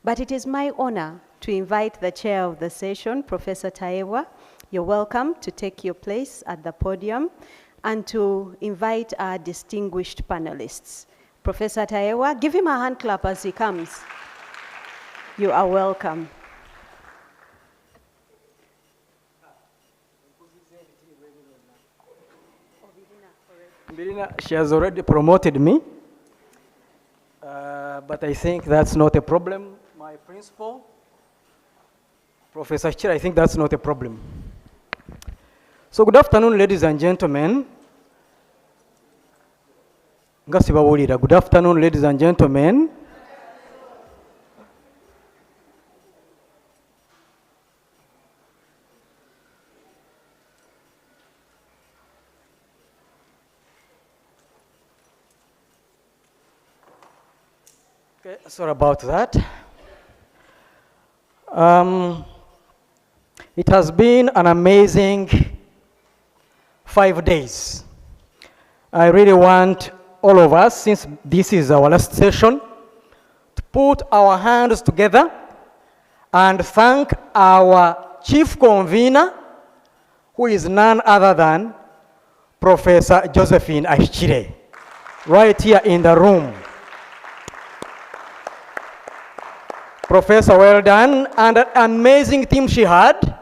But it is my honor to invite the chair of the session, Professor Tayewa. You're welcome to take your place at the podium and to invite our distinguished panelists. Professor Tayewa, give him a hand clap as he comes. You are welcome. She has already promoted me, but I think that's not a problem. My principal, Professor Chira, I think that's not a problem. So good afternoon, ladies and gentlemen. Good afternoon, ladies and gentlemen. Okay, sorry about that. It has been an amazing 5 days. I really want all of us, since this is our last session, to put our hands together and thank our chief convener, who is none other than Professor Josephine Ashchire, right here in the room. Professor, well done, and an amazing team she had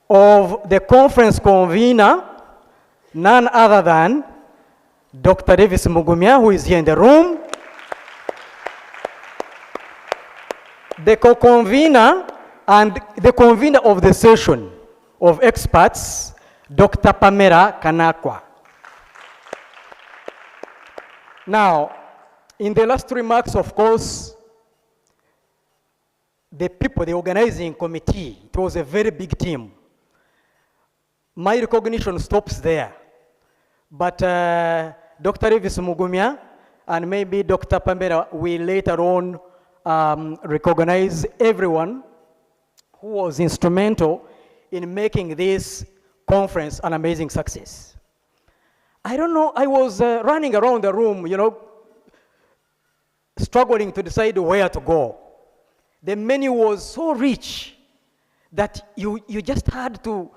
of the conference convener, none other than Dr. Davis Mugumya, who is here in the room. The co-convener and the convener of the session of experts, Dr. Pamela Kanakwa. Now, in the last remarks, of course, the people, the organizing committee, it was a very big team. My recognition stops there. But Dr. Davis Mugumya and maybe Dr. Pamela will later on recognize everyone who was instrumental in making this conference an amazing success. I don't know, I was running around the room, struggling to decide where to go. The menu was so rich that you just had to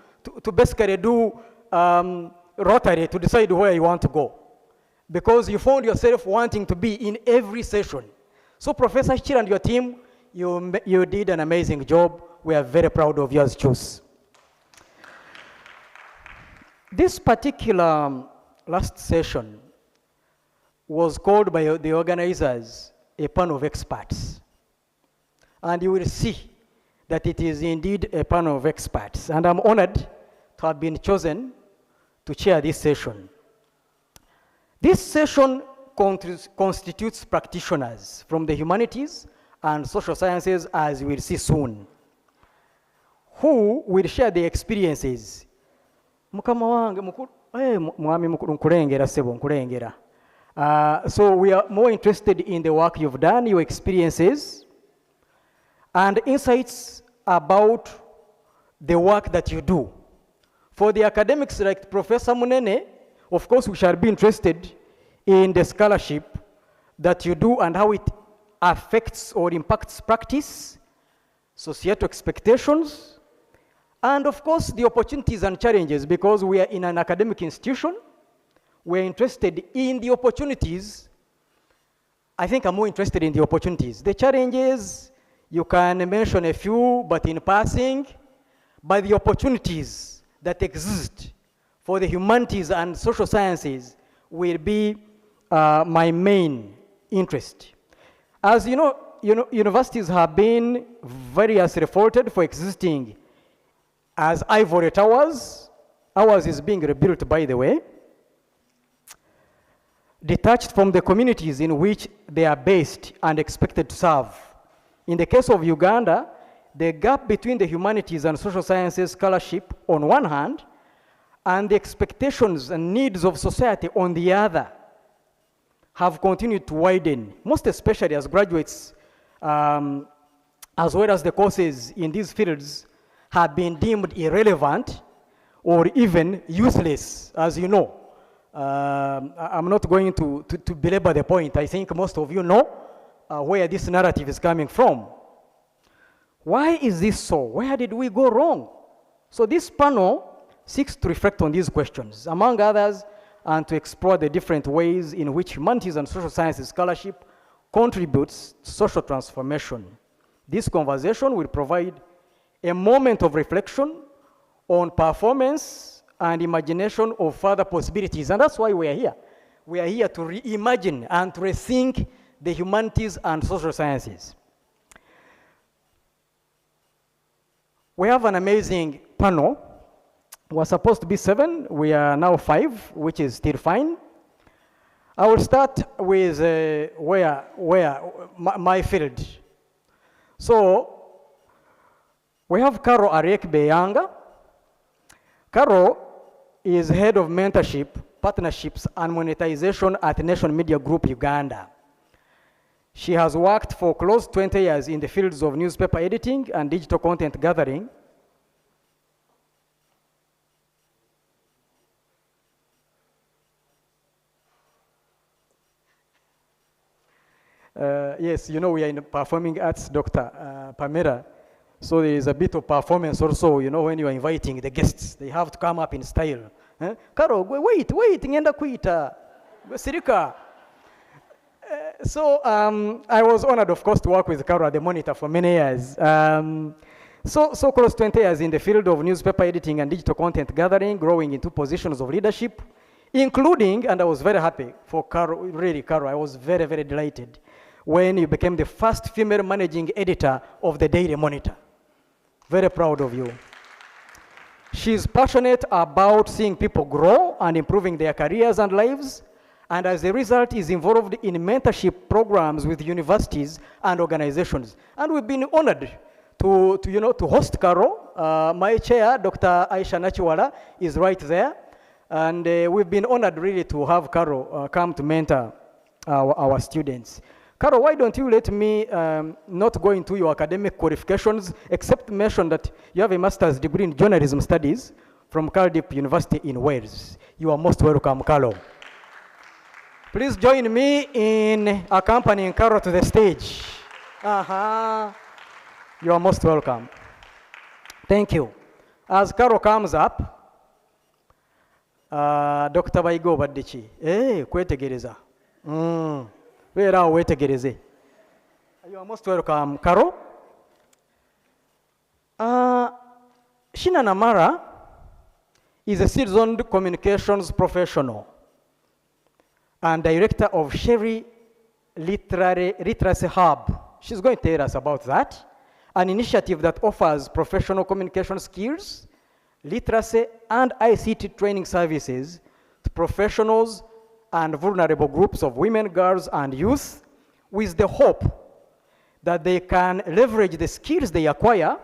basically do rotary to decide where you want to go, because you found yourself wanting to be in every session. So Professor Chira and your team, you did an amazing job. We are very proud of you as CHUS. This particular last session was called by the organizers a panel of experts. And you will see that it is indeed a panel of experts. And I'm honored to have been chosen to chair this session. This session constitutes practitioners from the humanities and social sciences, as we'll see soon, who will share their experiences. So we are more interested in the work you've done, your experiences, and insights about the work that you do. For the academics like Professor Munene, of course we shall be interested in the scholarship that you do and how it affects or impacts practice, societal expectations, and of course the opportunities and challenges, because we are in an academic institution. We're interested in the opportunities. I think I'm more interested in the opportunities. The challenges, you can mention a few, but in passing, but the opportunities that exist for the humanities and social sciences will be my main interest. As you know, universities have been variously reported for existing as ivory towers. Ours is being rebuilt, by the way, detached from the communities in which they are based and expected to serve. In the case of Uganda, the gap between the humanities and social sciences scholarship on one hand, and the expectations and needs of society on the other, have continued to widen, most especially as graduates, as well as the courses in these fields have been deemed irrelevant or even useless, as you know. I'm not going to belabor the point. I think most of you know where this narrative is coming from. Why is this so? Where did we go wrong? So this panel seeks to reflect on these questions, among others, and to explore the different ways in which humanities and social sciences scholarship contributes to social transformation. This conversation will provide a moment of reflection on performance and imagination of further possibilities, and that's why we are here. We are here to reimagine and to rethink the humanities and social sciences. We have an amazing panel. We're supposed to be 7, we are now 5, which is still fine. I will start with my field. So, we have Carol Ariek-Beyanga. Carol is head of mentorship, partnerships, and monetization at Nation Media Group Uganda. She has worked for close to 20 years in the fields of newspaper editing and digital content gathering. Yes, you know, we are in the performing arts, Dr. Pamela. So there is a bit of performance also, you know, when you are inviting the guests, they have to come up in style. Carol, wait, ngenda kuita. Sirika. So I was honored, of course, to work with Carol at the Monitor for many years. So close 20 years in the field of newspaper editing and digital content gathering, growing into positions of leadership, including, and I was very happy for Carol, really Carol, I was very, very delighted when you became the first female managing editor of the Daily Monitor. Very proud of you. She's passionate about seeing people grow and improving their careers and lives, and as a result is involved in mentorship programs with universities and organizations. And we've been honored to host Carol. My chair, Dr. Aisha Nachiwala, is right there. And we've been honored really to have Carol come to mentor our students. Carol, why don't you let me not go into your academic qualifications, except mention that you have a master's degree in journalism studies from Cardiff University in Wales. You are most welcome, Carol. Please join me in accompanying Carol to the stage. You are most welcome. Thank you. As Carol comes up, Dr. Baigo Badichi. Kwetegereza. Where are we together? You are most welcome, Carol. Shina Namara is a seasoned communications professional and director of Sherry Literacy Hub. She's going to tell us about that, an initiative that offers professional communication skills, literacy, and ICT training services to professionals and vulnerable groups of women, girls, and youth, with the hope that they can leverage the skills they acquire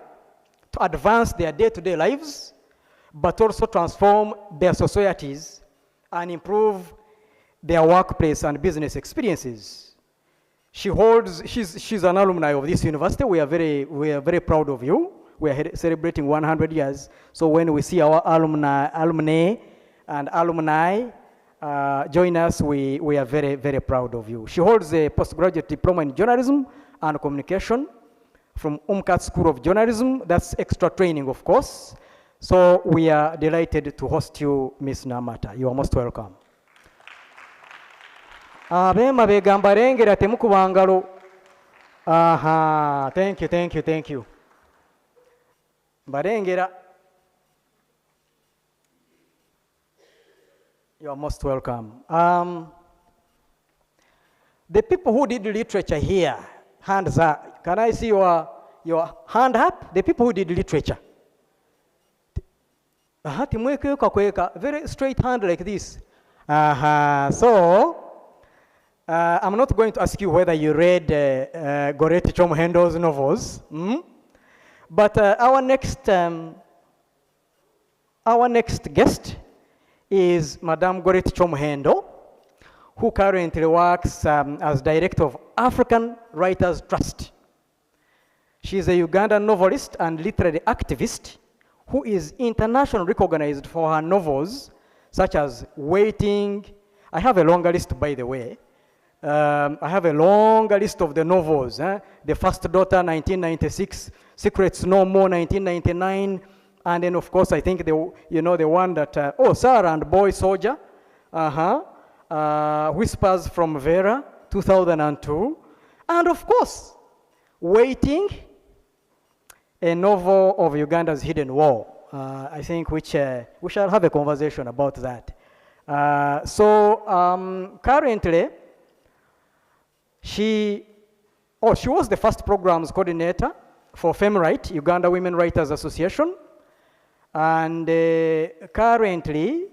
to advance their day-to-day lives, but also transform their societies and improve their workplace and business experiences. She's an alumni of this university. We are very proud of you. We are celebrating 100 years. So when we see our alumni and alumni join us, we are very, very proud of you. She holds a postgraduate diploma in journalism and communication from UMCAT School of Journalism. That's extra training, of course. So we are delighted to host you, Ms. Namata. You are most welcome. Abema begamba lengera temukubangalo. Thank you. Barengera. You are most welcome. The people who did literature here, hands up. Can I see your hand up? The people who did literature. Very straight hand like this. So, I'm not going to ask you whether you read Goreti Chomhendo's novels. But our next guest is Madame Goreti Chomhendo, who currently works as director of African Writers Trust. She is a Ugandan novelist and literary activist who is internationally recognized for her novels such as Waiting. I have a longer list, by the way. I have a long list of the novels. The First Daughter, 1996, Secrets No More, 1999, and then of course I think the one that Sarah and Boy Soldier, Whispers from Vera, 2002, and of course Waiting, a novel of Uganda's hidden war. I think which we shall have a conversation about that. Currently, she was the first programs coordinator for FemRight, Uganda Women Writers Association. And currently,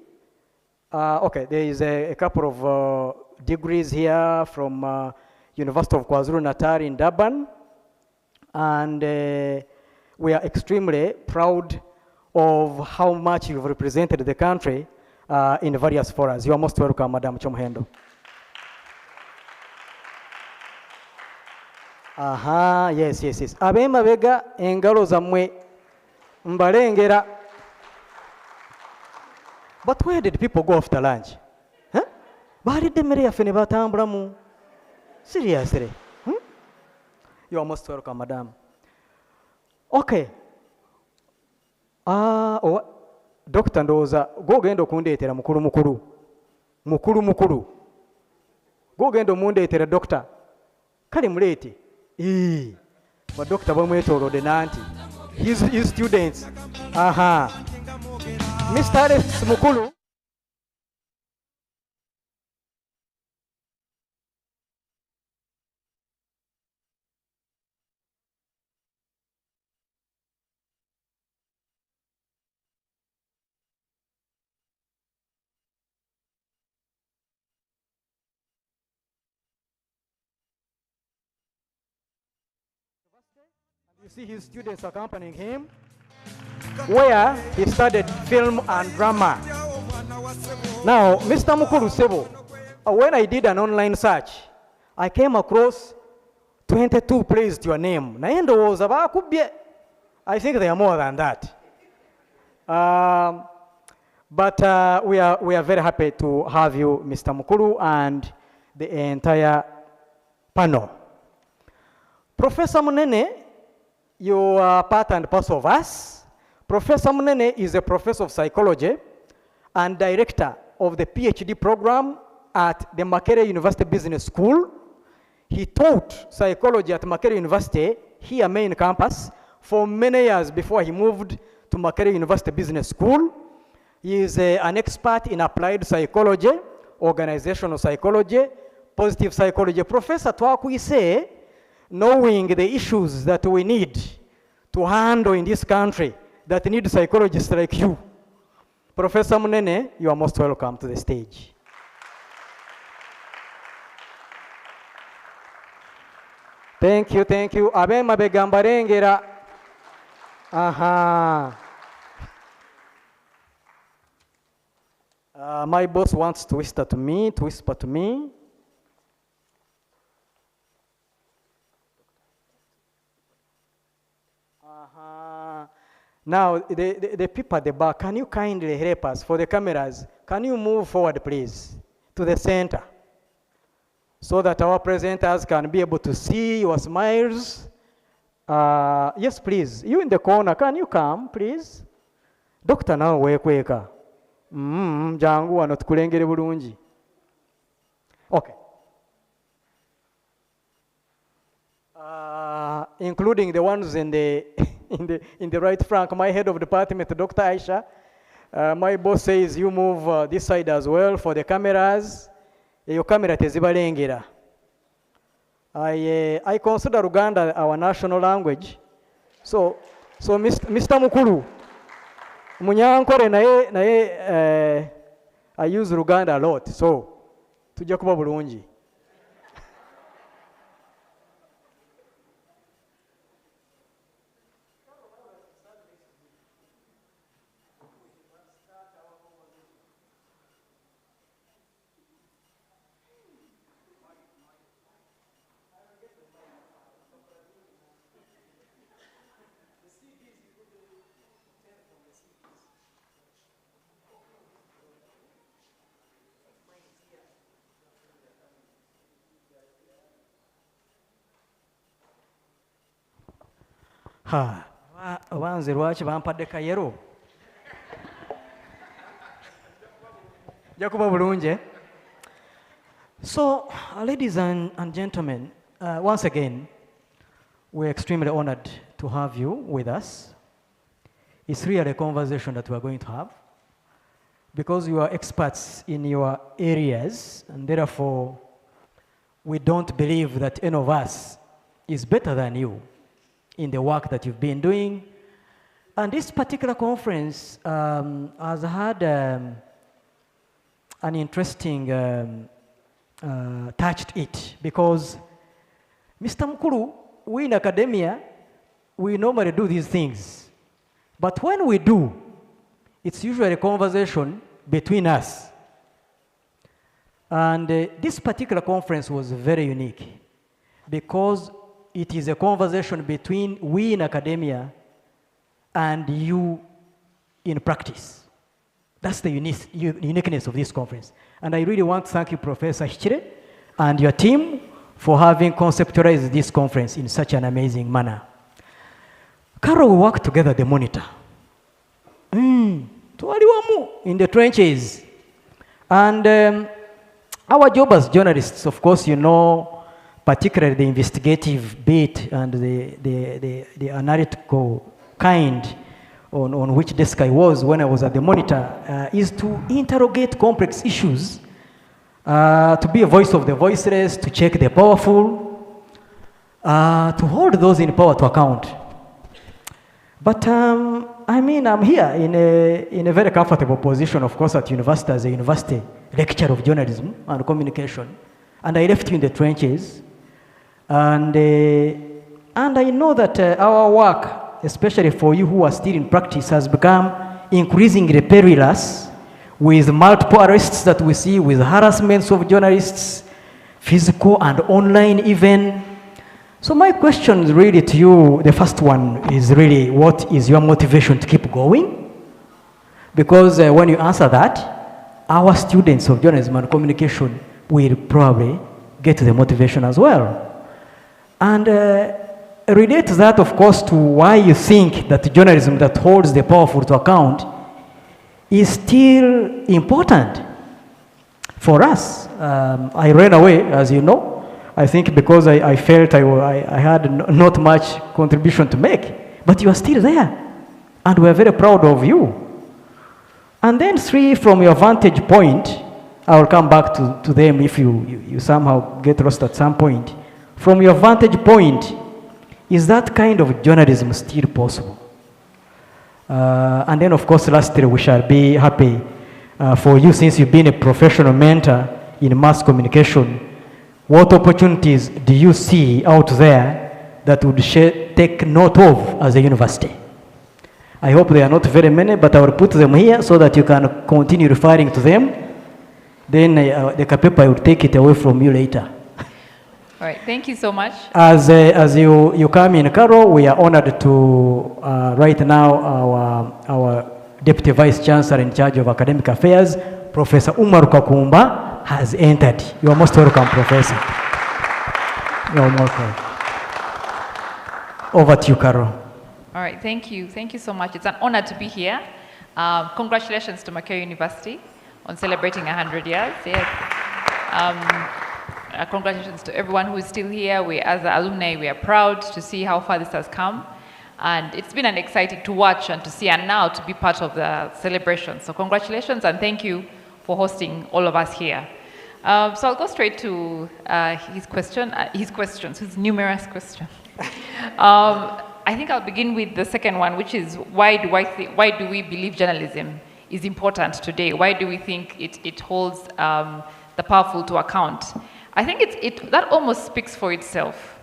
there is a couple of degrees here from University of KwaZulu-Natal in Durban. And we are extremely proud of how much you've represented the country in various forums. You are most welcome, Madam Chomhendo. Yes. Abemabega engalo zammwe mbalengera. But where did people go after lunch? Balidde emmere yaffe ne batambulamu. Seriously. You are most welcome, madam. Okay. Dr. Ndoza, go genda okundeetera mukulu. Go genda omundeetera doctor. Kale muleete. But doctor bamwetoolodde nanti. His students. Mr. Alex Mukulu. You see his students accompanying him, where he studied film and drama. Now, Mr. Mukulu Sebo, when I did an online search, I came across 22 plays to your name. I think they are more than that. But we are very happy to have you, Mr. Mukulu, and the entire panel. Professor Munene, you are part and parcel of us. Professor Munene is a professor of psychology and director of the PhD program at the Makerere University Business School. He taught psychology at Makerere University, here main campus, for many years before he moved to Makerere University Business School. He is an expert in applied psychology, organizational psychology, positive psychology. Professor Twakwise, knowing the issues that we need to handle in this country that need psychologists like you. Professor Munene, you are most welcome to the stage. Thank you. Abema begambarengera. My boss wants to whisper to me. Now, the people at the back, can you kindly help us for the cameras? Can you move forward, please, to the center so that our presenters can be able to see your smiles? Yes, please. You in the corner, can you come, please? Doctor, now wekweka. Jangu wano tukulengere bulungi. Okay. Including the ones in the in the right flank, my head of department, Dr. Aisha. My boss says you move this side as well for the cameras. Your camera tezibalengera. I consider Uganda our national language. So Mr. Mukulu, munyankore naye I use Uganda a lot. So tujja kuba bulungi. Obanze lwaki bampadde kayero? Jakuba bulungi. So, ladies and gentlemen, once again, we're extremely honored to have you with us. It's really a conversation that we're going to have because you are experts in your areas, and therefore, we don't believe that any of us is better than you in the work that you've been doing. And this particular conference has had an interesting touch to it because, Mr. Mukulu, we in academia, we normally do these things. But when we do, it's usually a conversation between us. And this particular conference was very unique because it is a conversation between we in academia and you in practice. That's the uniqueness of this conference. And I really want to thank you, Professor Hichire, and your team for having conceptualized this conference in such an amazing manner. Carol, we work together at the monitor. In the trenches. And our job as journalists, of course, you know, particularly the investigative bit and the analytical kind on which desk I was when I was at the monitor, is to interrogate complex issues, to be a voice of the voiceless, to check the powerful, to hold those in power to account. But I mean, I'm here in a very comfortable position, of course, at university as a university lecturer of journalism and communication. And I left you in the trenches. And I know that our work, especially for you who are still in practice, has become increasingly perilous with multiple arrests that we see, with harassments of journalists, physical and online even. So my question really to you, the first one is really, what is your motivation to keep going? Because when you answer that, our students of journalism and communication will probably get the motivation as well. And relate that, of course, to why you think that journalism that holds the powerful to account is still important for us. I ran away, as you know. I think because I felt I had not much contribution to make, but you are still there, and we are very proud of you. And then three, from your vantage point, I will come back to them if you somehow get lost at some point. From your vantage point, is that kind of journalism still possible? And then, of course, lastly, we shall be happy for you, since you've been a professional mentor in mass communication. What opportunities do you see out there that would take note of as a university? I hope they are not very many, but I will put them here so that you can continue referring to them. Then the paper will take it away from you later. All right, thank you so much. As you come in, Carol, we are honored to, right now, our Deputy Vice Chancellor in charge of Academic Affairs, Professor Umar Kakumba, has entered. You are most welcome, Professor. You are welcome. Over to you, Carol. All right, thank you. Thank you so much. It's an honor to be here. Congratulations to Makerere University on celebrating 100 years. Yes. Congratulations to everyone who is still here. We, as alumni, we are proud to see how far this has come. And it's been an exciting to watch and to see, and now to be part of the celebration. So congratulations and thank you for hosting all of us here. So I'll go straight to his questions, his numerous questions. I think I'll begin with the second one, which is why do we believe journalism is important today? Why do we think it holds the powerful to account? I think that almost speaks for itself.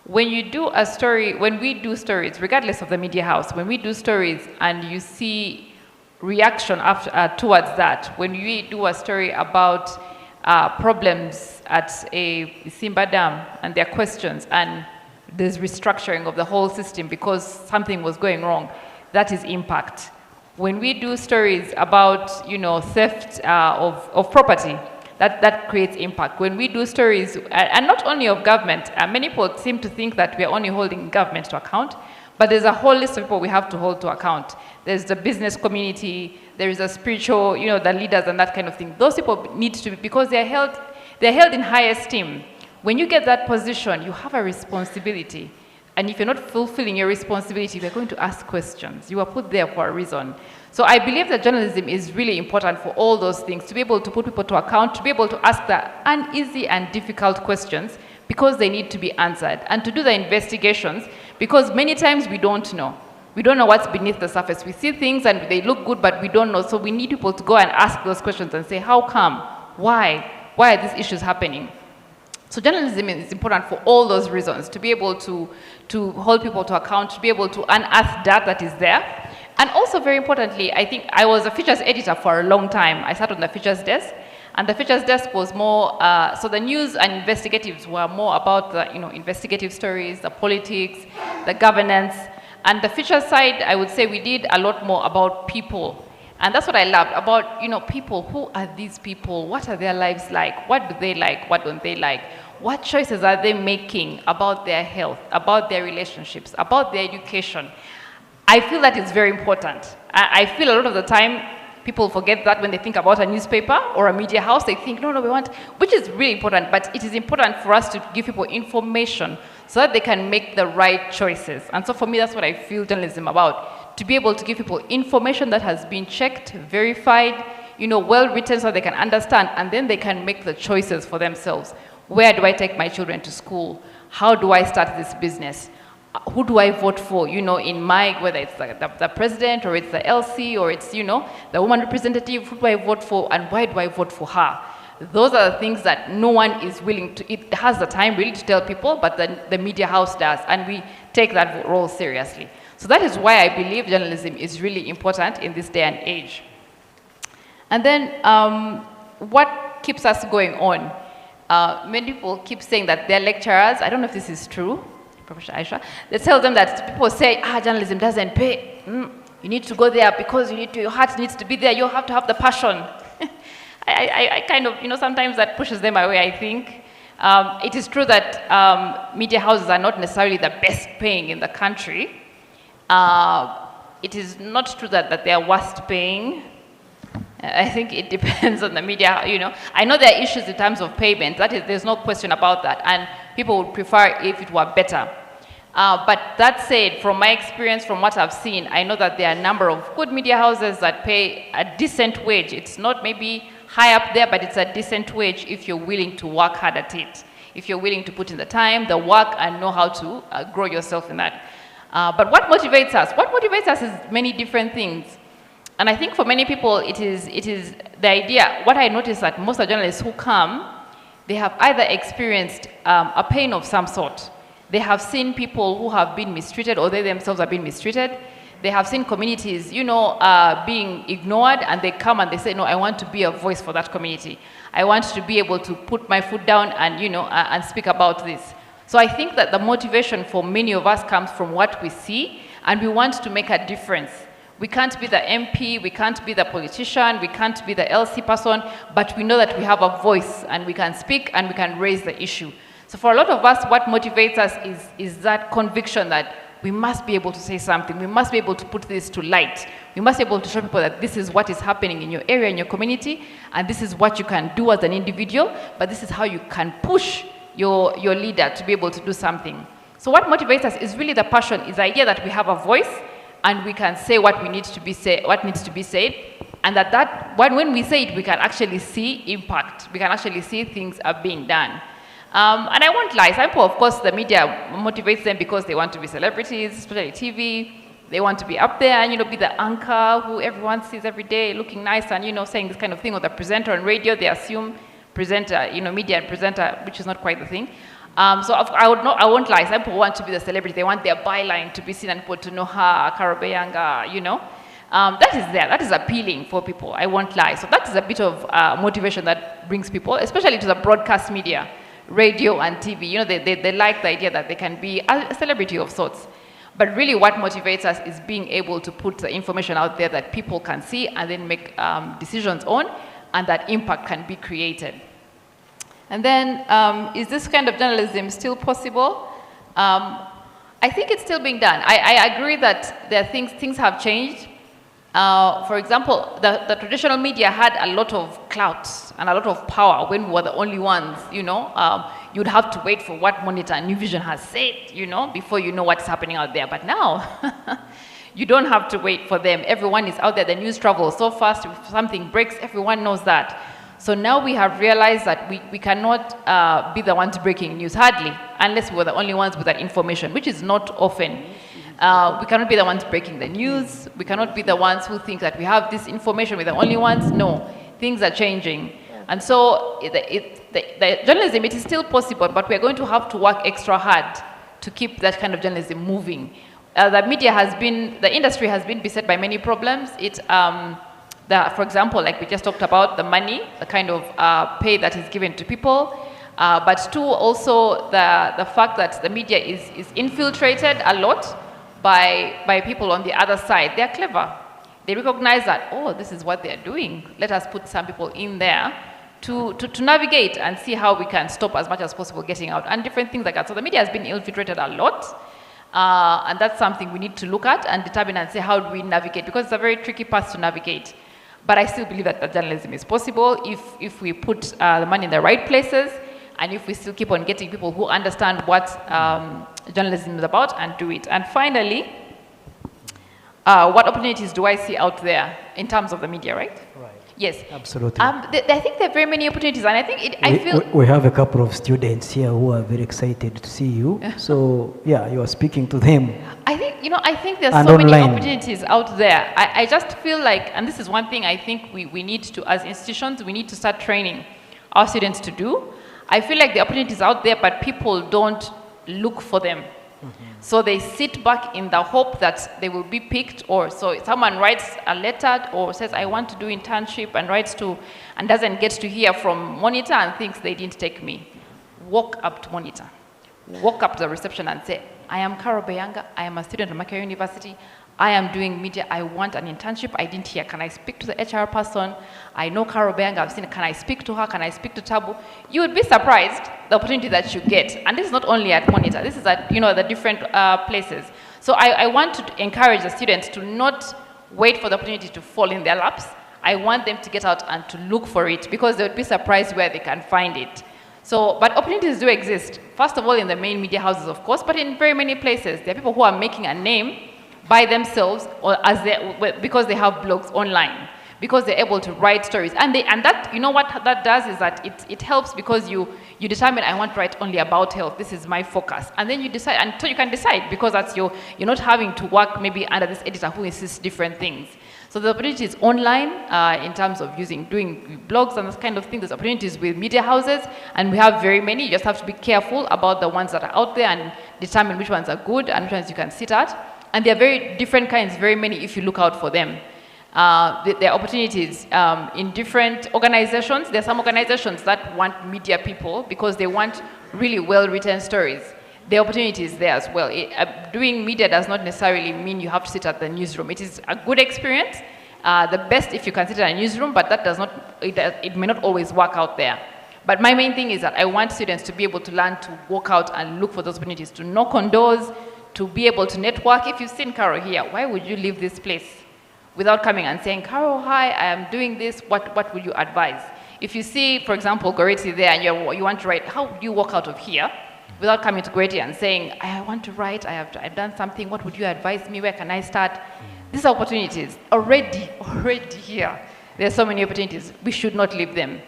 When you do a story, when we do stories, regardless of the media house, when we do stories and you see reaction towards that, when we do a story about problems at a Simba Dam and their questions, and there's restructuring of the whole system because something was going wrong, that is impact. When we do stories about, theft of property, that creates impact. When we do stories, and not only of government, many people seem to think that we are only holding government to account, but there's a whole list of people we have to hold to account. There's the business community, there is a spiritual, the leaders and that kind of thing. Those people need to be, because they're held in high esteem. When you get that position, you have a responsibility. And if you're not fulfilling your responsibility, we're going to ask questions. You are put there for a reason. So I believe that journalism is really important for all those things, to be able to put people to account, to be able to ask the uneasy and difficult questions because they need to be answered, and to do the investigations because many times we don't know. We don't know what's beneath the surface. We see things and they look good, but we don't know. So we need people to go and ask those questions and say, how come? Why? Why are these issues happening? So journalism is important for all those reasons, to be able to hold people to account, to be able to unearth data that is there. And also very importantly, I think I was a features editor for a long time. I sat on the features desk, and the features desk was more, so the news and investigatives were more about the investigative stories, the politics, the governance. And the features side, I would say we did a lot more about people. And that's what I loved about, people. Who are these people? What are their lives like? What do they like? What don't they like? What choices are they making about their health, about their relationships, about their education? I feel that is very important. I feel a lot of the time people forget that when they think about a newspaper or a media house. They think, no, we want, which is really important, but it is important for us to give people information so that they can make the right choices. And so for me, that's what I feel journalism about, to be able to give people information that has been checked, verified, well written so they can understand, and then they can make the choices for themselves. Where do I take my children to school? How do I start this business? Who do I vote for, in my, whether it's the president or it's the LC or it's, the woman representative, who do I vote for and why do I vote for her? Those are the things that no one is willing to, it has the time really to tell people, but the media house does, and we take that role seriously. So that is why I believe journalism is really important in this day and age. And then what keeps us going on? Many people keep saying that they're lecturers. I don't know if this is true. Professor Aisha, they tell them that people say, journalism doesn't pay. You need to go there because your heart needs to be there. You have to have the passion. I kind of, sometimes that pushes them away, I think. It is true that media houses are not necessarily the best paying in the country. It is not true that they are worst paying. I think it depends on the media, I know there are issues in terms of payment. There's no question about that. And people would prefer if it were better. But that said, from my experience, from what I've seen, I know that there are a number of good media houses that pay a decent wage. It's not maybe high up there, but it's a decent wage if you're willing to work hard at it. If you're willing to put in the time, the work, and know how to grow yourself in that. But what motivates us? What motivates us is many different things. And I think for many people, it is the idea. What I notice that most of the journalists who come, they have either experienced a pain of some sort. They have seen people who have been mistreated, or they themselves have been mistreated. They have seen communities, being ignored, and they come and they say, no, I want to be a voice for that community. I want to be able to put my foot down and, and speak about this. So I think that the motivation for many of us comes from what we see, and we want to make a difference. We can't be the MP, we can't be the politician, we can't be the LC person, but we know that we have a voice and we can speak and we can raise the issue. So for a lot of us, what motivates us is that conviction that we must be able to say something, we must be able to put this to light. We must be able to show people that this is what is happening in your area, in your community, and this is what you can do as an individual, but this is how you can push your leader to be able to do something. So what motivates us is really the passion, is the idea that we have a voice, and we can say what needs to be said, and that when we say it, we can actually see impact. We can actually see things are being done. And I won't lie, some people, of course, the media motivates them because they want to be celebrities, especially TV. They want to be up there and, be the anchor who everyone sees every day, looking nice and, saying this kind of thing. Or the presenter on radio, they assume presenter, media and presenter, which is not quite the thing. So I won't lie. Some people want to be the celebrity. They want their byline to be seen and people to know her, Karobeyanga, That is there. That is appealing for people. I won't lie. So that is a bit of motivation that brings people, especially to the broadcast media, radio and TV. They like the idea that they can be a celebrity of sorts. But really what motivates us is being able to put the information out there that people can see and then make decisions on, and that impact can be created. And then, is this kind of journalism still possible? I think it's still being done. I agree that there are things have changed. For example, the traditional media had a lot of clout and a lot of power when we were the only ones, you know. You'd have to wait for what Monitor and New Vision has said, you know, before you know what's happening out there. But now, you don't have to wait for them. Everyone is out there. The news travels so fast. If something breaks, everyone knows that. So now we have realized that we cannot be the ones breaking news, hardly, unless we're the only ones with that information, which is not often. We cannot be the ones breaking the news. We cannot be the ones who think that we have this information, we're the only ones. No, things are changing. And so the journalism, it is still possible, but we're going to have to work extra hard to keep that kind of journalism moving. The industry has been beset by many problems. For example, like we just talked about, the money, the kind of pay that is given to people, but two, also the fact that the media is infiltrated a lot by people on the other side. They're clever. They recognize that, oh, this is what they're doing. Let us put some people in there to navigate and see how we can stop as much as possible getting out, and different things like that. So the media has been infiltrated a lot, and that's something we need to look at and determine and say, how do we navigate? Because it's a very tricky path to navigate. But I still believe that the journalism is possible if we put the money in the right places, and if we still keep on getting people who understand what journalism is about and do it. And finally, what opportunities do I see out there in terms of the media, right? Right. Yes. Absolutely. I think there are very many opportunities, and I think we have a couple of students here who are very excited to see you. So yeah, you are speaking to them. I think there's And so online. many opportunities out there. I just feel like, and this is one thing I think we need to, as institutions, we need to start training our students to do. I feel like the opportunities out there, but people don't look for them. So they sit back in the hope that they will be picked, or so someone writes a letter or says, I want to do internship, and doesn't get to hear from Monitor and thinks they didn't take me. Walk up to Monitor. Walk up to the reception and say, I am Carol Beyanga, I am a student at Makerere University, I am doing media, I want an internship, I didn't hear, can I speak to the HR person? I know Carol Beyanga, I've seen, can I speak to her, can I speak to Tabu? You would be surprised the opportunity that you get. And this is not only at Monitor, this is at the different places. So I want to encourage the students to not wait for the opportunity to fall in their laps. I want them to get out and to look for it, because they would be surprised where they can find it. So, but opportunities do exist. First of all, in the main media houses, of course, but in very many places. There are people who are making a name by themselves, or because they have blogs online, because they're able to write stories. And that, what that does is that it helps, because you determine, I want to write only about health. This is my focus. And then you decide, and so you can decide, because that's you're not having to work maybe under this editor who insists different things. So the opportunities online in terms of doing blogs and this kind of thing. There's opportunities with media houses, and we have very many. You just have to be careful about the ones that are out there and determine which ones are good and which ones you can sit at. And they're very different kinds, very many, if you look out for them. There are opportunities in different organizations. There are some organizations that want media people because they want really well-written stories. The opportunity is there as well. Doing media does not necessarily mean you have to sit at the newsroom. It is a good experience, the best if you can sit at a newsroom, but that does not, it may not always work out there. But my main thing is that I want students to be able to learn to walk out and look for those opportunities, to knock on doors, to be able to network. If you've seen Carol here, why would you leave this place without coming and saying, Carol, hi, I am doing this, what would you advise? If you see, for example, Goreti there, and you want to write, how do you walk out of here without coming to Goreti and saying, I want to write, I've done something, what would you advise me, where can I start? These are opportunities already here. There are so many opportunities. We should not leave them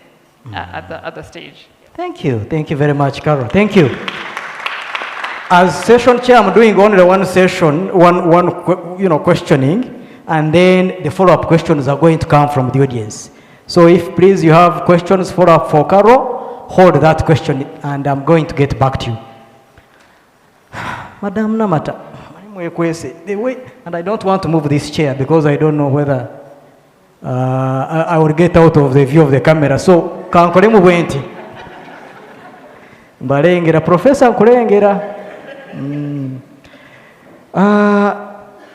at the stage. Thank you very much, Carol. Thank you. As session chair, I'm doing only one session, one questioning, and then the follow-up questions are going to come from the audience. So if please you have questions follow-up for Carol, hold that question, and I'm going to get back to you. Madam Namata, the way, and I don't want to move this chair because I don't know whether I will get out of the view of the camera. So, kankolemu bwenti. Mbalengera, Professor Nkulengera.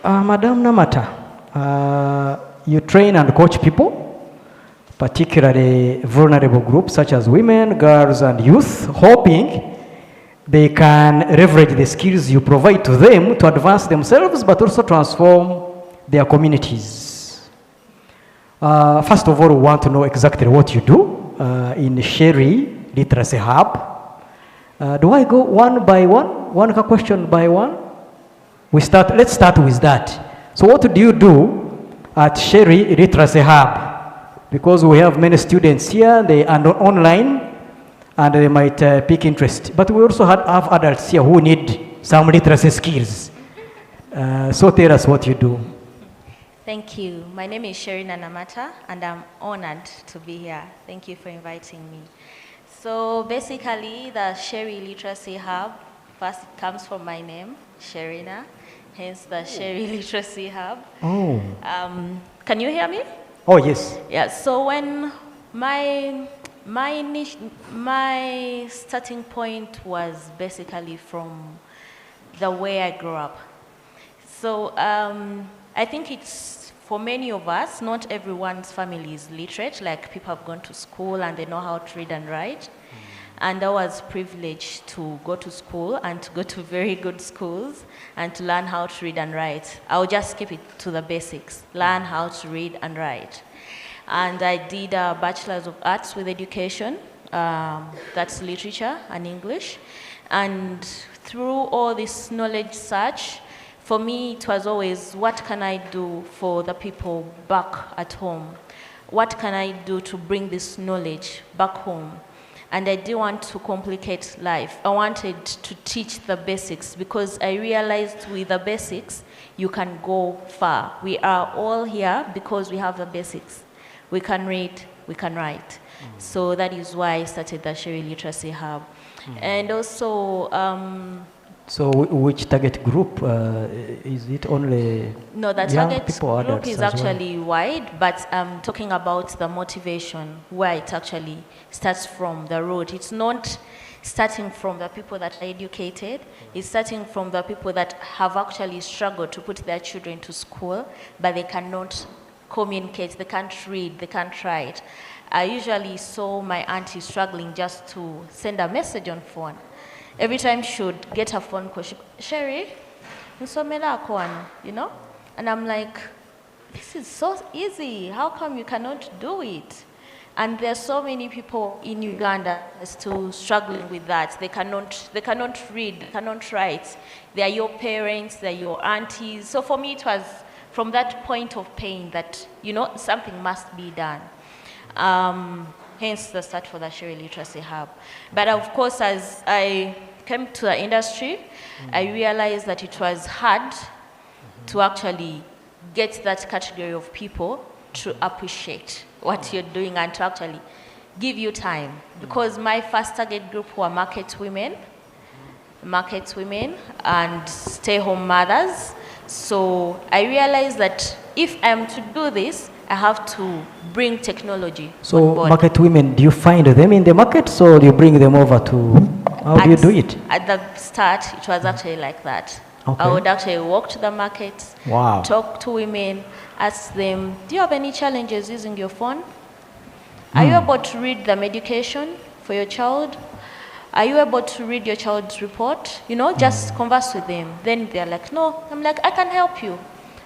Madam Namata, you train and coach people particularly vulnerable groups such as women, girls, and youth, hoping they can leverage the skills you provide to them to advance themselves, but also transform their communities. First of all, we want to know exactly what you do in Sherry Literacy Hub. Do I go one by one question by one? Let's start with that. So what do you do at Sherry Literacy Hub? Because we have many students here, they are online, and they might pick interest. But we also have adults here who need some literacy skills. So tell us what you do. Thank you. My name is Sherry Nanamata, and I'm honored to be here. Thank you for inviting me. So basically, the Sherry Literacy Hub first comes from my name, Sherina, hence the Sherry Literacy Hub. Oh. Can you hear me? Oh, yes. Yeah, so when my starting point was basically from the way I grew up. So I think it's, for many of us, not everyone's family is literate, like people have gone to school and they know how to read and write. And I was privileged to go to school and to go to very good schools and to learn how to read and write. I'll just keep it to the basics, learn how to read and write. And I did a Bachelor's of Arts with Education, that's literature and English. And through all this knowledge search, for me it was always, what can I do for the people back at home? What can I do to bring this knowledge back home? And I didn't want to complicate life. I wanted to teach the basics because I realized with the basics, you can go far. We are all here because we have the basics. We can read, we can write. So that is why I started the Sherry Literacy Hub. And also... so which target group? Is it only No, the young target people, group adults is as actually wide, but I'm talking about the motivation, where it actually starts from the root. It's not starting from the people that are educated, it's starting from the people that have actually struggled to put their children to school, but they cannot communicate, they can't read, they can't write. I usually saw my auntie struggling just to send a message on phone. Every time she would get her phone call, she go, Sherry, you know? And I'm like, this is so easy. How come you cannot do it? And there are so many people in Uganda still struggling with that. They cannot read, they cannot write. They are your parents, they are your aunties. So for me, it was from that point of pain that, you know, something must be done. Hence the start for the Sherry Literacy Hub. But of course, as I came to the industry, I realized that it was hard to actually get that category of people to appreciate what you're doing and to actually give you time. Because my first target group were market women and stay-home mothers. So I realized that if I'm to do this, I have to bring technology So on board. market women, do you find them in the markets or do you bring them over to, how do you do it? At the start, it was actually like that. Okay. I would actually walk to the markets, Wow. talk to women, ask them, do you have any challenges using your phone? Are you able to read the medication for your child? Are you able to read your child's report? You know, just converse with them. Then they're like, no. I'm like, I can help you.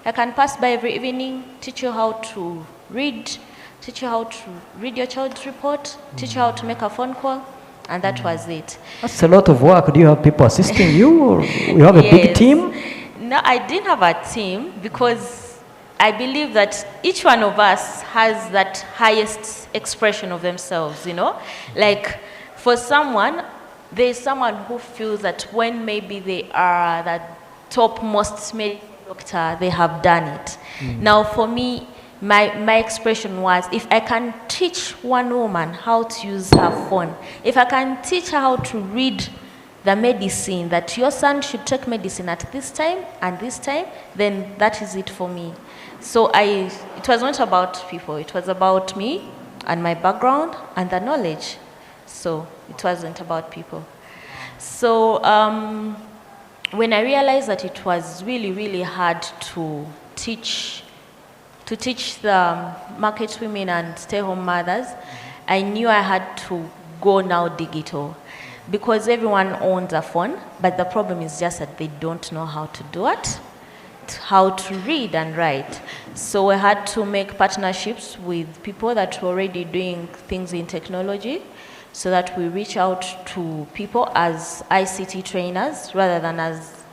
I can pass by every evening, teach you how to read, teach you how to read your child's report, teach you how to make a phone call, and that was it. That's a lot of work. Do you have people assisting you or you have a big Yes. team? No, I didn't have a team because I believe that each one of us has that highest expression of themselves, you know? Like, for someone, there's someone who feels that when maybe they are the topmost medical doctor, they have done it. Now, for me, my expression was, if I can teach one woman how to use her phone, if I can teach her how to read the medicine, that your son should take medicine at this time and this time, then that is it for me. So it was not about people, it was about me and my background and the knowledge. So it wasn't about people. So when I realized that it was really, really hard to teach to teach the market women and stay-home mothers, I knew I had to go now digital, because everyone owns a phone, but the problem is just that they don't know how to do it, how to read and write. So we had to make partnerships with people that were already doing things in technology, so that we reach out to people as ICT trainers rather than as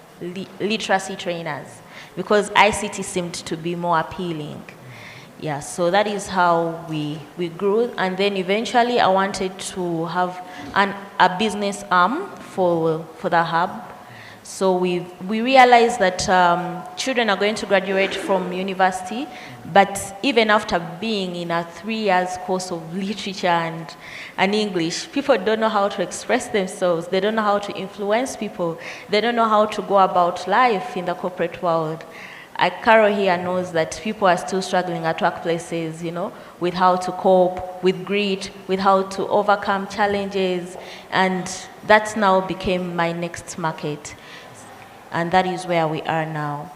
literacy trainers, because ICT seemed to be more appealing. Yeah, so that is how we grew. And then eventually I wanted to have a business arm for the hub. So we realized that children are going to graduate from university, but even after being in a 3 years course of literature and English, people don't know how to express themselves. They don't know how to influence people. They don't know how to go about life in the corporate world. Carol here knows that people are still struggling at workplaces, you know, with how to cope, with grit, with how to overcome challenges, and that now became my next market. And that is where we are now.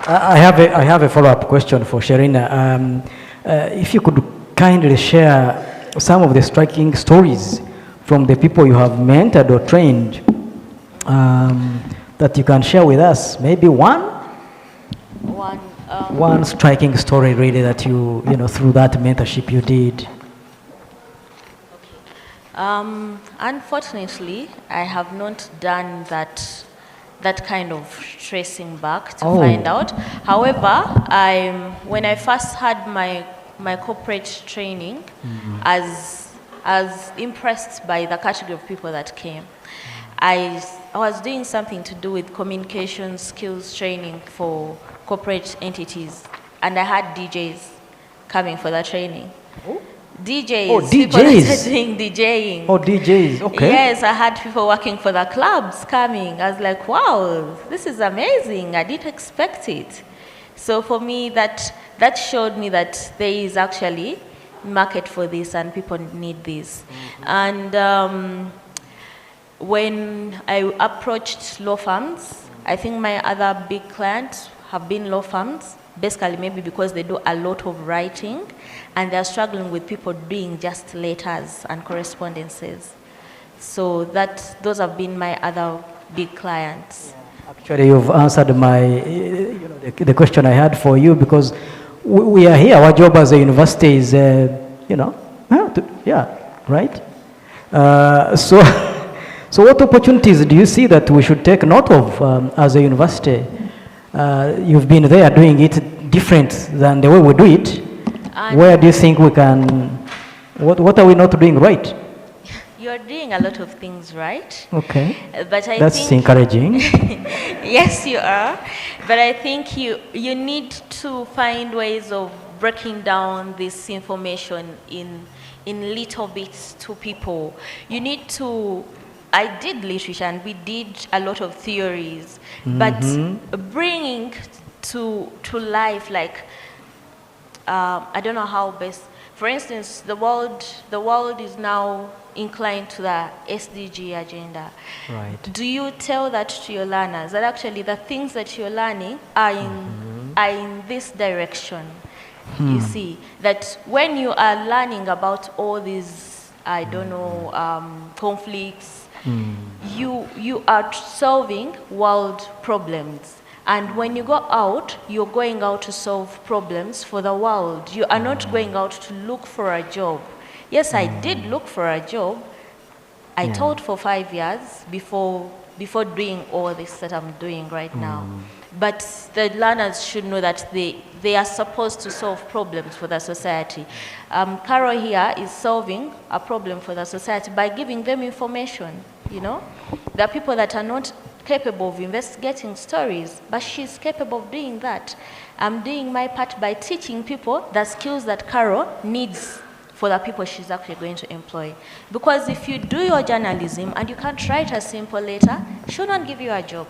I have a follow-up question for Sherina. If you could kindly share some of the striking stories from the people you have mentored or trained, that you can share with us. Maybe one striking story really that you know, through that mentorship you did. Unfortunately, I have not done that kind of tracing back to find out. However, when I first had my corporate training, as impressed by the category of people that came, I was doing something to do with communication skills training for corporate entities, and I had DJs coming for the training. DJs. Oh, DJs. People that are doing DJing. Oh, DJs, okay. Yes, I had people working for the clubs coming. I was like, wow, this is amazing. I didn't expect it. So for me, that showed me that there is actually market for this and people need this. And when I approached law firms, I think my other big clients have been law firms, basically maybe because they do a lot of writing and they're struggling with people doing just letters and correspondences. So those have been my other big clients. Actually, you've answered the question I had for you, because we are here. Our job as a university is, right? So what opportunities do you see that we should take note of as a university? You've been there doing it different than the way we do it. Where do you think we can, what are we not doing right? You're doing a lot of things right. Okay. But That's encouraging. Yes, you are. But I think you need to find ways of breaking down this information in little bits to people. You need to, I did literature and we did a lot of theories, but bringing to life, like, I don't know how best, for instance, the world is now inclined to the SDG agenda. Right. Do you tell that to your learners, that actually the things that you're learning are in this direction? You see, that when you are learning about all these, I don't know, conflicts, you are solving world problems. And when you go out, you're going out to solve problems for the world. You are not going out to look for a job. Yes, I did look for a job. I taught for 5 years before doing all this that I'm doing right now. But the learners should know that they are supposed to solve problems for the society. Carol here is solving a problem for the society by giving them information, you know. There are people that are not capable of investigating stories, but she's capable of doing that. I'm doing my part by teaching people the skills that Carol needs for the people she's actually going to employ. Because if you do your journalism and you can't write a simple letter, she'll not give you a job.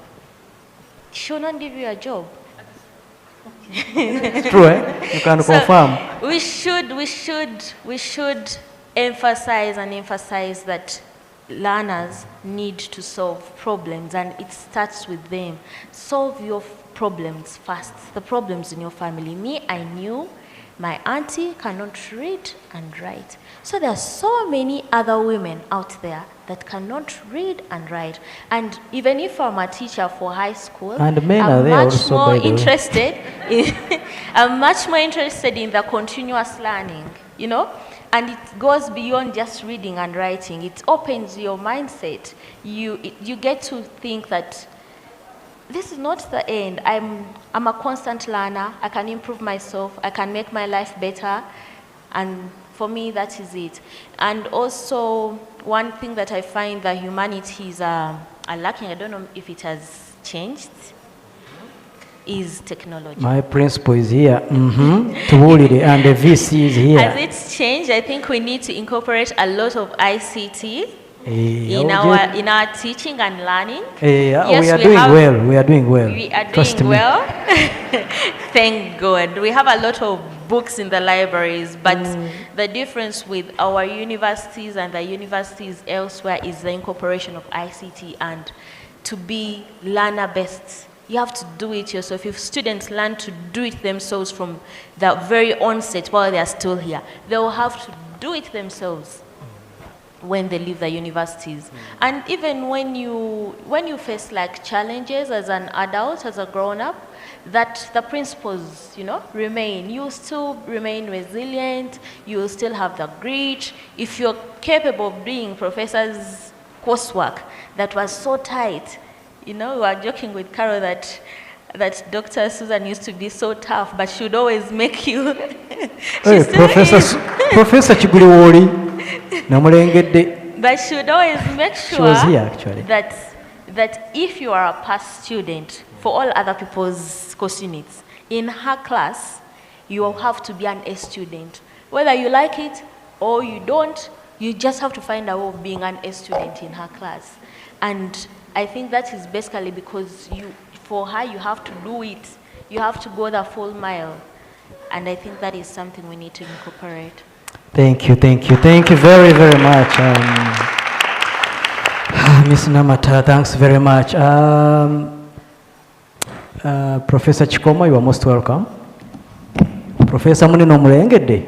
She'll not give you a job. It's true, eh? You can confirm. We should emphasize that learners need to solve problems, and it starts with them. Solve your problems first, the problems in your family. Me, I knew my auntie cannot read and write. So there are so many other women out there that cannot read and write. And even if I'm a teacher for high school, And men are there also, by the way. I'm much more interested in the continuous learning, you know? And it goes beyond just reading and writing. It opens your mindset. You get to think that this is not the end. I'm a constant learner. I can improve myself. I can make my life better. And for me, that is it. And also, one thing that I find the humanities are lacking, I don't know if it has changed, is technology. My principal is here. Tubulire, and the VC is here. As it's changed, I think we need to incorporate a lot of ICT in our teaching and learning. Yes, we are doing well. We are doing well. We are Trust doing me. well. Thank God. We have a lot of books in the libraries, but the difference with our universities and the universities elsewhere is the incorporation of ICT, and to be learner-based. You have to do it yourself. If students learn to do it themselves from the very onset while they are still here, they will have to do it themselves when they leave the universities. And even when you face like challenges as an adult, as a grown-up, that the principles, you know, remain. You still remain resilient. You will still have the grit. If you're capable of doing professor's coursework that was so tight, you know, we were joking with Carol that Dr. Susan used to be so tough, but she would always make you. Hey, Professor Chiguliwoli. But she would always make sure She was here, actually. that if you are a past student for all other people's course units, in her class, you will have to be an A student. Whether you like it or you don't, you just have to find a way of being an A student in her class. And I think that is basically because for her, you have to do it. You have to go the full mile. And I think that is something we need to incorporate. Thank you very, very much. Ms. Namata, thanks very much. Professor Chikoma, you are most welcome. Professor Munino Mulengede.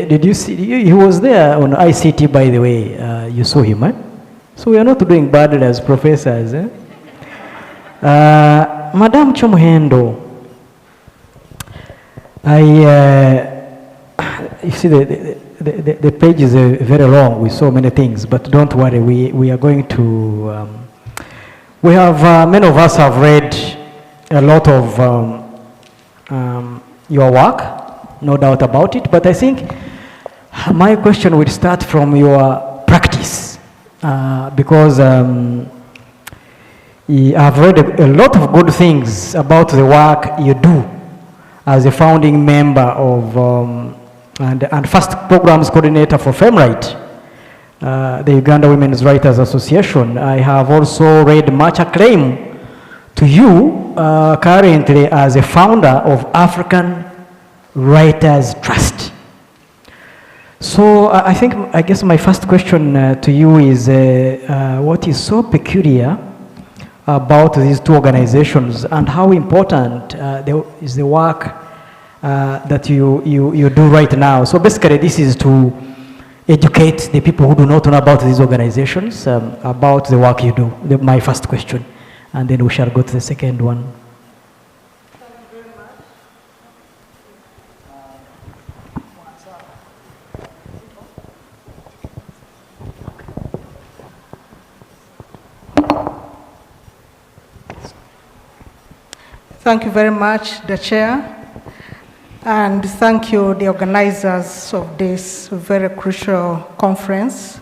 Did you see? He was there on ICT, by the way. You saw him, eh? So we are not doing badly as professors. Eh? Madam Chomuhendo, you see the page is very long with so many things, but don't worry, we are going to, we have, many of us have read a lot of your work, no doubt about it, but I think my question will start from your practice, because I've read a lot of good things about the work you do as a founding member of and first programs coordinator for FEMRIGHT, the Uganda Women's Writers Association. I have also read much acclaim to you currently as a founder of African Writers Trust. So I guess my first question to you is what is so peculiar about these two organizations, and how important is the work that you do right now? So basically this is to educate the people who do not know about these organizations about the work you do. My first question, and then we shall go to the second one. Thank you very much. Thank you very much, the chair, and thank you, the organizers of this very crucial conference.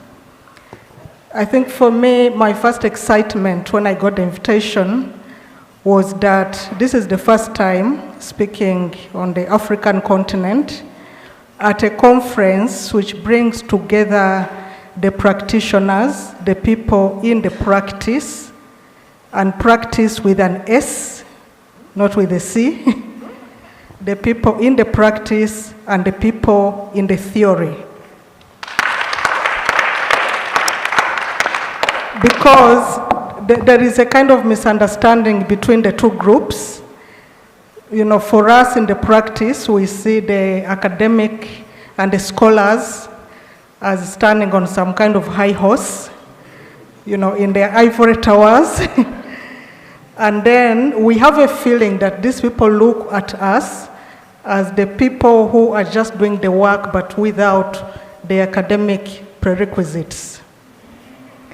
I think for me, my first excitement when I got the invitation was that this is the first time speaking on the African continent at a conference which brings together the practitioners, the people in the practice, and practice with an S, not with a C, the people in the practice and the people in the theory. because there is a kind of misunderstanding between the two groups. You know, for us in the practice, we see the academic and the scholars as standing on some kind of high horse, you know, in their ivory towers. And then we have a feeling that these people look at us as the people who are just doing the work but without the academic prerequisites.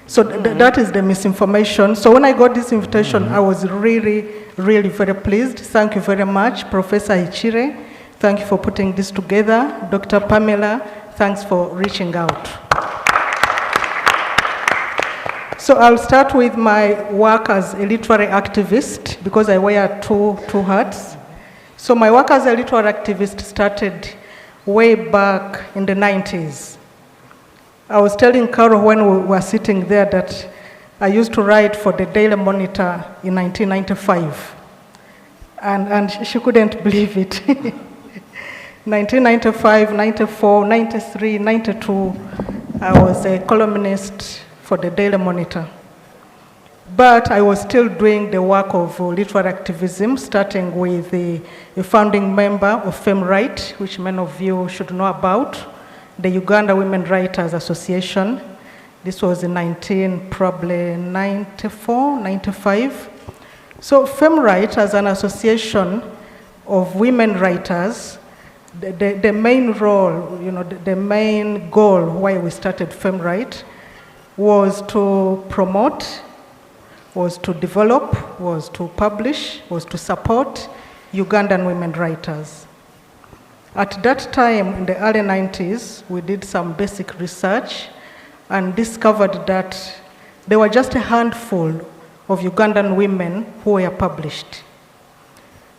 So that is the misinformation. So when I got this invitation, I was really, really very pleased. Thank you very much, Professor Ichire. Thank you for putting this together. Dr. Pamela, thanks for reaching out. So I'll start with my work as a literary activist, because I wear two hats. So my work as a literary activist started way back in the 90s. I was telling Carol when we were sitting there that I used to write for the Daily Monitor in 1995. And she couldn't believe it. 1995, 94, 93, 92, I was a columnist for the Daily Monitor. But I was still doing the work of literary activism, starting with a founding member of FemRight, which many of you should know about, the Uganda Women Writers Association. This was in probably 94, 95. So FemRight, as an association of women writers, the main role, you know, the main goal why we started FemRight was to promote, was to develop, was to publish, was to support Ugandan women writers. At that time, in the early 90s, we did some basic research and discovered that there were just a handful of Ugandan women who were published.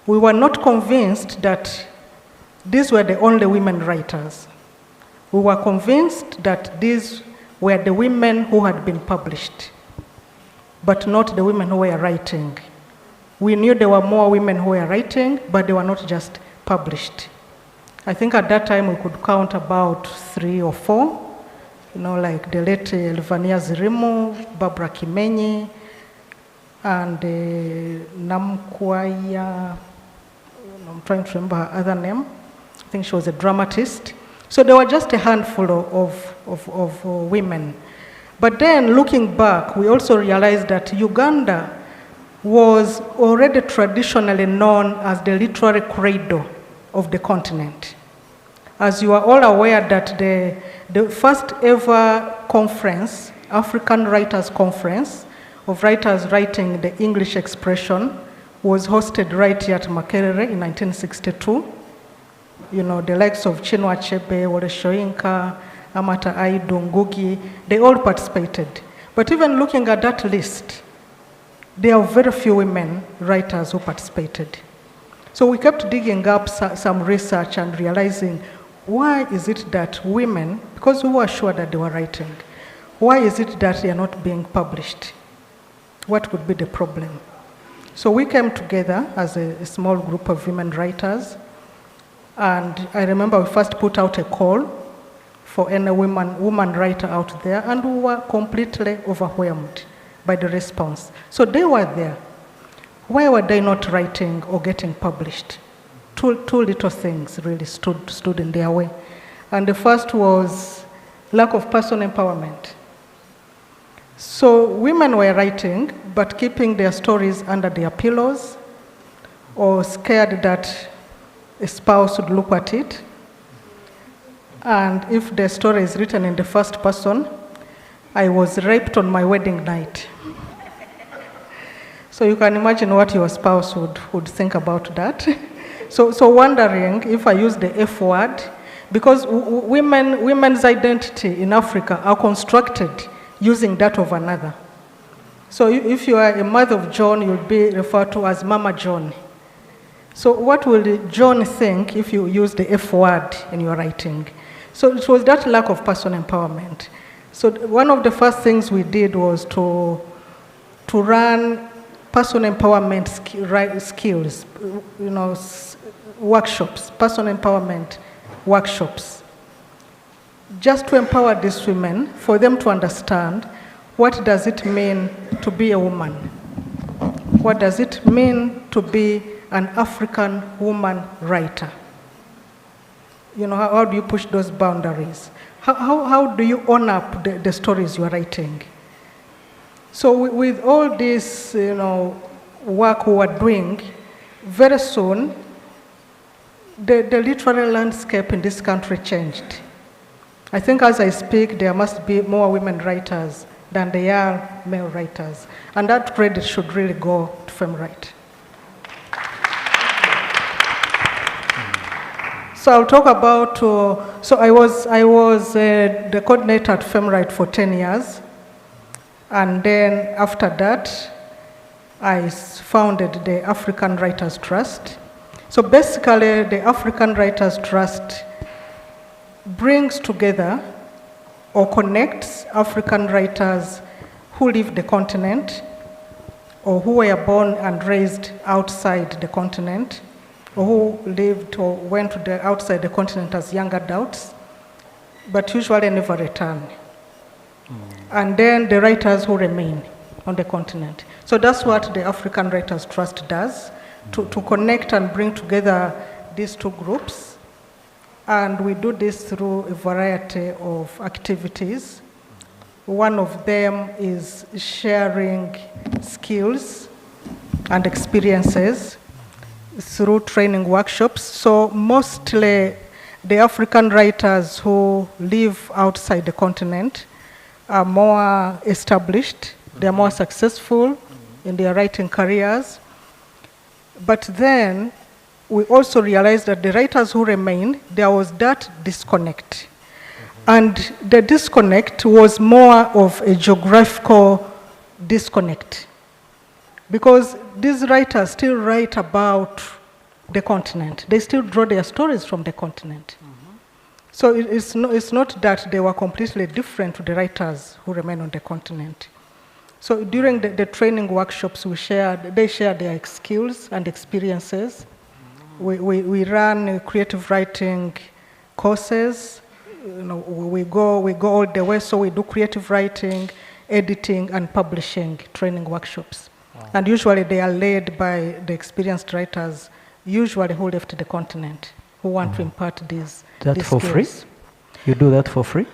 We were not convinced that these were the only women writers. We were convinced that these were the women who had been published, but not the women who were writing. We knew there were more women who were writing, but they were not just published. I think at that time we could count about 3 or 4, you know, like the late Elvania Zirimu, Barbara Kimenyi, and Namkwaya, I'm trying to remember her other name. I think she was a dramatist. So there were just a handful of women. But then looking back, we also realized that Uganda was already traditionally known as the literary cradle of the continent. As you are all aware that the first ever conference, African Writers Conference, of writers writing the English expression, was hosted right here at Makerere in 1962. You know, the likes of Chinua Achebe, Wole Soyinka, Amata Aidu, Ngugi, they all participated. But even looking at that list, there are very few women writers who participated. So we kept digging up some research and realizing, why is it that women, because we were sure that they were writing, why is it that they are not being published? What could be the problem? So we came together as a small group of women writers, and I remember we first put out a call for any woman writer out there, and we were completely overwhelmed by the response. So they were there. Why were they not writing or getting published? Two little things really stood in their way. And the first was lack of personal empowerment. So women were writing, but keeping their stories under their pillows, or scared that a spouse would look at it. And if the story is written in the first person, I was raped on my wedding night. So you can imagine what your spouse would think about that. So wondering if I use the F word, because women's identity in Africa are constructed using that of another. So if you are a mother of John, you'll be referred to as Mama John. So what will John think if you use the F word in your writing? So it was that lack of personal empowerment. So one of the first things we did was to run personal empowerment skills, you know, workshops, personal empowerment workshops, just to empower these women, for them to understand what does it mean to be a woman? What does it mean to be an African woman writer? How do you push those boundaries? How do you own up the stories you are writing? So with all this, work we are doing, very soon, the literary landscape in this country changed. I think as I speak, there must be more women writers than there are male writers. And that credit should really go to FemWrite. So I'll talk about, so I was the coordinator at FemWrite for 10 years. And then after that, I founded the African Writers Trust. So basically, the African Writers Trust brings together or connects African writers who leave the continent or who were born and raised outside the continent or who lived or went to outside the continent as young adults, but usually never return. And then the writers who remain on the continent. So that's what the African Writers Trust does, to connect and bring together these two groups. And we do this through a variety of activities. One of them is sharing skills and experiences through training workshops. So mostly the African writers who live outside the continent are more established, they're more successful in their writing careers. But then we also realized that the writers who remain, there was that disconnect. And the disconnect was more of a geographical disconnect, because these writers still write about the continent. They still draw their stories from the continent. So it's not that they were completely different to the writers who remain on the continent. So during the training workshops, they shared their skills and experiences. We run creative writing courses. We go all the way. So we do creative writing, editing, and publishing training workshops. Wow. And usually they are led by the experienced writers, usually who left the continent, who want to impart these for skills. Free? You do that for free?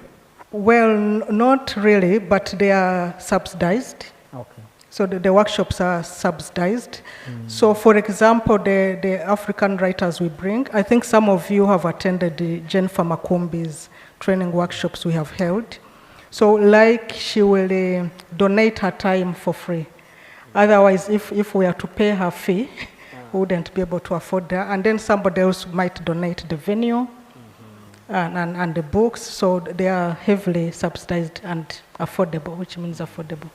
Well, not really, but they are subsidized. Okay. So the workshops are subsidized. So for example, the African writers we bring, I think some of you have attended the Jennifer Makumbi's training workshops we have held. So like she will donate her time for free. Otherwise, if we are to pay her fee, we wouldn't be able to afford that. And then somebody else might donate the venue and the books. So they are heavily subsidized and affordable, which means affordable.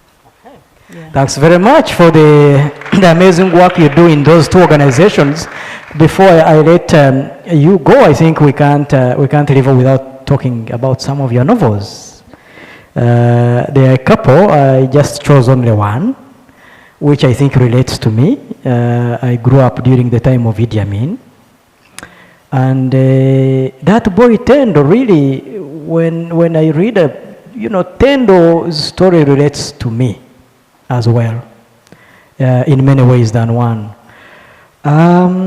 Yeah. Thanks very much for the amazing work you do in those two organizations. Before I let you go, I think we can't leave without talking about some of your novels. There are a couple. I just chose only one, which I think relates to me. I grew up during the time of Idi Amin. And that boy Tendo, really, when I read Tendo's story relates to me as well, in many ways than one. I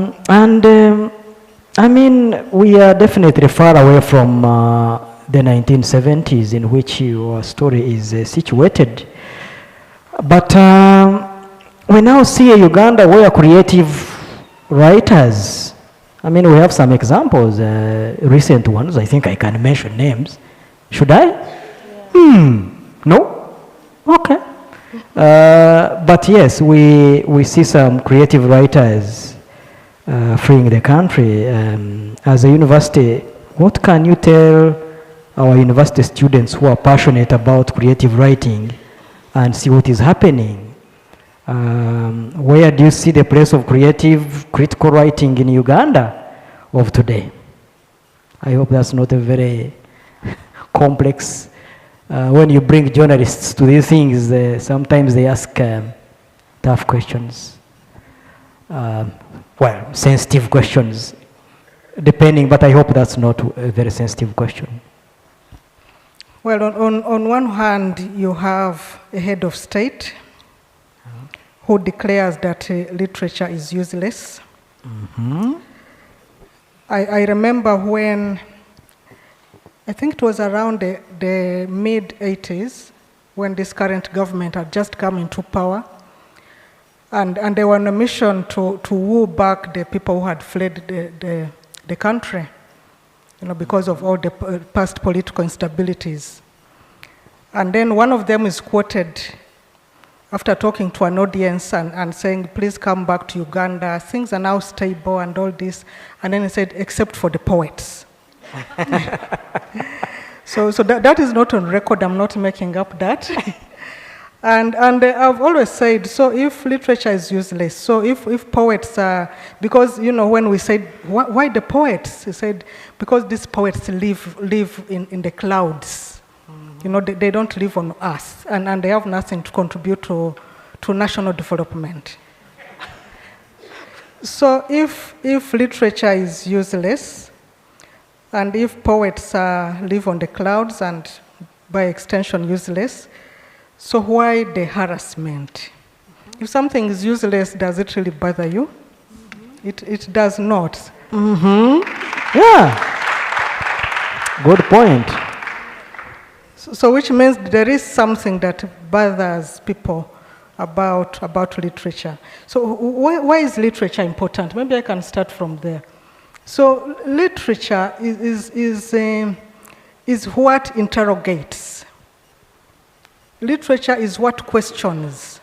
mean, we are definitely far away from the 1970s in which your story is situated. But we now see a Uganda where creative writers, I mean, we have some examples, recent ones. I think I can mention names. Should I? Yeah. No? Okay. But yes, we see some creative writers freeing the country. As a university, what can you tell our university students who are passionate about creative writing and see what is happening? Where do you see the place of creative, critical writing in Uganda of today? I hope that's not a very complex. When you bring journalists to these things, sometimes they ask tough questions. Well, sensitive questions, depending, but I hope that's not a very sensitive question. Well, on one hand, you have a head of state who declares that literature is useless. I remember when, I think it was around the mid-80s, when this current government had just come into power, and they were on a mission to woo back the people who had fled the country, because of all the past political instabilities. And then one of them is quoted after talking to an audience and saying, please come back to Uganda, things are now stable and all this. And then he said, except for the poets. So that is not on record, I'm not making up that. and I've always said, so if literature is useless, so if poets are, because when we said, why the poets? He said, because these poets live in the clouds. They don't live on Earth, and they have nothing to contribute to national development. So if literature is useless, and if poets live on the clouds and by extension useless, so why the harassment? If something is useless, does it really bother you? It does not. Yeah. Good point. So which means there is something that bothers people about literature. So why is literature important? Maybe I can start from there. So literature is what interrogates. Literature is what questions.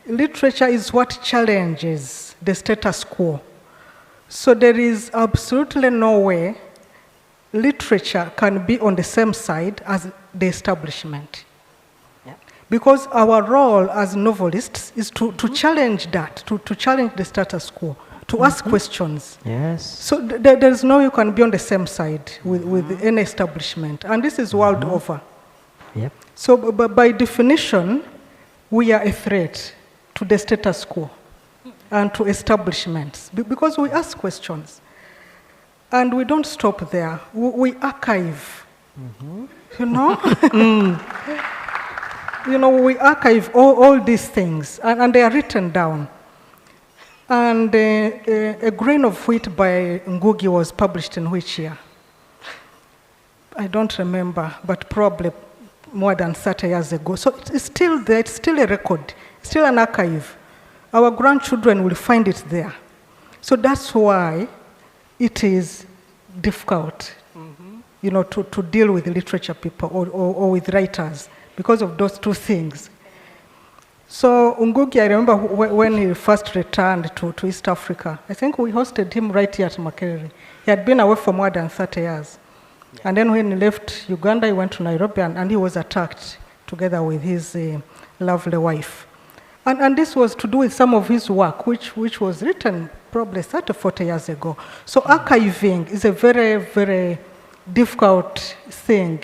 Literature is what challenges the status quo. So there is absolutely no way literature can be on the same side as the establishment. Yeah. Because our role as novelists is to challenge that, to challenge the status quo, to ask questions. Yes. So there's no you can be on the same side with any establishment. And this is world over. Yep. So by definition, we are a threat to the status quo and to establishments because we ask questions. And we don't stop there. We archive, we archive all these things, and they are written down. And a grain of wheat by Ngugi was published in which year? I don't remember, but probably more than 30 years ago. So it's still there, it's still a record, it's still an archive. Our grandchildren will find it there. So that's why it is difficult, to deal with literature people or with writers because of those two things. So Ngugi, I remember when he first returned to East Africa, I think we hosted him right here at Makerere. He had been away for more than 30 years. Yeah. And then when he left Uganda, he went to Nairobi and he was attacked together with his lovely wife. And this was to do with some of his work, which was written probably 30, 40 years ago. So archiving is a very, very difficult thing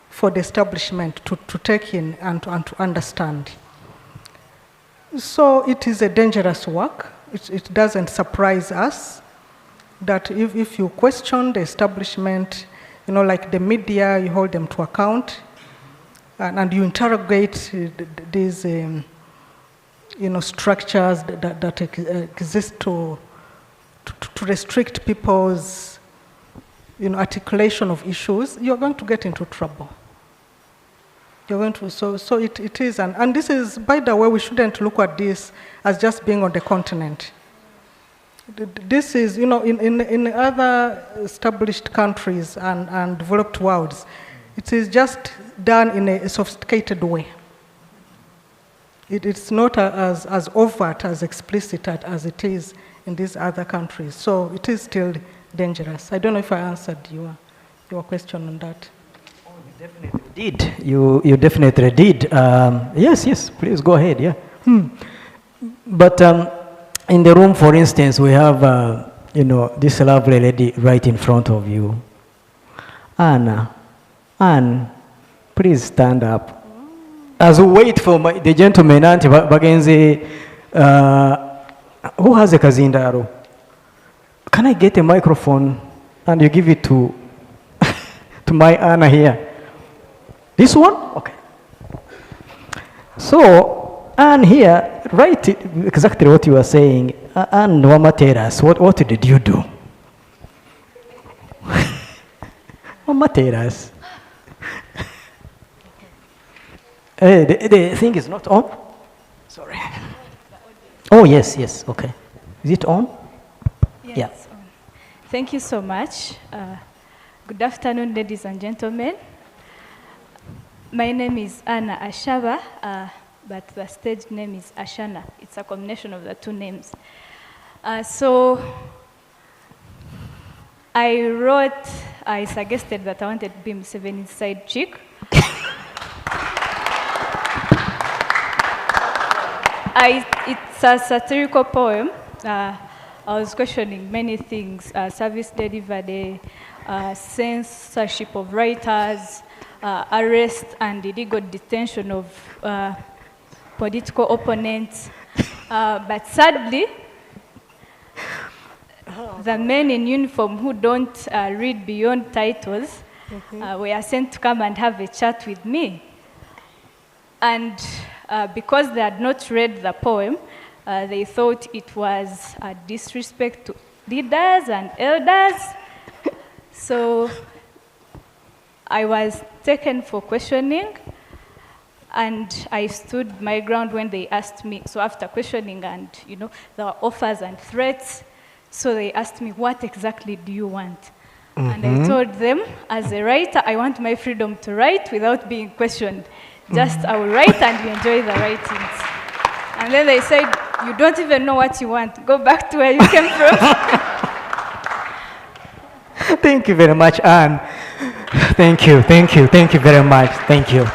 for the establishment to take in and to understand. So it is a dangerous work. It doesn't surprise us that if you question the establishment, like the media, you hold them to account, and you interrogate these structures that exist to restrict people's articulation of issues, you're going to get into trouble. You're going to, so it is, and this is, by the way, we shouldn't look at this as just being on the continent. This is, in other established countries and developed worlds, it is just done in a sophisticated way. It's not as overt, as explicit as it is in these other countries. So it is still dangerous. I don't know if I answered your question on that. Oh, you definitely did. You definitely did. Yes, please go ahead, yeah. But in the room, for instance, we have, this lovely lady right in front of you. Anne, please stand up. As we wait for the gentleman, Auntie Bagenzi, who has a kazindaro? Can I get a microphone and you give it to my Anna here? This one? Okay. So, Anne here, write exactly what you are saying. Anne Wama, tell us, what did you do? Wama, tell us. The thing is not on? Sorry. Oh, yes, okay. Is it on? Yes, Yeah. Thank you so much. Good afternoon, ladies and gentlemen. My name is Anna Ashaba, but the stage name is Ashana. It's a combination of the two names. So I suggested that I wanted to be Museveni's side chick. It's a satirical poem. I was questioning many things, service delivery, censorship of writers, arrest and illegal detention of political opponents. But sadly, the men in uniform who don't read beyond titles were sent to come and have a chat with me. And because they had not read the poem, they thought it was a disrespect to leaders and elders. So I was taken for questioning, and I stood my ground when they asked me. So after questioning and, there were offers and threats, so they asked me, what exactly do you want? And I told them, as a writer, I want my freedom to write without being questioned. Just I will write and you enjoy the writings. And then they said, you don't even know what you want. Go back to where you came from. Thank you very much, Anne. Thank you very much. Thank you.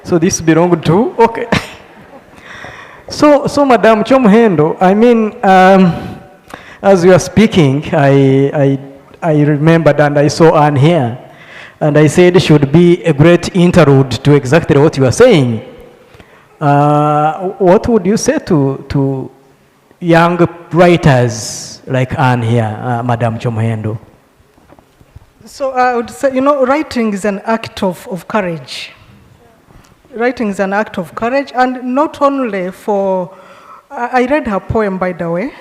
So this belongs to, okay. So Madam Chomhendo, I mean, as you are speaking, I remembered and I saw Anne here. And I said it should be a great interlude to exactly what you are saying. What would you say to young writers like Anne here, Madam Chomhendo? So I would say, writing is an act of courage. Writing is an act of courage, and not only for, I read her poem, by the way,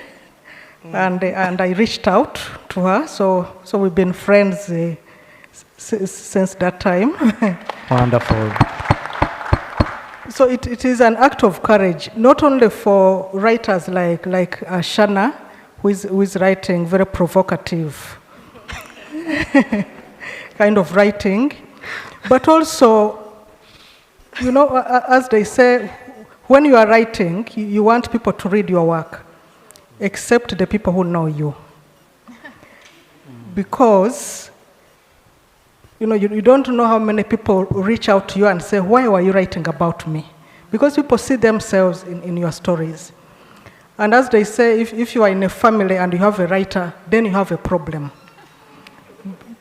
and I reached out to her, so we've been friends since that time. Wonderful. So it is an act of courage, not only for writers like Shana, who is writing very provocative kind of writing, but also, as they say, when you are writing, you want people to read your work, except the people who know you. Because you don't know how many people reach out to you and say, why were you writing about me? Because people see themselves in your stories. And as they say, if you are in a family and you have a writer, then you have a problem.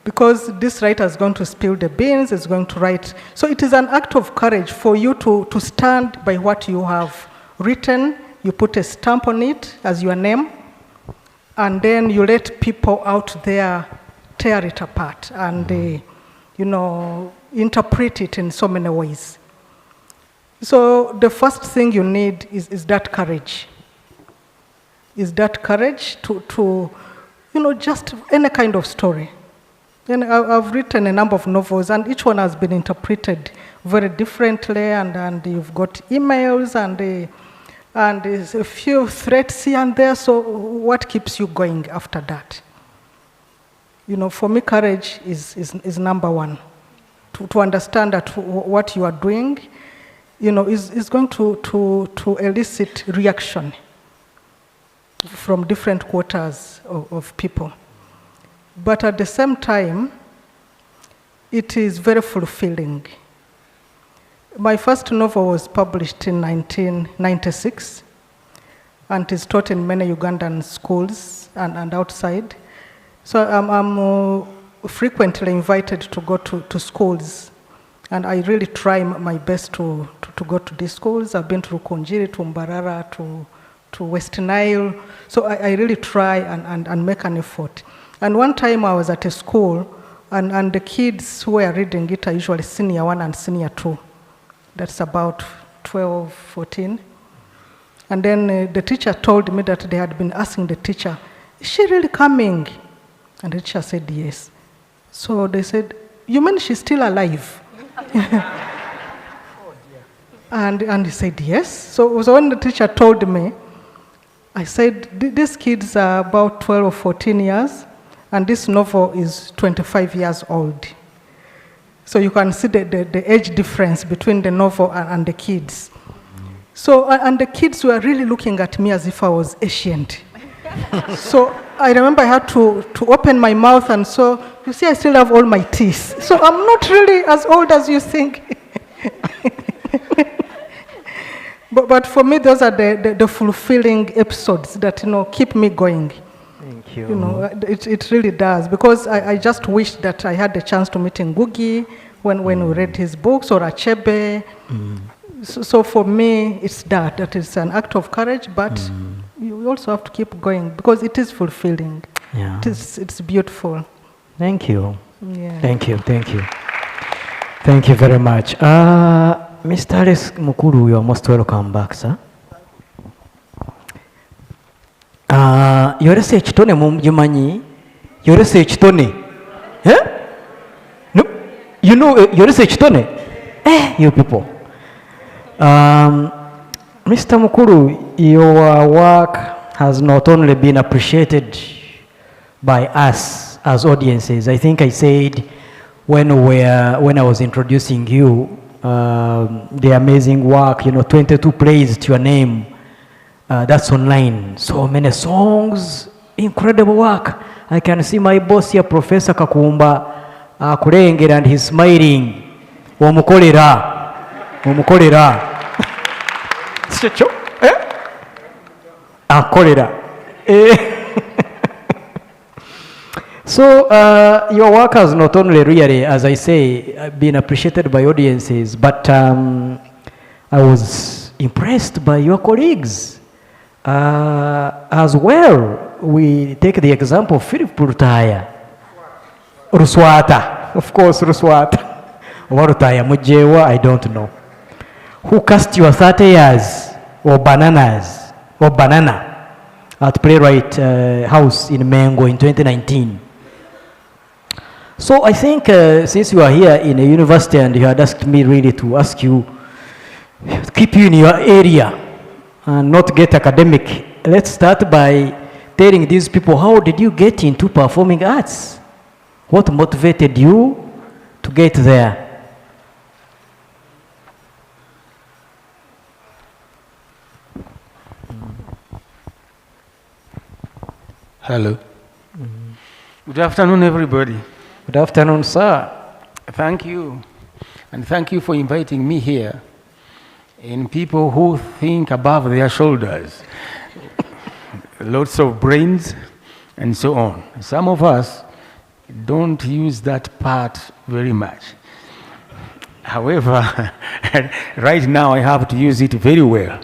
Because this writer is going to spill the beans, is going to write. So it is an act of courage for you to stand by what you have written. You put a stamp on it as your name, and then you let people out there tear it apart and interpret it in so many ways. So the first thing you need is that courage. Is that courage to just any kind of story. And I've written a number of novels, and each one has been interpreted very differently, and you've got emails and there's a few threats here and there, so what keeps you going after that? For me, courage is number one. To understand that what you are doing, is going to elicit reaction from different quarters of people. But at the same time, it is very fulfilling. My first novel was published in 1996, and it is taught in many Ugandan schools and outside. So I'm frequently invited to go to schools, and I really try my best to go to these schools. I've been to Rukunjiri, to Mbarara, to West Nile. So I really try and make an effort. And one time I was at a school And the kids who are reading it are usually senior 1 and senior 2. That's about 12, 14. And then the teacher told me that they had been asking the teacher, is she really coming? And the teacher said yes. So they said, you mean she's still alive? And he said yes. So when the teacher told me, I said, these kids are about 12 or 14 years, and this novel is 25 years old. So you can see the age difference between the novel and the kids. So, and the kids were really looking at me as if I was ancient. So I remember I had to open my mouth, and so, you see, I still have all my teeth. So I'm not really as old as you think. But for me, those are the fulfilling episodes that, keep me going. Thank you. It really does, because I just wish that I had the chance to meet Ngugi when we read his books, or Achebe. So for me, it's that is an act of courage, but you also have to keep going, because it is fulfilling. Yeah. It's beautiful. Thank you. Yeah. Thank you. Thank you very much. Mr. Alex Mukuru, you are most welcome back, sir. Yorese ekitone mumanyi? Yorese ekitone? No, you know yorese ekitone? You people. Mr. Mukuru, your work has not only been appreciated by us as audiences. I think I said when I was introducing you, the amazing work, 22 plays to your name. That's online. So many songs, incredible work. I can see my boss here, Professor Kakumba, Kurengera, and he's smiling. Omukolera. Chicho? Kolera. So your work has not only really, as I say, been appreciated by audiences, but I was impressed by your colleagues as well. We take the example of Philip Rutaya. Ruswata, of course, Ruswata. Rutaya, Mujewa, I don't know. Who cast your 30 years or banana at Playwright House in Mengo in 2019. So I think since you are here in a university and you had asked me really to ask you, keep you in your area and not get academic, let's start by telling these people, how did you get into performing arts? What motivated you to get there? Hello. Good afternoon, everybody. Good afternoon, sir. Thank you. And thank you for inviting me here. And people who think above their shoulders. Lots of brains and so on. Some of us don't use that part very much. However, right now I have to use it very well.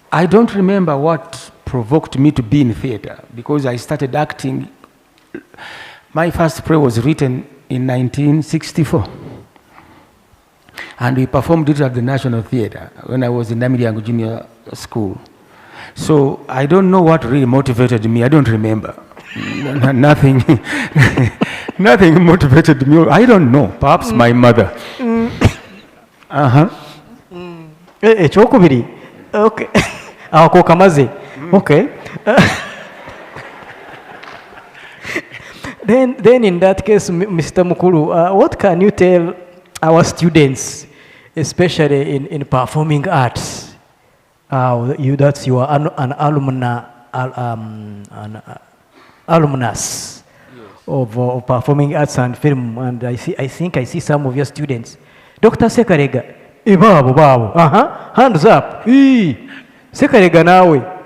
I don't remember what provoked me to be in theater, because I started acting. My first play was written in 1964. And we performed it at the National Theatre when I was in Namiriangu Junior School. So I don't know what really motivated me. I don't remember. Nothing, nothing motivated me. I don't know. Perhaps my mother. Chokubiri. Okay. Kamaze. Okay. Then in that case, Mr. Mukuru, what can you tell our students, especially in performing arts? That's you are an alumnus of performing arts and film, and I think I see some of your students. Dr. Sekarega, babu, hands up. Sekarega nawe.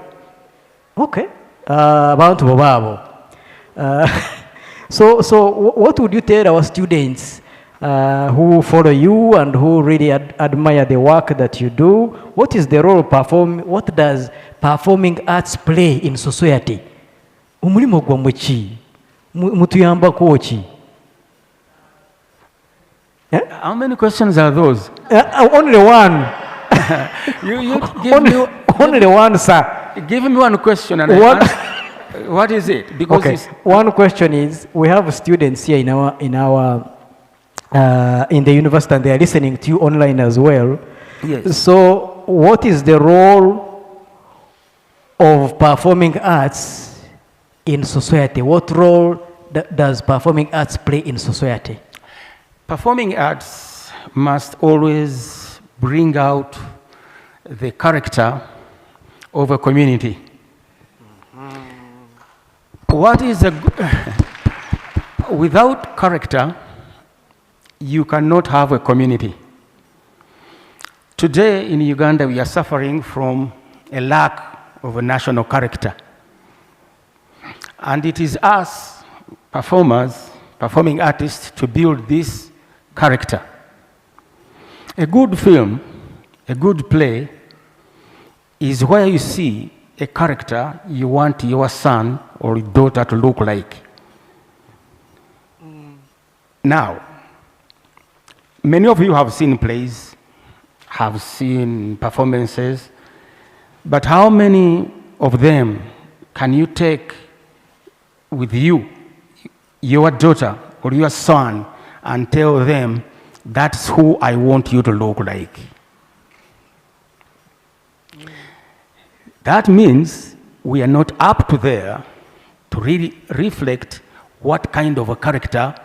Okay. Abantu babu. So what would you tell our students who follow you and who really admire the work that you do? What is the role of what does performing arts play in society? Omulimo gwammwe ki? Mutuyambako ki? How many questions are those? Only one. You give me, Only one, sir. give me one question and What? what is it? Because Okay. it's, One question is, we have students here in the university, and they are listening to you online as well. yes. So, what is the role of performing arts in society? What role does performing arts play in society? Performing arts must always bring out the character of a community. What is without character, you cannot have a community. Today in Uganda, we are suffering from a lack of a national character. And it is us, performers, performing artists, to build this character. A good film, a good play, is where you see a character you want your son or daughter to look like. Now, many of you have seen plays, have seen performances, but how many of them can you take with you, your daughter or your son, and tell them, that's who I want you to look like? That means we are not up to there to really reflect what kind of a character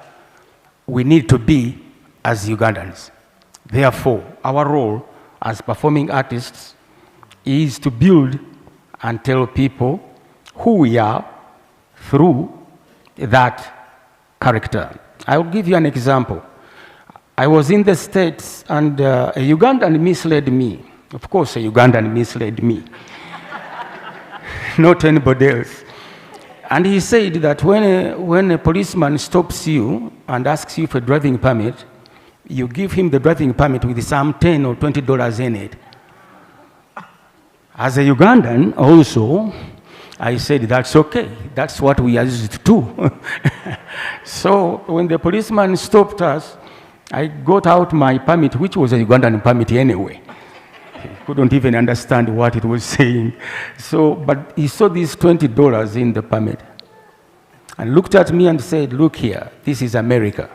we need to be as Ugandans. Therefore, our role as performing artists is to build and tell people who we are through that character. I will give you an example. I was in the States and a Ugandan misled me. Of course, a Ugandan misled me, not anybody else. And he said that when a policeman stops you and asks you for a driving permit, you give him the driving permit with some $10 or $20 in it. As a Ugandan also, I said, that's okay. That's what we are used to do. So when the policeman stopped us, I got out my permit, which was a Ugandan permit anyway. He couldn't even understand what it was saying. So, but he saw these $20 in the permit and looked at me and said, look here, this is America.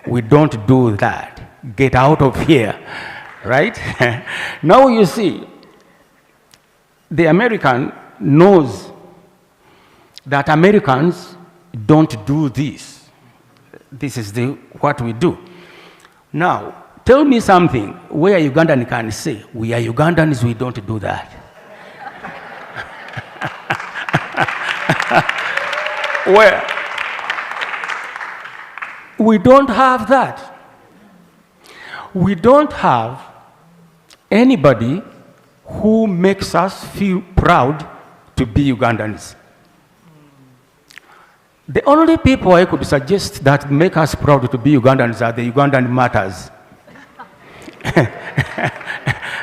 We don't do that. Get out of here, right? Now you see, the American knows that Americans don't do this. This is what we do. Now, tell me something where Ugandan can say, we are Ugandans, we don't do that. Where? We don't have that. We don't have anybody who makes us feel proud to be Ugandans. The only people I could suggest that make us proud to be Ugandans are the Ugandan martyrs.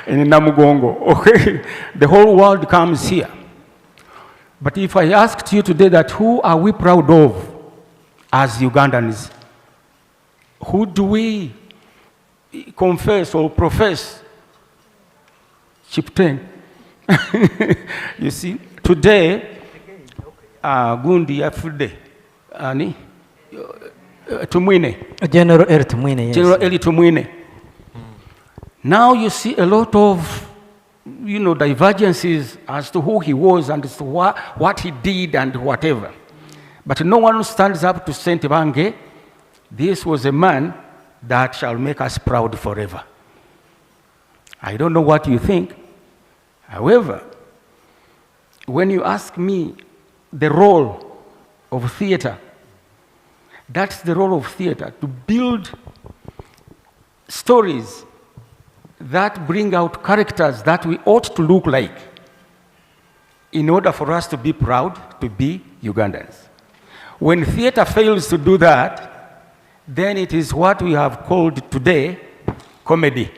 In Namugongo, okay? The whole world comes here. But if I asked you today that who are we proud of as Ugandans, who do we confess or profess? Chipten. You see, today, Gundi Afude, Ani, Tumwine. General Eli Tumwine, yes. General Eli Tumwine. Now you see a lot of, divergences as to who he was and as to what he did and whatever. But no one stands up to Saint Bange. This was a man that shall make us proud forever. I don't know what you think. However, when you ask me the role of theater, that's the role of theater, to build stories that bring out characters that we ought to look like in order for us to be proud to be Ugandans. When theater fails to do that, then it is what we have called today comedy.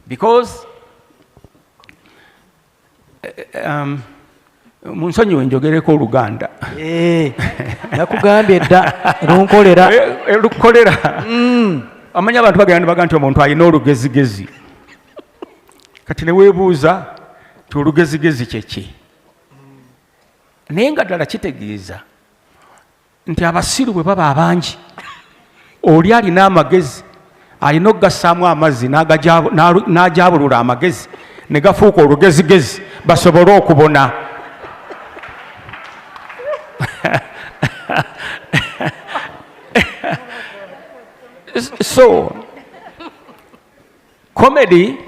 Because Munsonyiwe njogereko Oluganda. Nakugambye dda lunkolera. Lukolera. Amanya abantu bagamba nti omuntu alina olugezigezi. Kati ne weebuuza ti olugezigezi kyeki. Naye nga ddala kitegeeza nti abasiru bwe baba abangi, oli alina amagezi alina okugassaamu amazzi n'ajabulula amagezi ne gafuuka olugezigezi basobole okubona. So, comedy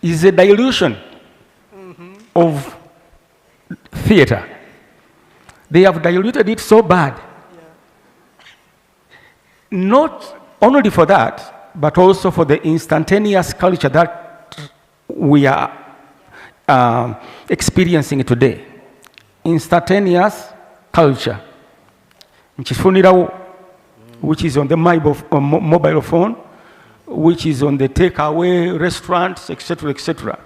is a dilution of theater. They have diluted it so bad. Not only for that, but also for the instantaneous culture that we are experiencing today. Instantaneous culture. Which is on the mobile phone, which is on the takeaway restaurants, etc., etc.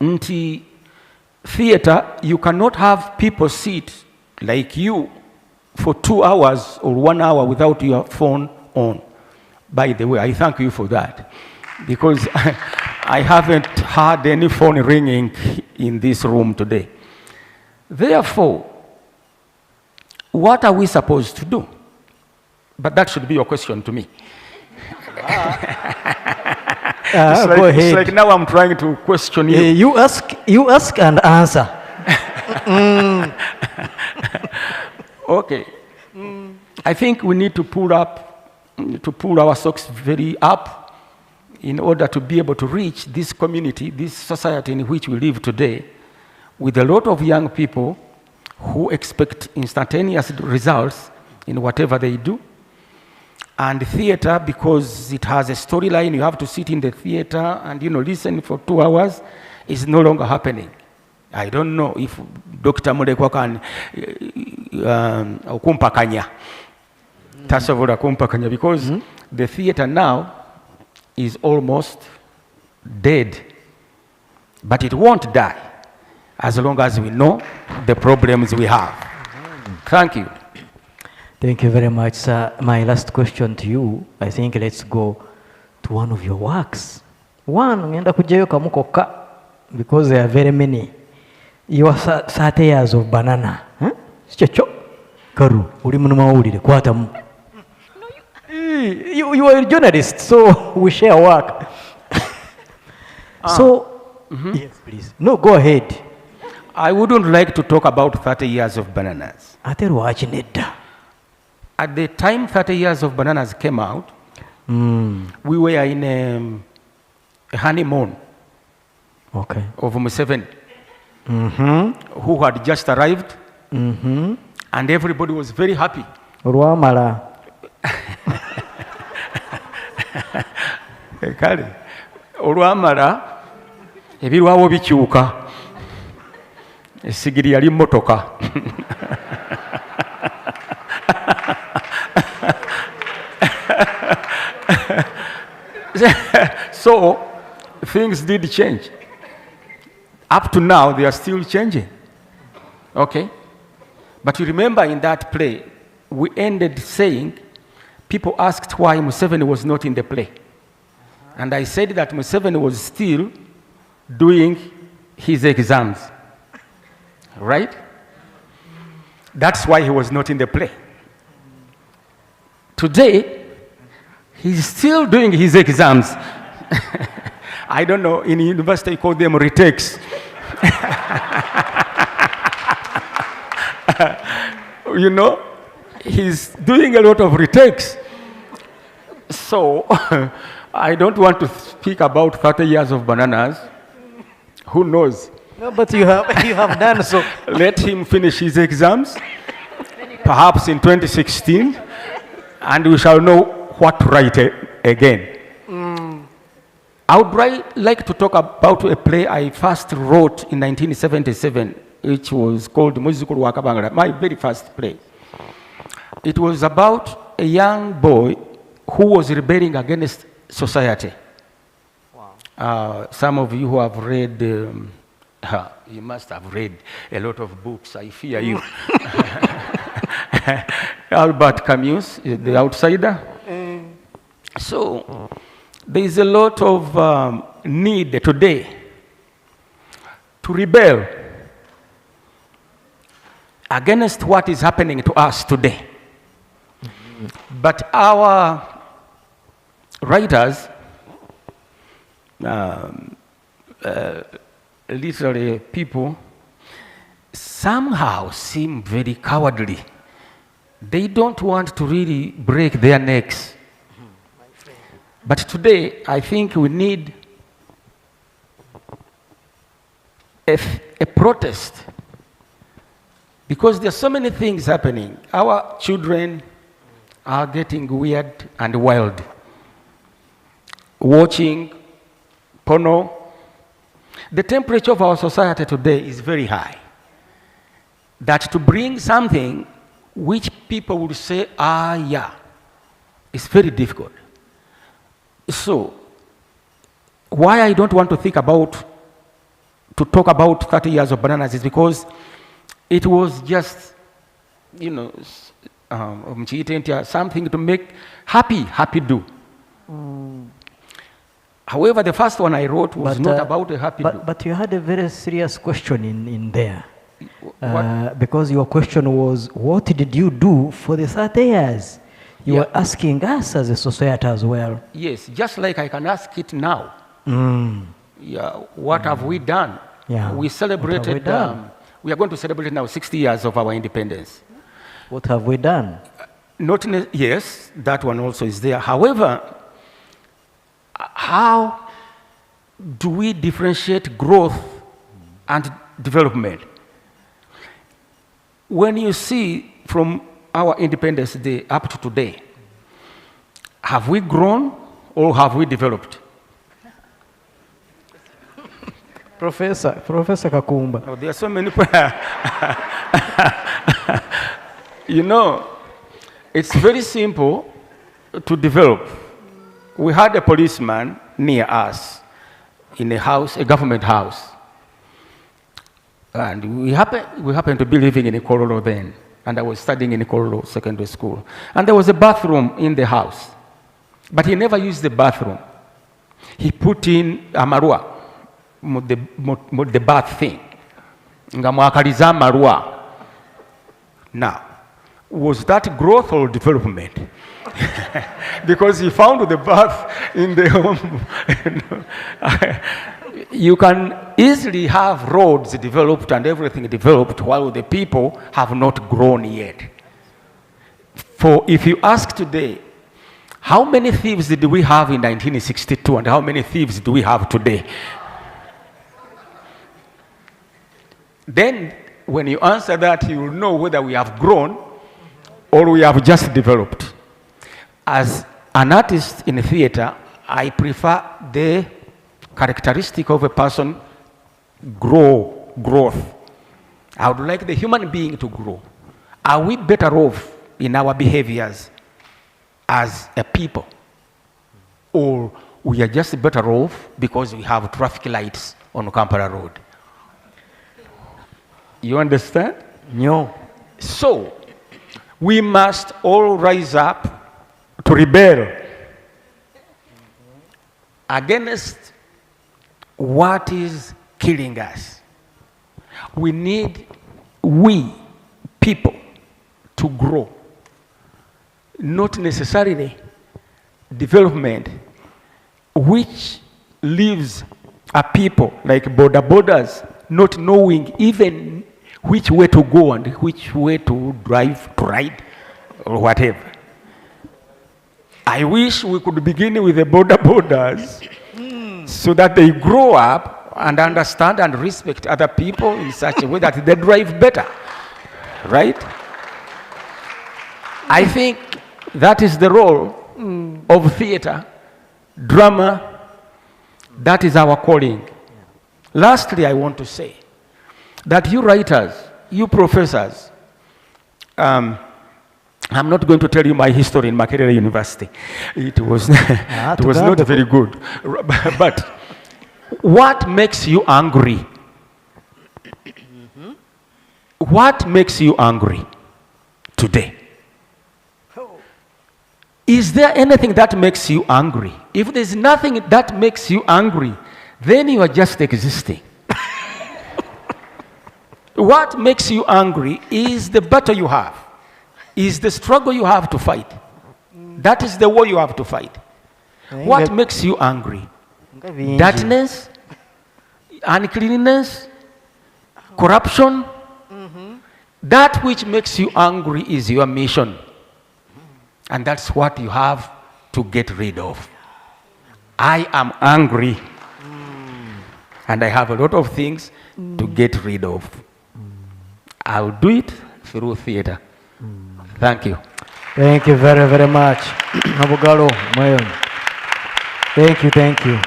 Nti theater, you cannot have people sit like you for 2 hours or 1 hour without your phone on. By the way, I thank you for that, because I haven't had any phone ringing in this room today. Therefore, what are we supposed to do? But that should be your question to me. Go ahead. It's like now I'm trying to question you. You ask and answer. Okay. I think we need to pull our socks very up in order to be able to reach this community, this society in which we live today, with a lot of young people who expect instantaneous results in whatever they do. And theater, because it has a storyline, you have to sit in the theater and listen for 2 hours, is no longer happening. I don't know if Dr. Mulekwa can kumpakanya. Tasobola kumpakanya, because the theater now is almost dead. But it won't die as long as we know the problems we have. Thank you. Thank you very much, sir. My last question to you, I think let's go to one of your works. One, ngenda kujayo kamukoka, because there are very many. Your 30 years of banana. Sicho? Karu, uli munu mawulire, kwata mu. You are a journalist, so we share work. Yes, please. No, go ahead. I wouldn't like to talk about 30 years of bananas. Ate lwaki nedda? At the time 30 years of bananas came out, we were in a honeymoon of Museveni, who had just arrived, and everybody was very happy. Olwamala. Kale, olwamala ebirwawo bikyuka, essigiri yali mmotoka. So things did change. Up to now, they are still changing. Okay? But you remember in that play, we ended saying, people asked why Museveni was not in the play. And I said that Museveni was still doing his exams. Right? That's why he was not in the play. Today, he's still doing his exams. I don't know, in university you call them retakes. He's doing a lot of retakes. So, I don't want to speak about 30 years of bananas. Who knows? No, but you have done so. Let him finish his exams, perhaps in 2016, and we shall know what to write again. I would like to talk about a play I first wrote in 1977, which was called Muzukulu wa Kabangala, my very first play. It was about a young boy who was rebelling against society. Wow. Some of you who have read You must have read a lot of books, I fear you. Albert Camus, The Outsider. So there is a lot of need today to rebel against what is happening to us today. But our writers, literary people, somehow seem very cowardly. They don't want to really break their necks. But today, I think we need a protest, because there are so many things happening. Our children are getting weird and wild, watching porno. The temperature of our society today is very high. That to bring something which people would say, yeah, it's very difficult. So, why I don't want to talk about 30 years of bananas is because it was just, something to make happy do. However, the first one I wrote was not about a happy do. But you had a very serious question in there. Because your question was, what did you do for the 30 years? You were asking us as a society as well. Yes, just like I can ask it now. What have we done? We celebrated, we are going to celebrate now 60 years of our independence. What have we done? Yes, that one also is there. However, how do we differentiate growth and development? When you see from our Independence Day up to today, have we grown or have we developed? Professor Kakumba. Oh, there are so many. It's very simple to develop. We had a policeman near us in a house, a government house. And we happened to be living in Ikololo then. And I was studying in Ikololo Secondary School. And there was a bathroom in the house. But he never used the bathroom. He put in amarua, the bath thing. Ngamwakaliza amarua. Now, was that growth or development? Because he found the bath in the home. You can easily have roads developed and everything developed while the people have not grown yet. For if you ask today, how many thieves did we have in 1962 and how many thieves do we have today? Then when you answer that, you will know whether we have grown or we have just developed. As an artist in theater, I prefer the characteristic of a person growth. I would like the human being to grow. Are we better off in our behaviors as a people? Or we are just better off because we have traffic lights on Kampala Road? You understand? No. So, we must all rise up to rebel against what is killing us. We need, people, to grow. Not necessarily development, which leaves a people like borders not knowing even which way to go and which way to drive, to ride, or whatever. I wish we could begin with the borders so that they grow up and understand and respect other people in such a way that they drive better, right? I think that is the role of theater, drama. That is our calling. Lastly, I want to say that you writers, you professors, I'm not going to tell you my history in Makerere University. It was, it was not very good. But what makes you angry what makes you angry today? Is there anything that makes you angry? If there's nothing that makes you angry, then you are just existing. What makes you angry is the battle you have, is the struggle you have to fight. That is the war you have to fight. What makes you angry? Dirtiness, uncleanness, corruption. That which makes you angry is your mission. And that's what you have to get rid of. I am angry. And I have a lot of things to get rid of. I'll do it through theater. Thank you. Thank you very, very much. Abugalo, Mayon. Thank you, thank you.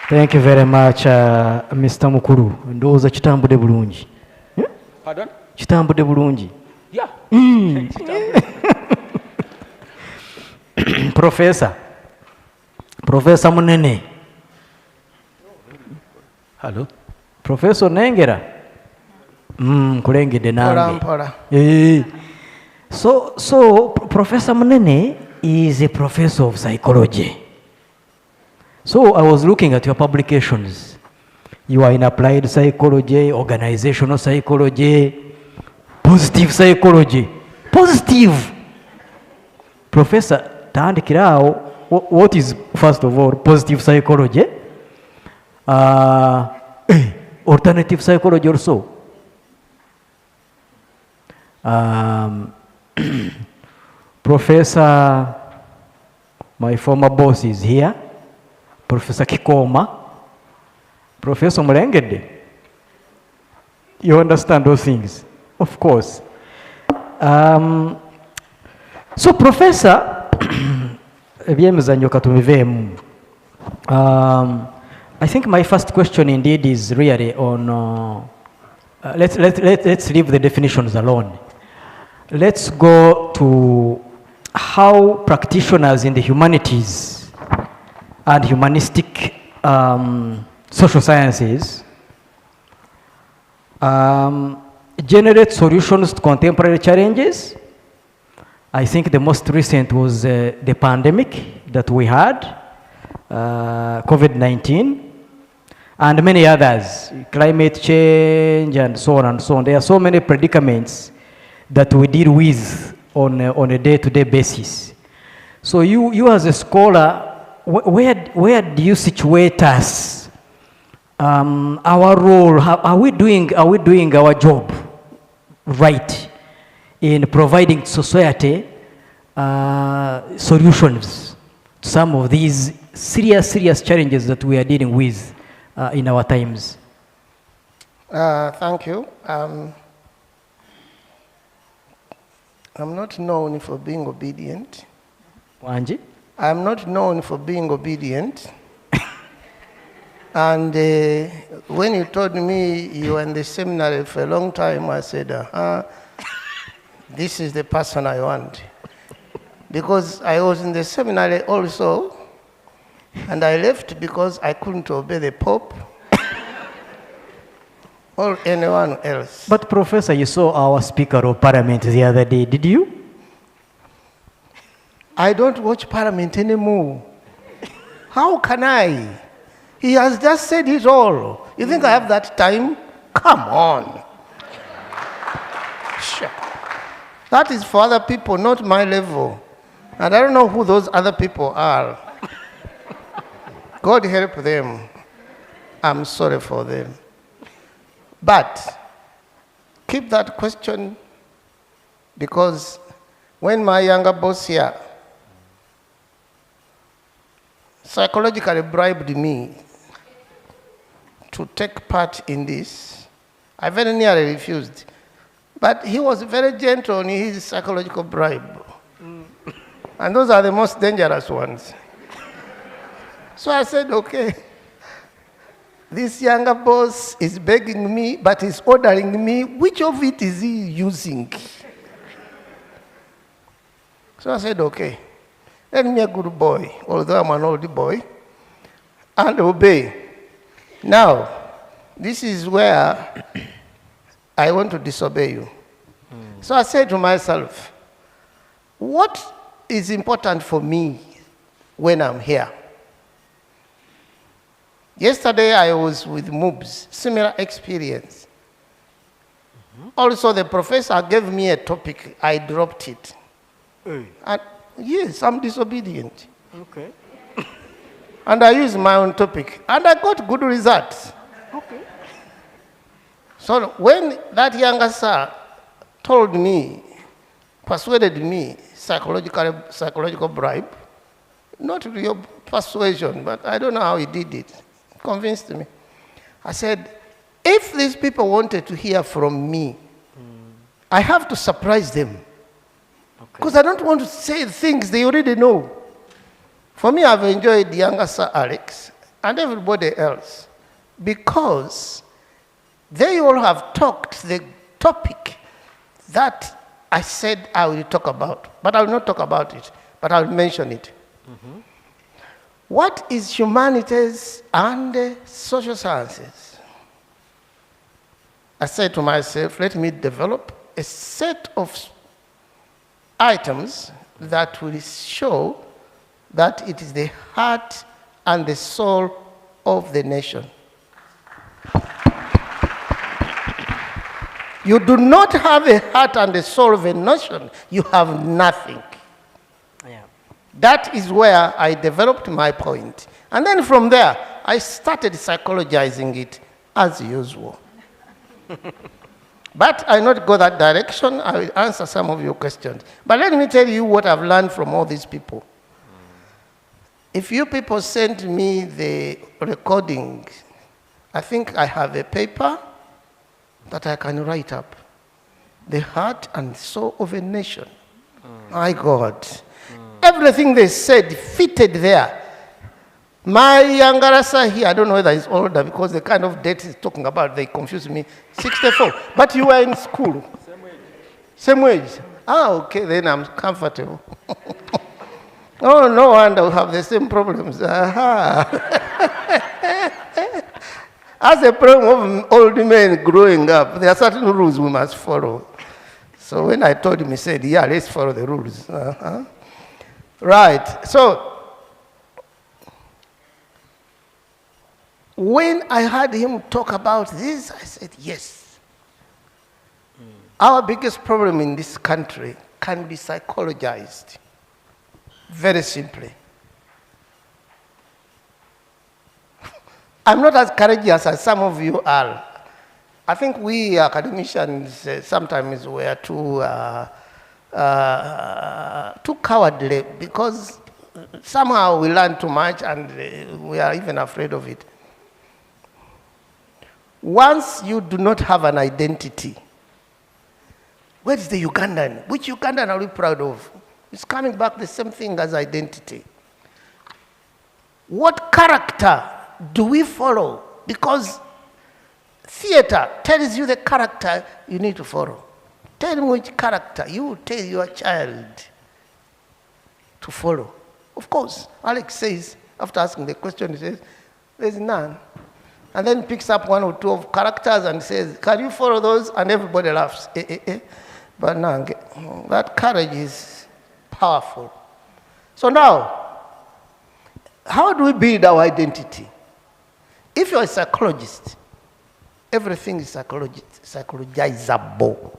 Thank you very much, Mr. Mukuru. Ndowooza kitambudde bulungi. Pardon? Kitambudde bulungi. Yeah. Professor Munene. Hello. Professor Nengera. Kulengedde nange. Mpola. So Professor Munene is a professor of psychology. So I was looking at your publications. You are in applied psychology, organizational psychology, positive psychology. Positive! Professor, what is, first of all, positive psychology? Alternative psychology also. Professor, my former boss is here. Professor Kikoma. Professor Mulengede. You understand those things? Of course. So Professor, I think my first question indeed is really on, let's leave the definitions alone. Let's go to how practitioners in the humanities and humanistic social sciences generate solutions to contemporary challenges. I think the most recent was the pandemic that we had, COVID-19, and many others, climate change and so on and so on. There are so many predicaments that we deal with on a day-to-day basis. So you as a scholar, where do you situate us? Our role, are we doing our job right in providing society solutions to some of these serious challenges that we are dealing with in our times? Thank you. I'm not known for being obedient. Wanji? I'm not known for being obedient. And when you told me you were in the seminary for a long time, I said, this is the person I want. Because I was in the seminary also, and I left because I couldn't obey the Pope or anyone else. But Professor, you saw our Speaker of Parliament the other day, did you? I don't watch Parliament anymore. How can I? He has just said it all. You think I have that time? Come on. Sure. That is for other people, not my level. And I don't know who those other people are. God help them. I'm sorry for them. But keep that question, because when my younger boss here psychologically bribed me to take part in this, I very nearly refused. But he was very gentle in his psychological bribe. And those are the most dangerous ones. So I said, okay. This younger boss is begging me, but he's ordering me. Which of it is he using? So I said, okay. Let me be a good boy, although I'm an old boy, and obey. Now, this is where I want to disobey you. So I said to myself, what is important for me when I'm here? Yesterday I was with MOOBs, similar experience. Also the professor gave me a topic, I dropped it. And yes, I'm disobedient. Okay. And I used my own topic, and I got good results. Okay. So when that younger sir told me, persuaded me, psychological bribe, not real persuasion, but I don't know how he did it, convinced me. I said, if these people wanted to hear from me, I have to surprise them. Because I don't want to say things they already know. For me, I've enjoyed younger Sir Alex and everybody else because they all have talked the topic that I said I will talk about. But I will not talk about it, but I will mention it. What is humanities and social sciences? I said to myself, let me develop a set of items that will show that it is the heart and the soul of the nation. You do not have a heart and the soul of a nation, you have nothing. Yeah. That is where I developed my point. And then from there, I started psychologizing it as usual. But I not go that direction. I will answer some of your questions. But let me tell you what I've learned from all these people. If you people send me the recording, I think I have a paper that I can write up. The heart and soul of a nation. My God. Everything they said fitted there. My younger son here, I don't know whether he's older because the kind of date he's talking about, they confuse me. 64. But you were in school. Same age. Ah, okay, then I'm comfortable. Oh, no wonder we have the same problems. Aha. As a problem of old men growing up, there are certain rules we must follow. So when I told him, he said, yeah, let's follow the rules. Right. So when I heard him talk about this, I said, yes. Our biggest problem in this country can be psychologized. Very simply. I'm not as courageous as some of you are. I think we academicians sometimes were too cowardly because somehow we learn too much and we are even afraid of it. Once you do not have an identity, where is the Ugandan? Which Ugandan are we proud of? It's coming back the same thing as identity. What character do we follow? Because theater tells you the character you need to follow. Tell me which character you tell your child to follow. Of course, Alex says, after asking the question, he says, there's none. And then picks up one or two of characters and says, can you follow those? And everybody laughs. But no, that courage is powerful. So now, how do we build our identity? If you're a psychologist, everything is psychologizable.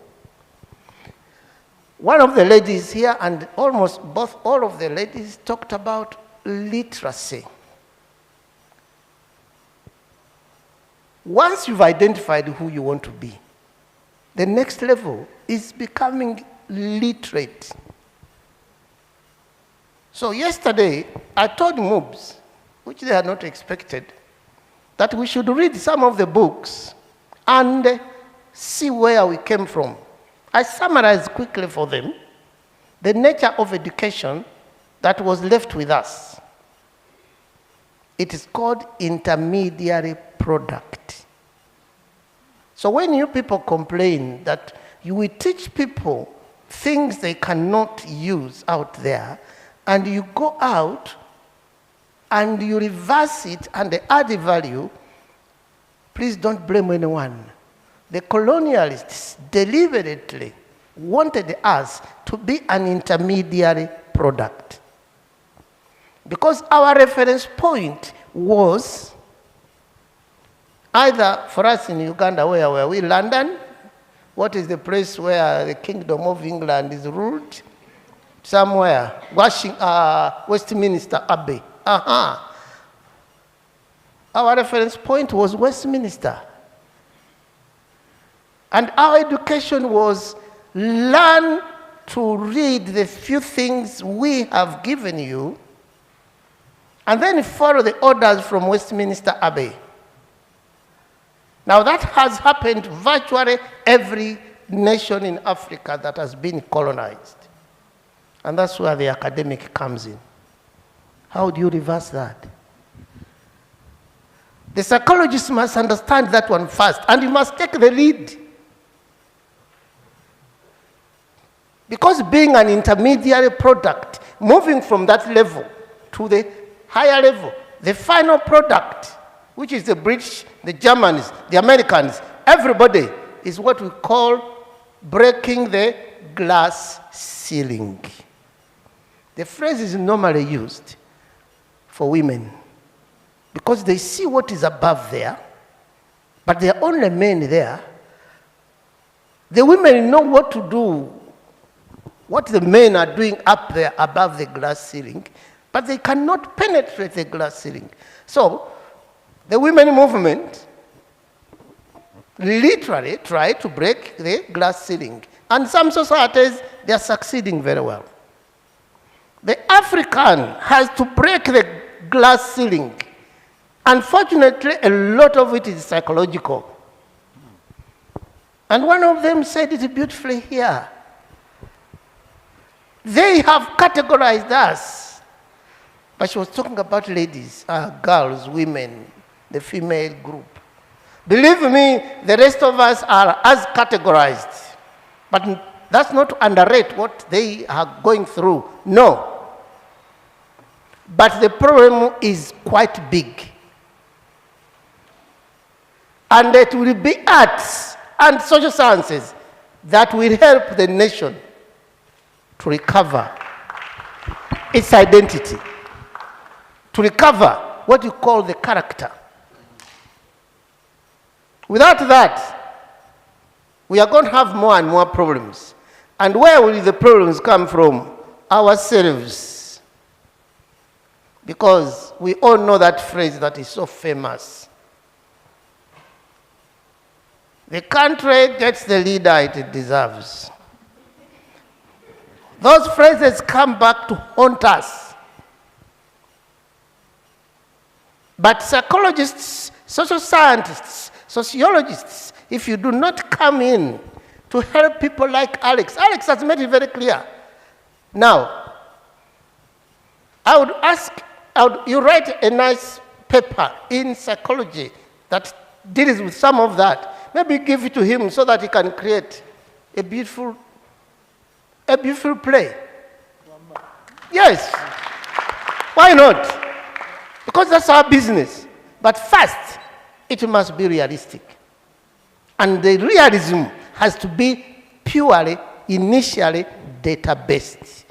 One of the ladies here, and almost all of the ladies talked about literacy. Once you've identified who you want to be, the next level is becoming literate. So yesterday, I told MOOBs, which they had not expected, that we should read some of the books and see where we came from. I summarized quickly for them the nature of education that was left with us. It is called intermediary product. So when you people complain that you will teach people things they cannot use out there, and you go out and you reverse it and add value, please don't blame anyone. the colonialists deliberately wanted us to be an intermediary product. Because our reference point was either, for us in Uganda, where were we? London. What is the place where the Kingdom of England is ruled? Somewhere. Westminster Abbey. Our reference point was Westminster. And our education was learn to read the few things we have given you and then follow the orders from Westminster Abbey. Now that has happened virtually every nation in Africa that has been colonized. And that's where the academic comes in. How do you reverse that? The psychologists must understand that one first, and you must take the lead. Because being an intermediary product, moving from that level to the higher level, the final product, which is the British, the Germans, the Americans, everybody, is what we call breaking the glass ceiling. The phrase is normally used for women because they see what is above there, but there are only men there. The women know what to do, what the men are doing up there above the glass ceiling, but they cannot penetrate the glass ceiling. So, the women movement literally try to break the glass ceiling. And some societies, they are succeeding very well. The African has to break the glass ceiling. Unfortunately, a lot of it is psychological. And one of them said it beautifully here. They have categorized us. But she was talking about ladies, girls, women, the female group. Believe me, the rest of us are as categorized. But that's not to underrate what they are going through. No. But the problem is quite big. And it will be arts and social sciences that will help the nation to recover its identity, to recover what you call the character. Without that, we are going to have more and more problems. And where will the problems come from? Ourselves. Because we all know that phrase that is so famous. The country gets the leader it deserves. Those phrases come back to haunt us. But psychologists, social scientists, sociologists, if you do not come in to help people like Alex has made it very clear. Now, I would ask, you write a nice paper in psychology that deals with some of that. Maybe give it to him so that he can create a beautiful play. Yes. Why not? Because that's our business. But first, it must be realistic. And the realism has to be purely, initially, data-based.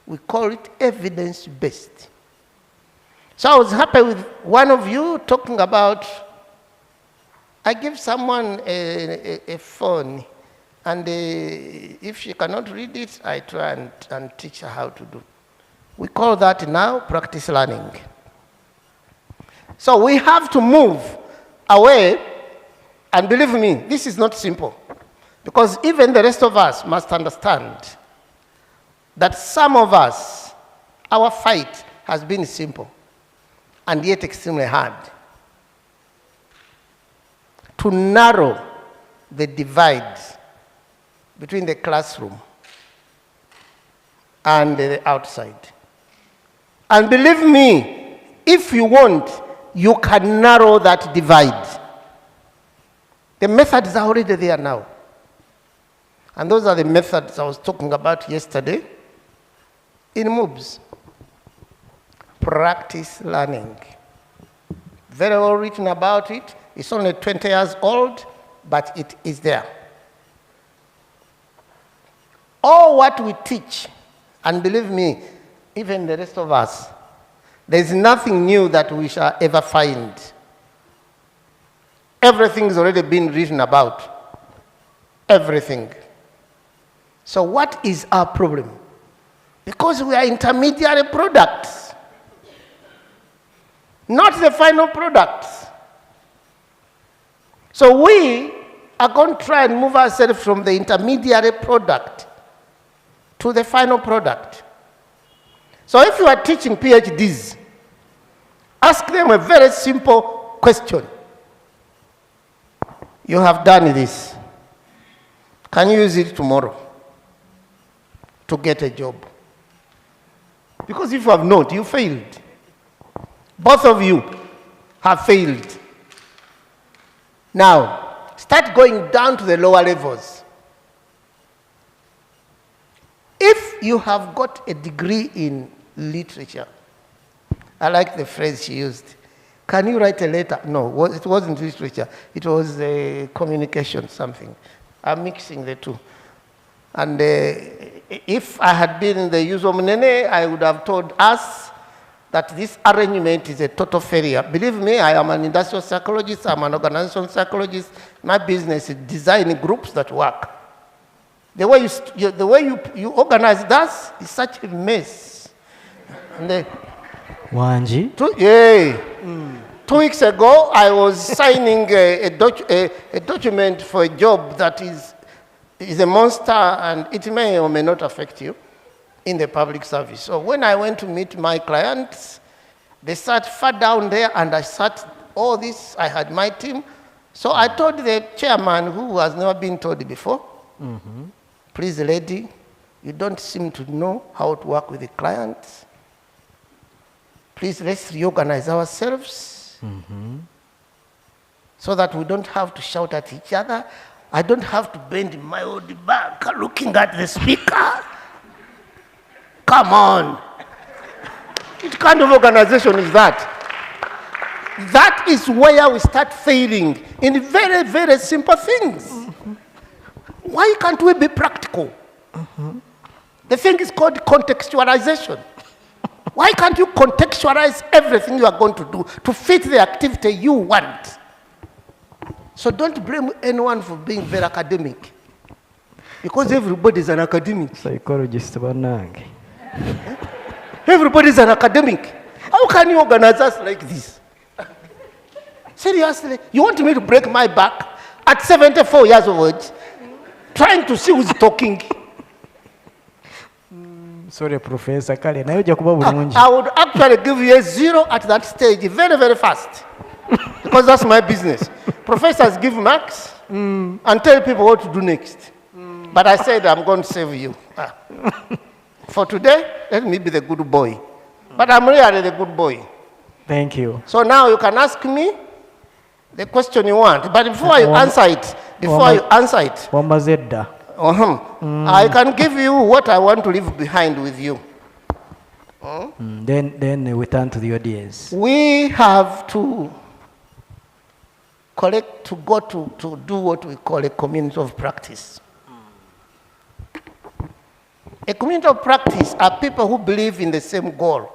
We call it evidence-based. So I was happy with one of you talking about, I give someone a phone, and if she cannot read it, I try and teach her how to do. We call that now practice learning. So we have to move away, and believe me, this is not simple, because even the rest of us must understand that some of us, our fight has been simple, and yet extremely hard. To narrow the divide between the classroom and the outside. And believe me, if you want, you can narrow that divide. The methods are already there now. And those are the methods I was talking about yesterday in MOOBs. Practice learning. Very well written about it. It's only 20 years old, but it is there. All what we teach, and believe me, even the rest of us, there is nothing new that we shall ever find. Everything has already been written about. Everything. So what is our problem? Because we are intermediary products, not the final products. So we are going to try and move ourselves from the intermediary product to the final product. So if you are teaching PhDs, ask them a very simple question. You have done this. Can you use it tomorrow to get a job? Because if you have not, you failed. Both of you have failed. Now, start going down to the lower levels. If you have got a degree in literature, I like the phrase she used. Can you write a letter? No, it wasn't literature. It was communication, something. I'm mixing the two. And if I had been in the use of Nene, I would have told us that this arrangement is a total failure. Believe me, I am an industrial psychologist. I'm an organizational psychologist. My business is designing groups that work. The way you organize that is such a mess. And Wanji? 2 weeks ago, I was signing a document for a job that is a monster, and it may or may not affect you in the public service. So when I went to meet my clients, they sat far down there, and I sat all this. I had my team. So I told the chairman, who has never been told before, please, lady, you don't seem to know how to work with the clients. Please, let's reorganize ourselves so that we don't have to shout at each other. I don't have to bend my old back looking at the speaker. Come on. What kind of organization is that? That is where we start failing in very, very simple things. Why can't we be practical? The thing is called contextualization. Why can't you contextualize everything you are going to do to fit the activity you want? So don't blame anyone for being very academic. Because everybody is an academic. Psychologist banange. Everybody is an academic. How can you organize us like this? Seriously, you want me to break my back at 74 years of age, trying to see who's talking? Sorry, Professor Kale. Now you kuba bulungi. I would actually give you a 0 at that stage, very, very fast. Because that's my business. Professors give marks and tell people what to do next. But I said, I'm going to save you. For today, let me be the good boy. But I'm really the good boy. Thank you. So now you can ask me the question you want. But before you answer it, Wamazedda. I can give you what I want to leave behind with you. Then we turn to the audience. We have to go to do what we call a community of practice. A community of practice are people who believe in the same goal,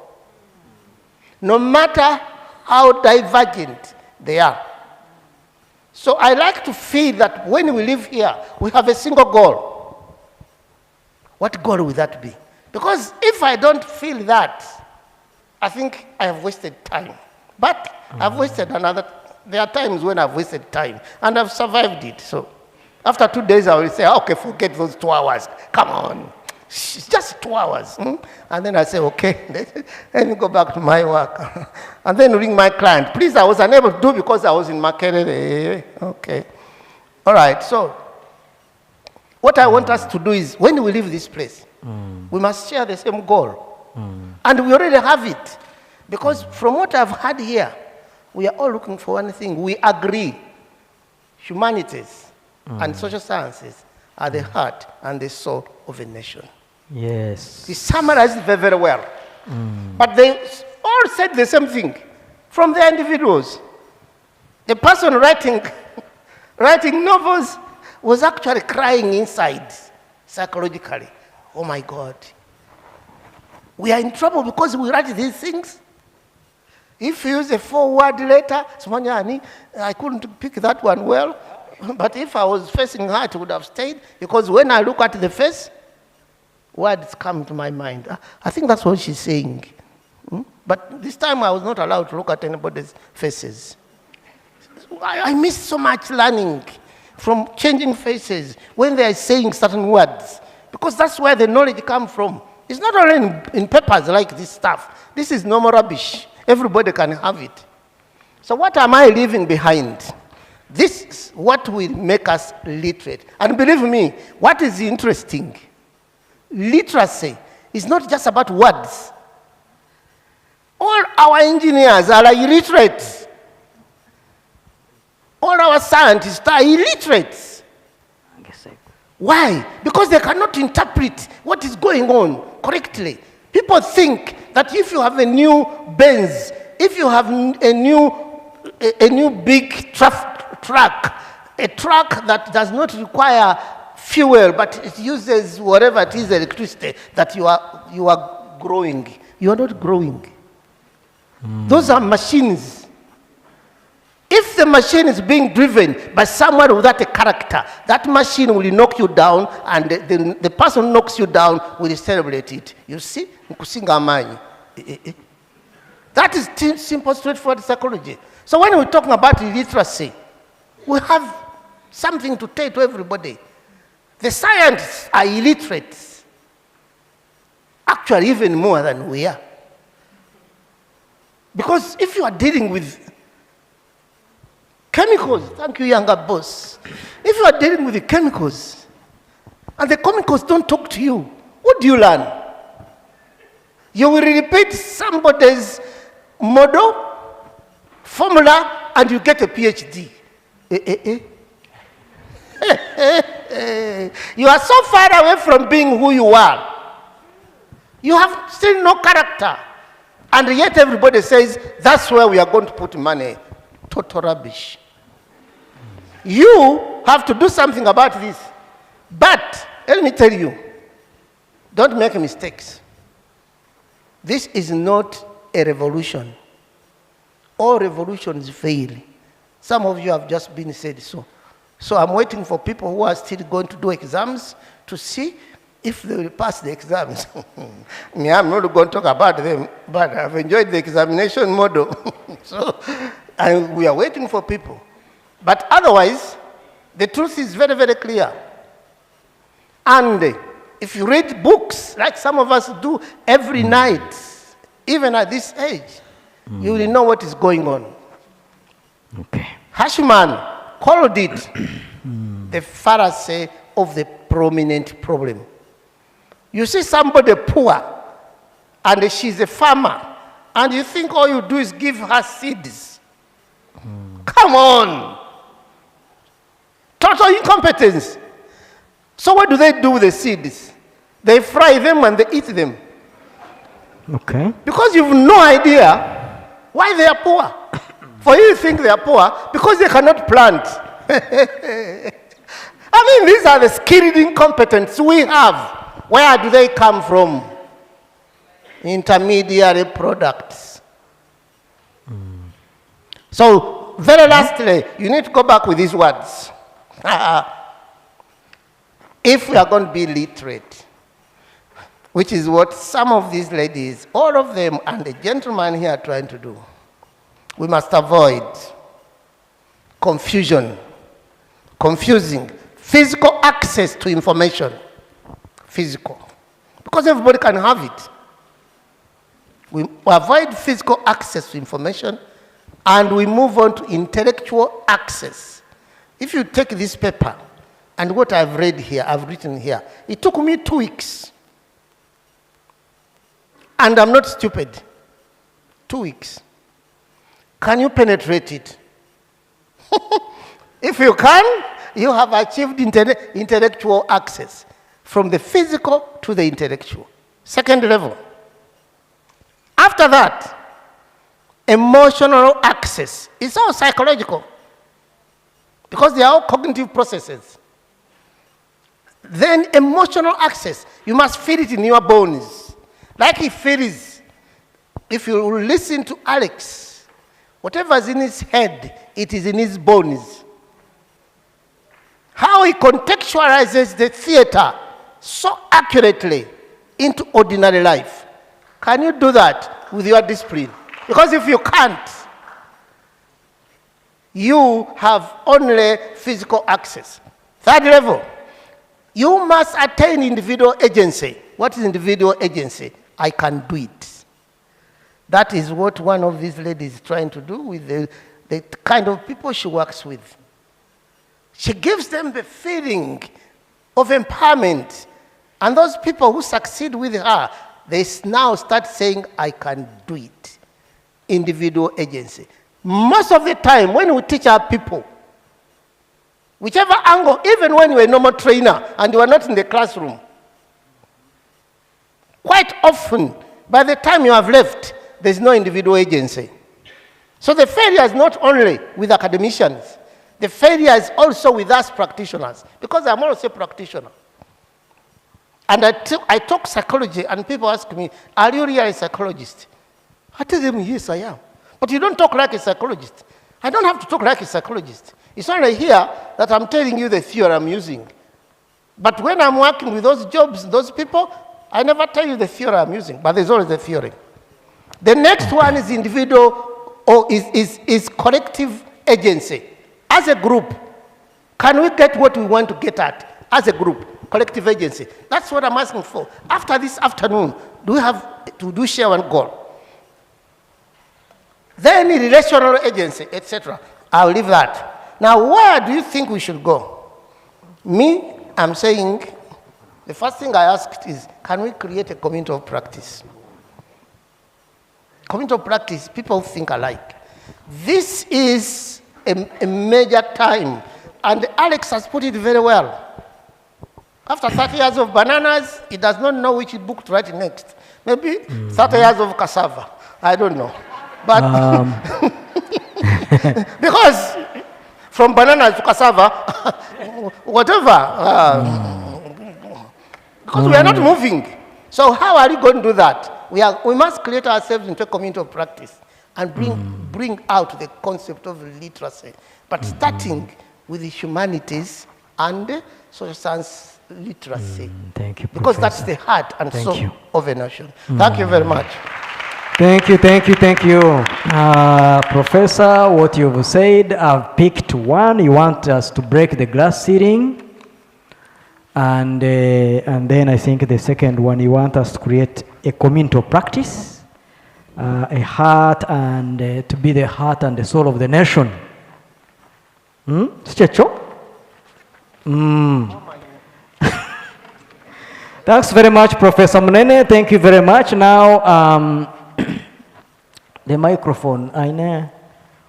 no matter how divergent they are. So I like to feel that when we live here, we have a single goal. What goal would that be? Because if I don't feel that, I think I have wasted time. But I've wasted there are times when I've wasted time, and I've survived it. So after 2 days, I will say, okay, forget those 2 hours. Come on. It's just 2 hours. And then I say, okay, let me go back to my work. And then ring my client. Please, I was unable to do because I was in Makerere. Okay. All right, so what I want us to do is, when we leave this place, we must share the same goal. And we already have it. Because from what I've heard here, we are all looking for one thing. We agree. Humanities and social sciences are the heart and the soul of a nation. Yes. He summarized it very, very well. But they all said the same thing from their individuals. The person writing writing novels, was actually crying inside, psychologically. Oh my God. We are in trouble because we write these things. If you use a 4-word letter, I couldn't pick that one well, but if I was facing her, it would have stayed, because when I look at the face, words come to my mind. I think that's what she's saying. But this time I was not allowed to look at anybody's faces. I miss so much learning from changing faces when they are saying certain words, because that's where the knowledge comes from. It's not only in papers like this stuff. This is normal rubbish. Everybody can have it. So what am I leaving behind? This is what will make us literate. And believe me, what is interesting, literacy is not just about words. All our engineers are illiterate. All our scientists are illiterate. Why? Because they cannot interpret what is going on correctly. People think that if you have a new Benz, if you have a new big truck, a truck that does not require fuel, but it uses whatever it is, electricity, that you are growing. You are not growing. Those are machines. If the machine is being driven by someone without a character, that machine will knock you down, and the person who knocks you down will celebrate it. You see? That is simple, straightforward psychology. So when we're talking about literacy, we have something to tell to everybody. The scientists are illiterate. Actually, even more than we are. Because if you are dealing with chemicals, thank you, younger boss. If you are dealing with the chemicals, and the chemicals don't talk to you, what do you learn? You will repeat somebody's model, formula, and you get a PhD. You are so far away from being who you are. You have still no character. And yet everybody says, that's where we are going to put money. Total rubbish. You have to do something about this. But, let me tell you, don't make mistakes. This is not a revolution. All revolutions fail. Some of you have just been said so. So I'm waiting for people who are still going to do exams to see if they will pass the exams. I'm not going to talk about them, but I've enjoyed the examination model. So we are waiting for people. But otherwise, the truth is very, very clear. And if you read books, like some of us do every night, even at this age, you will know what is going on. Okay. Hashman called it the Pharisee of the prominent problem. You see somebody poor, and she's a farmer, and you think all you do is give her seeds. Come on. Total incompetence. So what do they do with the seeds? They fry them and they eat them. Okay. Because you've no idea why they are poor. For you to think they are poor because they cannot plant. I mean, these are the skilled incompetents we have. Where do they come from? Intermediary products. So, very lastly, you need to go back with these words. If we are going to be literate, which is what some of these ladies, all of them, and the gentleman here are trying to do, we must avoid confusion, confusing physical access to information. Physical. Because everybody can have it. We avoid physical access to information, and we move on to intellectual access. If you take this paper, and what I've read here, I've written here, it took me 2 weeks. And I'm not stupid. 2 weeks. Can you penetrate it? If you can, you have achieved intellectual access from the physical to the intellectual. Second level. After that, emotional access. It's all psychological. because they are all cognitive processes. Then emotional access, you must feel it in your bones. Like he feels, if you listen to Alex, whatever is in his head, it is in his bones. How he contextualizes the theater so accurately into ordinary life. Can you do that with your discipline? Because if you can't, you have only physical access. Third level, you must attain individual agency. What is individual agency? I can do it. That is what one of these ladies is trying to do with the kind of people she works with. She gives them the feeling of empowerment. And those people who succeed with her, they now start saying, I can do it. Individual agency. Most of the time, when we teach our people, whichever angle, even when you're a normal trainer and you are not in the classroom, quite often, by the time you have left, there's no individual agency. So the failure is not only with academicians, the failure is also with us practitioners, because I'm also a practitioner. And I talk psychology, and people ask me, are you really a psychologist? I tell them, yes, I am. But you don't talk like a psychologist. I don't have to talk like a psychologist. It's only here that I'm telling you the theory I'm using. But when I'm working with those jobs, those people, I never tell you the theory I'm using, but there's always the theory. The next one is individual, or is collective agency. As a group, can we get what we want to get at? As a group, collective agency. That's what I'm asking for. After this afternoon, do we have to share one goal? Then relational agency, etc. I'll leave that. Now, where do you think we should go? Me, I'm saying, the first thing I asked is, can we create a community of practice? Community of practice, people think alike. This is a major time, and Alex has put it very well. After 30 years of bananas, he does not know which book to write next. Maybe 30 years of cassava. I don't know. But because from bananas to cassava, whatever, because we are not moving. So how are you going to do that? We must create ourselves into a community of practice and bring out the concept of literacy, but starting with the humanities and social science literacy. Thank you, because Professor. that's the heart and Thank soul you. of a nation. Thank you very much. Thank you, thank you, thank you. Professor, what you've said, I've picked one. You want us to break the glass ceiling. And then I think the second one, you want us to create a community of practice, a heart, and to be the heart and the soul of the nation. Checho? Thanks very much, Professor Munene. Thank you very much. Now, the microphone. Aina,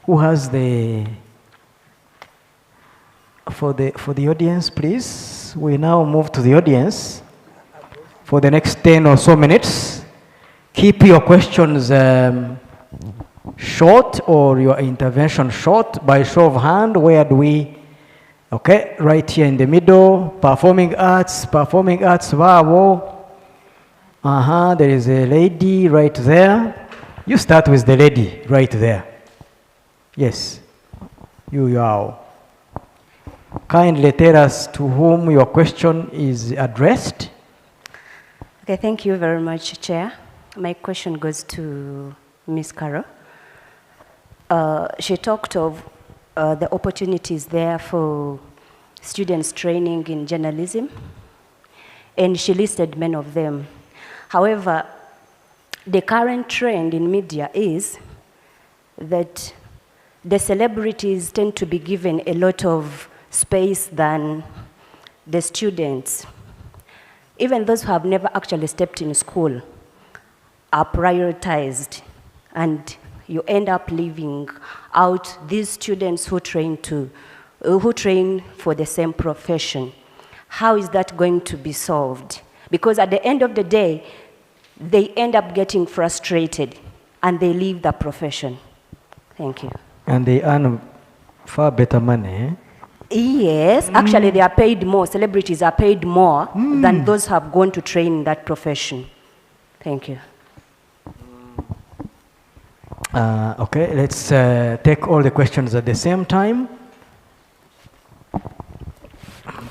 who has the for the audience, please? We now move to the audience for the next 10 or so minutes. Keep your questions short or your intervention short. By show of hand, where do we? Okay, right here in the middle. Performing arts, wow. There is a lady right there. You start with the lady right there. Yes, you are. Kindly tell us to whom your question is addressed. Okay, thank you very much, Chair. My question goes to Ms. Carroll. She talked of the opportunities there for students training in journalism, and she listed many of them. However, the current trend in media is that the celebrities tend to be given a lot of space than the students. Even those who have never actually stepped in school are prioritized, and you end up leaving out these students who train for the same profession. How is that going to be solved? Because at the end of the day, they end up getting frustrated and they leave the profession. Thank you. And they earn far better money. Yes, actually they are paid more. Celebrities are paid more than those who have gone to train in that profession. Thank you. Okay, let's take all the questions at the same time.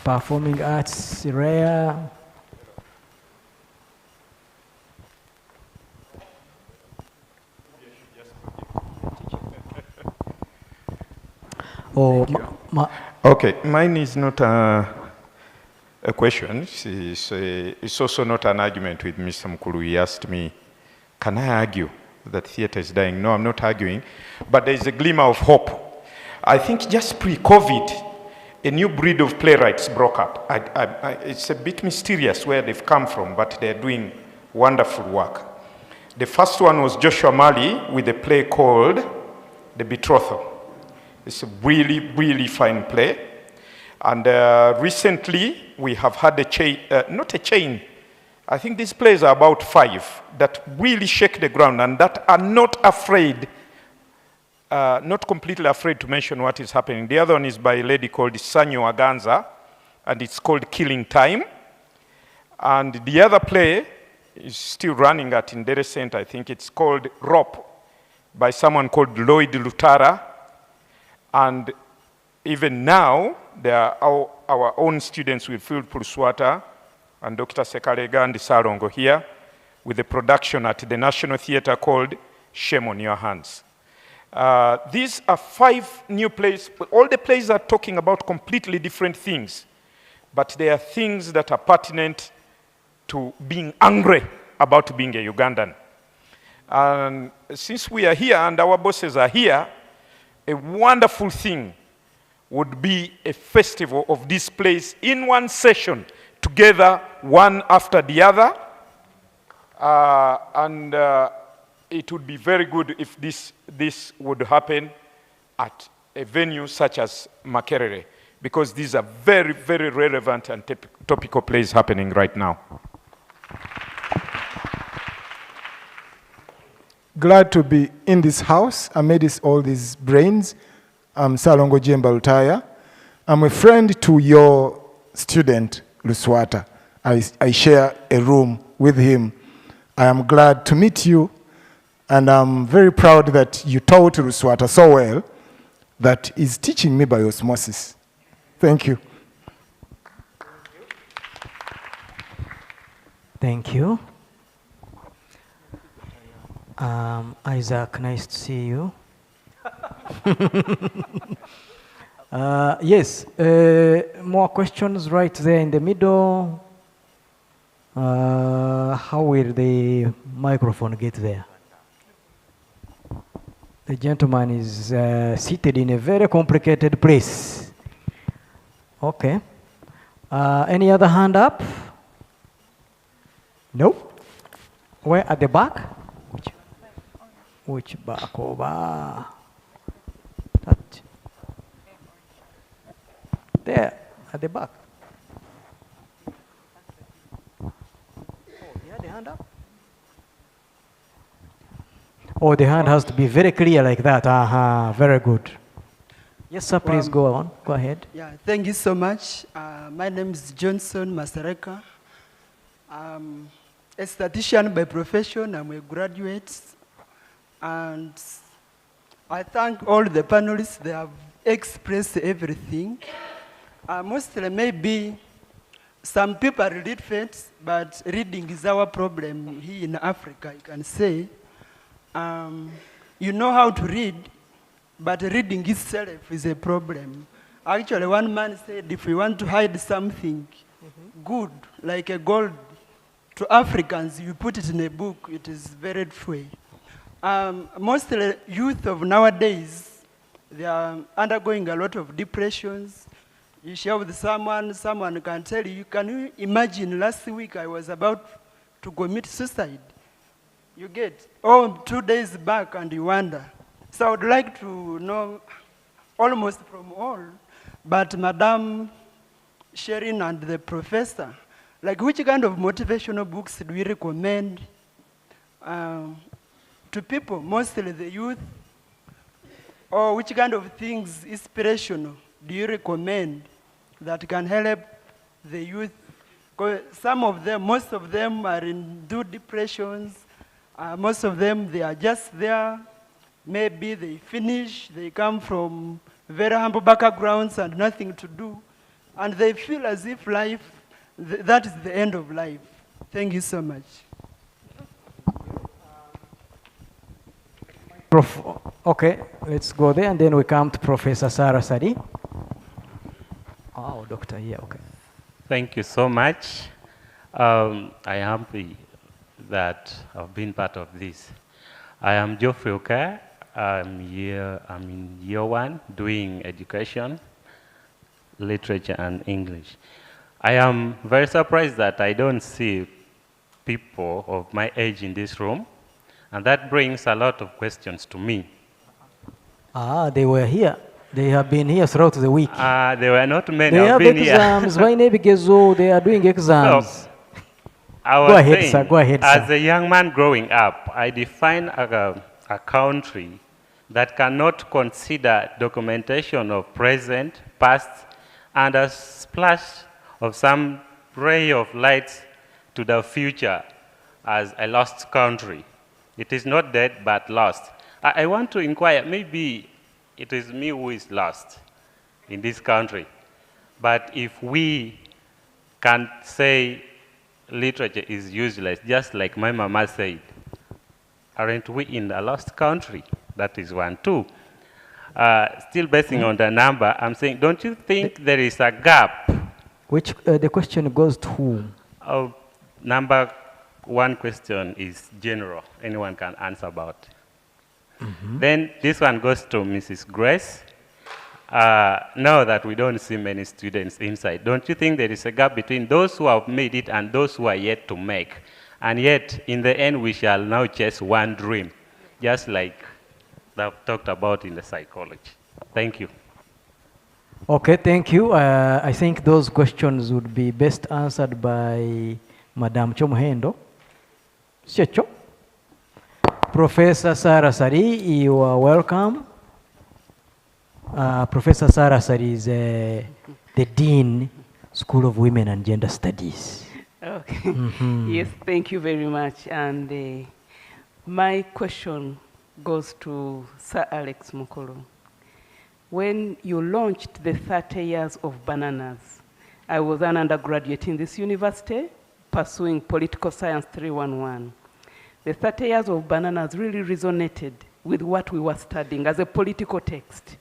Performing arts, rare. Oh, Okay, mine is not a question. It's also not an argument with Mr. Mukulu. He asked me, can I argue that theater is dying? No, I'm not arguing. But there is a glimmer of hope. I think just pre-COVID, a new breed of playwrights broke up. It's a bit mysterious where they've come from, but they're doing wonderful work. The first one was Joshua Mali with a play called The Betrothal. It's a really, really fine play. And recently, we have had a chain, not a chain, I think these plays are about 5 that really shake the ground and that are not afraid, not completely afraid to mention what is happening. The other one is by a lady called Sanyo Aganza, and it's called Killing Time. And the other play is still running at Indere Center. I think it's called Rope by someone called Lloyd Lutara. And even now, there are our own students with Field Pursuata and Dr. Sekalega and Salongo here with a production at the National Theatre called Shame on Your Hands. These are 5 new plays. All the plays are talking about completely different things, but they are things that are pertinent to being angry about being a Ugandan. And since we are here and our bosses are here, a wonderful thing would be a festival of these plays in one session, together, one after the other. It would be very good if this would happen at a venue such as Makerere, because these are very, very relevant and topical plays happening right now. Glad to be in this house amidst all these brains. I'm Salongo Jemba Lutaya. I'm a friend to your student, Luswata. I share a room with him. I am glad to meet you, and I'm very proud that you taught Luswata so well that he's teaching me by osmosis. Thank you. Thank you. Isaac, nice to see you. Yes, more questions right there in the middle. How will the microphone get there? The gentleman is seated in a very complicated place. Okay. Any other hand up? No? Where at the back? Which back over? That. There, at the back. Oh, you had the hand up? Oh, the hand has to be very clear like that. Very good. Yes, sir, please go on. Go ahead. Yeah, thank you so much. My name is Johnson Masareka. I'm a statistician by profession. I'm a graduate. And I thank all the panelists. They have expressed everything. Mostly maybe some people read facts, but reading is our problem here in Africa, you can say. You know how to read, but reading itself is a problem. Actually, one man said, if we want to hide something good, like a gold, to Africans, you put it in a book, it is very true. Mostly youth of nowadays, they are undergoing a lot of depressions. You share with someone can tell you, can you imagine last week I was about to commit suicide? You get, 2 days back, and you wonder. So I would like to know almost from all, but Madam Sherin and the professor, like which kind of motivational books do we recommend to people, mostly the youth, or which kind of things inspirational do you recommend that can help the youth? 'Cause some of them, most of them are in depressions. Most of them, they are just there. Maybe they finish, they come from very humble backgrounds and nothing to do. And they feel as if life, that is the end of life. Thank you so much. Okay, let's go there, and then we come to Professor Sarah Sadi. Oh, doctor, yeah, okay. Thank you so much. I am happy that I've been part of this. I am Geoffrey Oka. I'm in year 1 doing education, literature, and English. I am very surprised that I don't see people of my age in this room, and that brings a lot of questions to me. They were here. They have been here throughout the week. There were not many. They have been exams. Here. They are doing exams. So, go ahead, sir. Go ahead, sir. As a young man growing up, I define a country that cannot consider documentation of present, past, and a splash of some ray of light to the future as a lost country. It is not dead, but lost. I want to inquire, maybe it is me who is lost in this country. But if we can say literature is useless, just like my mama said, aren't we in a lost country? That is one. Two, still basing on the number, I'm saying, don't you think there is a gap? Which, the question goes to whom? Number one question is general. Anyone can answer about. Then this one goes to Mrs. Grace. Now that we don't see many students inside, don't you think there is a gap between those who have made it and those who are yet to make? And yet, in the end, we shall now chase one dream, just like that talked about in the psychology. Thank you. Okay, thank you. I think those questions would be best answered by Madam Chomuhendo. Checho. Professor Sarah Sari, you are welcome. Professor Sarah Sari is the Dean, School of Women and Gender Studies. Okay. Yes, thank you very much. And my question goes to Sir Alex Mukulu. When you launched the 30 years of bananas, I was an undergraduate in this university pursuing Political Science 311. The 30 years of bananas really resonated with what we were studying as a political text.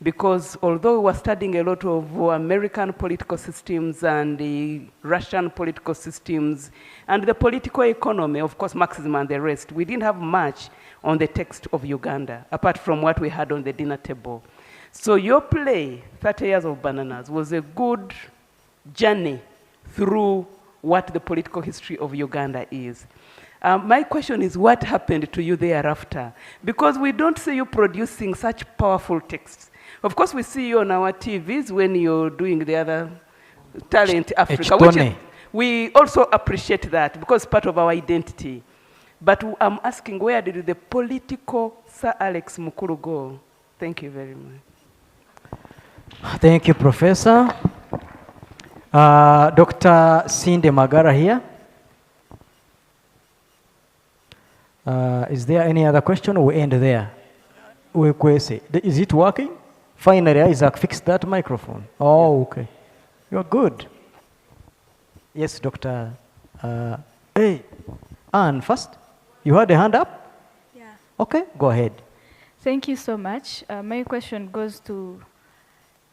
Because although we were studying a lot of American political systems and the Russian political systems and the political economy, of course, Marxism and the rest, we didn't have much on the text of Uganda, apart from what we had on the dinner table. So your play, 30 Years of Bananas, was a good journey through what the political history of Uganda is. My question is, what happened to you thereafter? Because we don't see you producing such powerful texts. Of course, we see you on our TVs when you're doing the other Talent Africa, which is, we also appreciate that because it's part of our identity. But I'm asking, where did the political Sir Alex Mukulu go? Thank you very much. Thank you, Professor. Dr. Sinde Magara here. Is there any other question? We end there. Is it working? Finally, Isaac, fix that microphone. Oh, okay. You're good. Yes, Dr. Hey, Anne, first. You had a hand up? Yeah. Okay, go ahead. Thank you so much. My question goes to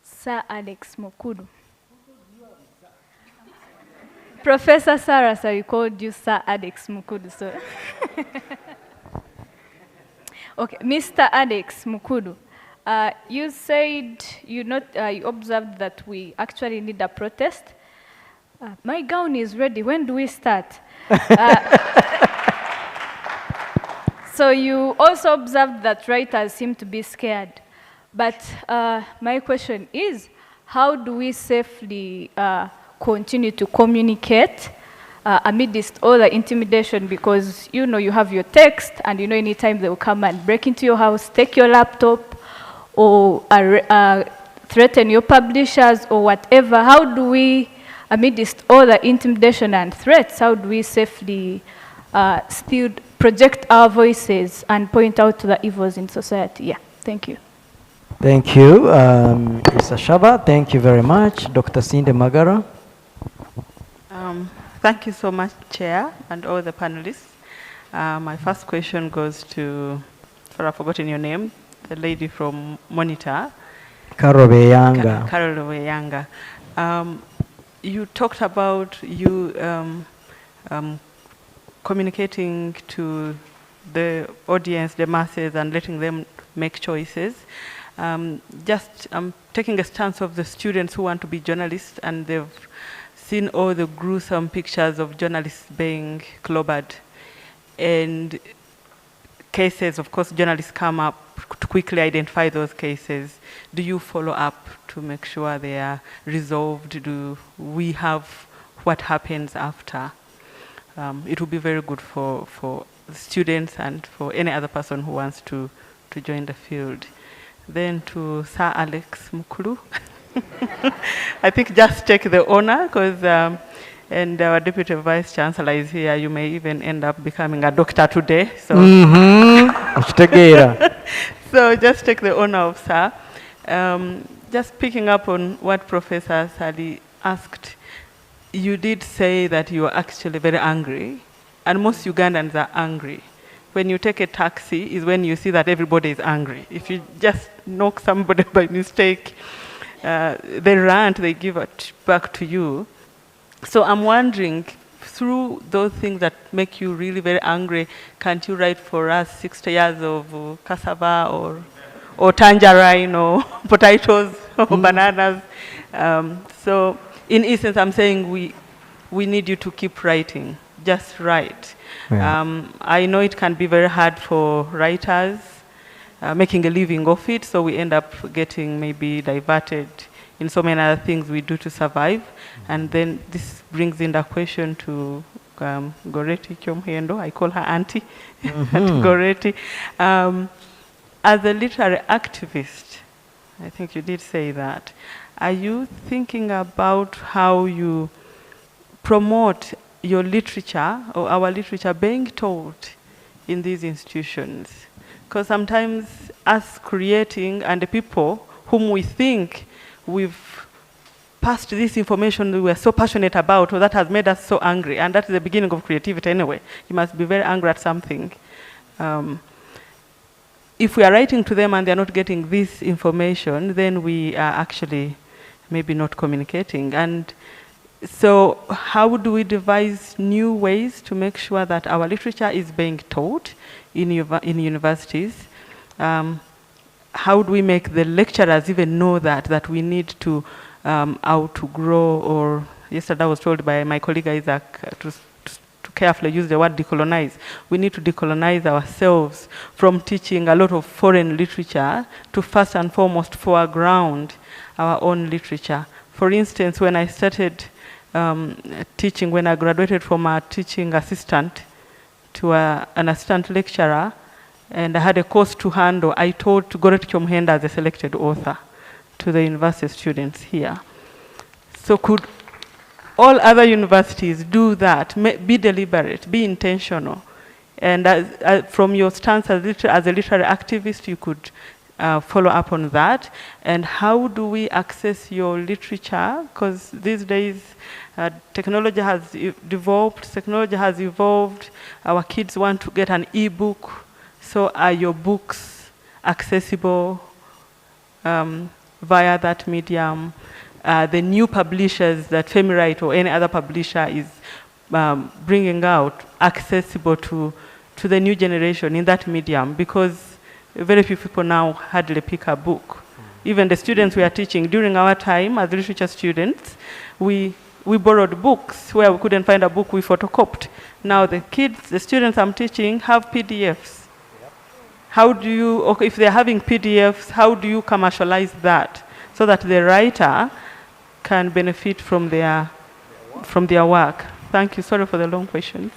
Sir Alex Mukulu. Professor Sarah, so you called you Sir Alex Mukulu. So okay, Mr. Alex Mukulu, you said you observed that we actually need a protest. My gown is ready. When do we start? So you also observed that writers seem to be scared. But my question is, how do we safely continue to communicate amidst all the intimidation? Because you know you have your text, and you know anytime they will come and break into your house, take your laptop, or threaten your publishers or whatever, how do we, amidst all the intimidation and threats, how do we safely still project our voices and point out to the evils in society? Yeah, thank you. Thank you, Mr. Shaba. Thank you very much. Dr. Sinde Magara. Thank you so much, Chair, and all the panelists. My first question goes to, sorry, I've forgotten your name, the lady from Monitor. Carol Beyanga. Carol Beyanga. You talked about you communicating to the audience, the masses, and letting them make choices. Just taking a stance of the students who want to be journalists, and they've seen all the gruesome pictures of journalists being clobbered. And cases, of course, journalists come up to quickly identify those cases. Do you follow up to make sure they are resolved? Do we have what happens after? It will be very good for the students and for any other person who wants to join the field. Then to Sir Alex Mukulu. I think just take the honor, because and our Deputy Vice Chancellor is here. You may even end up becoming a doctor today. So, so just take the honor of Sir. Just picking up on what Professor Sali asked, you did say that you are actually very angry, and most Ugandans are angry. When you take a taxi is when you see that everybody is angry. If you just knock somebody by mistake, they rant, they give it back to you. So I'm wondering, through those things that make you really very angry, can't you write for us 60 years of cassava or tangerine or potatoes or bananas? So in essence, I'm saying we need you to keep writing, just write. Yeah. I know it can be very hard for writers, making a living of it, so we end up getting maybe diverted in so many other things we do to survive. And then this brings in the question to Goreti Kyomhendo, I call her auntie, Goreti. As a literary activist, I think you did say that, are you thinking about how you promote your literature or our literature being taught in these institutions? Because sometimes us creating and the people whom we think we've passed this information we were so passionate about, or that has made us so angry, and that's the beginning of creativity anyway. You must be very angry at something. If we are writing to them and they're not getting this information, then we are actually maybe not communicating. And so how do we devise new ways to make sure that our literature is being taught in universities? How do we make the lecturers even know that we need to outgrow, or yesterday I was told by my colleague Isaac to carefully use the word decolonize. We need to decolonize ourselves from teaching a lot of foreign literature to first and foremost foreground our own literature. For instance, when I started teaching, when I graduated from a teaching assistant to an assistant lecturer, and I had a course to handle, I told Goreti Kyomhenda as a selected author to the university students here. So could all other universities do that, be deliberate, be intentional? And from your stance as a literary activist, you could follow up on that. And how do we access your literature? Because these days, technology has evolved, our kids want to get an e-book. So are your books accessible via that medium? The new publishers that Femirite or any other publisher is bringing out, accessible to the new generation in that medium, because very few people now hardly pick a book. Even the students we are teaching, during our time as literature students, we borrowed books. Where we couldn't find a book, we photocopied. Now the students I'm teaching have PDFs. How do you, okay, if they're having PDFs, how do you commercialize that so that the writer can benefit from their work? Thank you. Sorry for the long questions.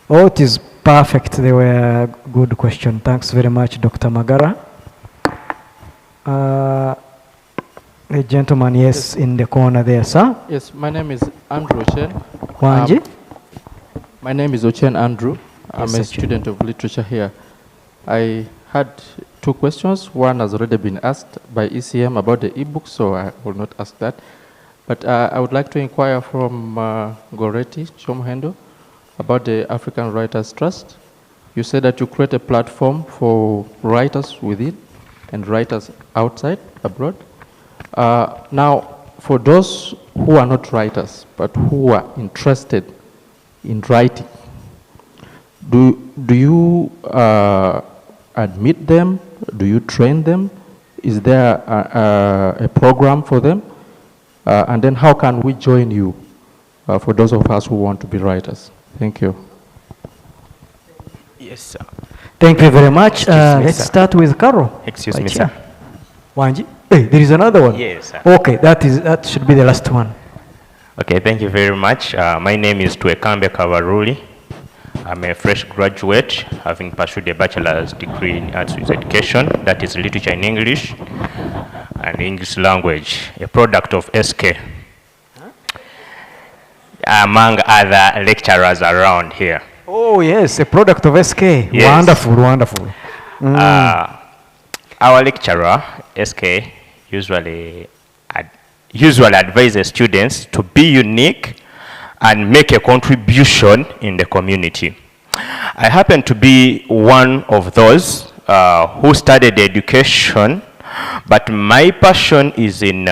Oh, it is perfect. They were a good question. Thanks very much, Dr. Magara. A gentleman, yes, in the corner there, sir. Yes, my name is Andrew Ochen. Wanji? My name is Ochen Andrew. I'm Yes, a Ochen. student of literature here. I had two questions. One has already been asked by ECM about the ebook, so I will not ask that. But I would like to inquire from Goreti Chomhendo about the African Writers Trust. You said that you create a platform for writers within and writers outside, abroad. Now, for those who are not writers, but who are interested in writing, do you admit them? Do you train them? Is there a program for them? And then how can we join you for those of us who want to be writers? Thank you. Yes, sir. Thank you very much. Excuse me, Let's sir. start with Carol. Excuse Right me, here. sir. Wanji? Hey, there is another one. Yes, sir. Okay, that should be the last one. Okay, thank you very much. My name is Twekambe Kavaruli. I'm a fresh graduate, having pursued a bachelor's degree in arts with education, that is literature in English and English language, a product of SK, among other lecturers around here. Oh, yes, a product of SK. Yes. Wonderful, wonderful. Our lecturer, SK, usually advises students to be unique and make a contribution in the community. I happen to be one of those who studied education, but my passion is in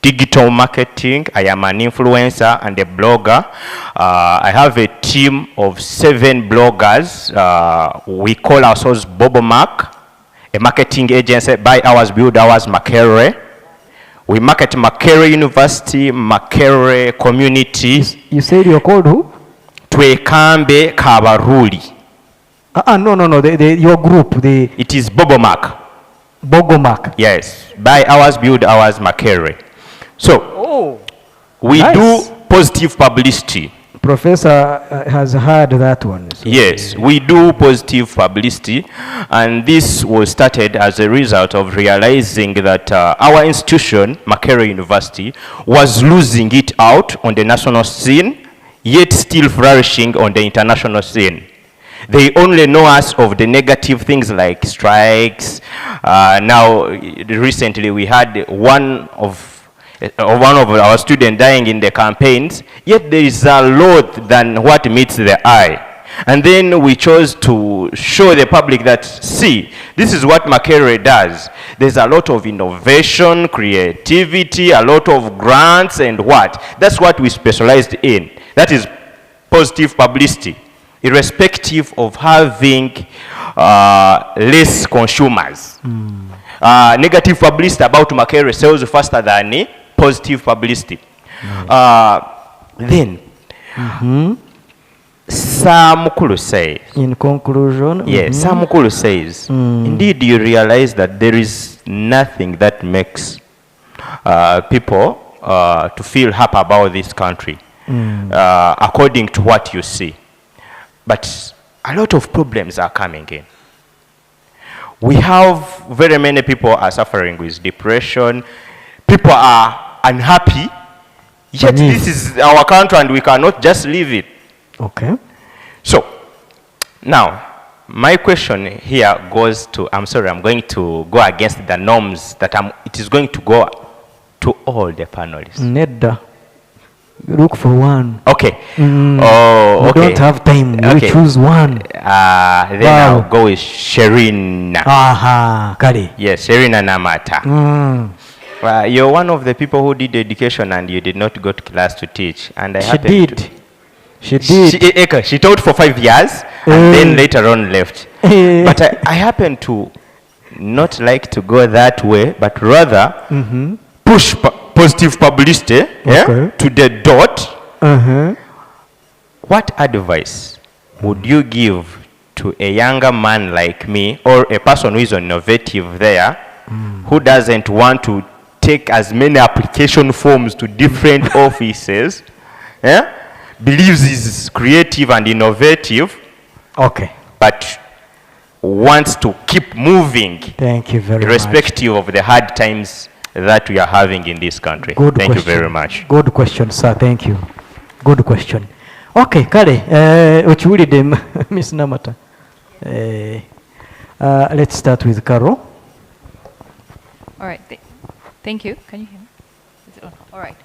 digital marketing. I am an influencer and a blogger. I have a team of 7 bloggers. We call ourselves Bobomac, a marketing agency, buy ours, build ours, Makerere. We market Makerere University, Makerere community. You said you're called who? Twekambe Kabaruli. No, your group. It is Bobomac. Bogomac. Yes, buy ours, build ours, Makerere. So, we nice. do positive publicity. Professor has heard that one. So. Yes, we do positive publicity, and this was started as a result of realizing that our institution, Makerere University, was losing it out on the national scene, yet still flourishing on the international scene. They only know us of the negative things like strikes. Now, recently we had one of our students dying in the campaigns, yet there is a lot than what meets the eye. And then we chose to show the public that, see, this is what Makerere does. There's a lot of innovation, creativity, a lot of grants and what. That's what we specialized in. That is positive publicity, irrespective of having less consumers. Negative publicity about Makerere sells faster than positive publicity. Then, Samukulu says, in conclusion, yes, Samukulu says, indeed you realize that there is nothing that makes people to feel happy about this country, according to what you see. But a lot of problems are coming in. We have very many people are suffering with depression. People are unhappy. Yet this is our country and we cannot just leave it. Okay. So, now, my question here goes to, I'm sorry, I'm going to go against the norms that it is going to go to all the panelists. Nedda. Look for one. Okay. Oh, okay. We don't have time. We choose one. Then I'll go with Sherina. Aha, Kari. Yes, Sherina Namata. You're one of the people who did education and you did not go to class to teach. And She did. She taught for 5 years and then later on left. But I happen to not like to go that way, but rather push positive publicity to the dot. What advice would you give to a younger man like me, or a person who is innovative there, who doesn't want to take as many application forms to different offices, believes he's creative and innovative, but wants to keep moving, thank you very much, irrespective of the hard times that we are having in this country. Good Thank question. you very much. Good question, sir. Thank you. Good question. Okay, kale, ukiwulidde Miss Namata. Let's start with Carol. All right. Thank you. Can you hear me? Is it on? All right.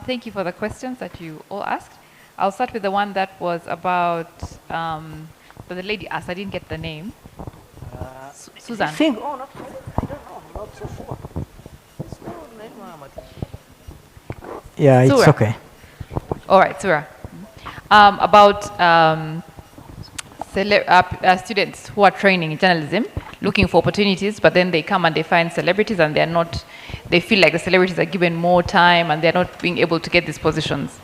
Thank you for the questions that you all asked. I'll start with the one that was about, but the lady asked, I didn't get the name. Susan. I don't know. I'm not so sure. Yeah, it's Surah. okay. All right, Surah. About students who are training in journalism, looking for opportunities, but then they come and they find celebrities and they feel like the celebrities are given more time and they're not being able to get these positions.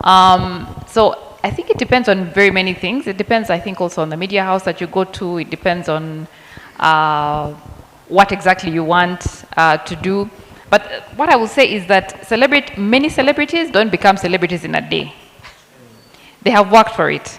So I think it depends on very many things. It depends, I think, also on the media house that you go to. It depends on what exactly you want to do. But what I will say is that many celebrities don't become celebrities in a day. They have worked for it.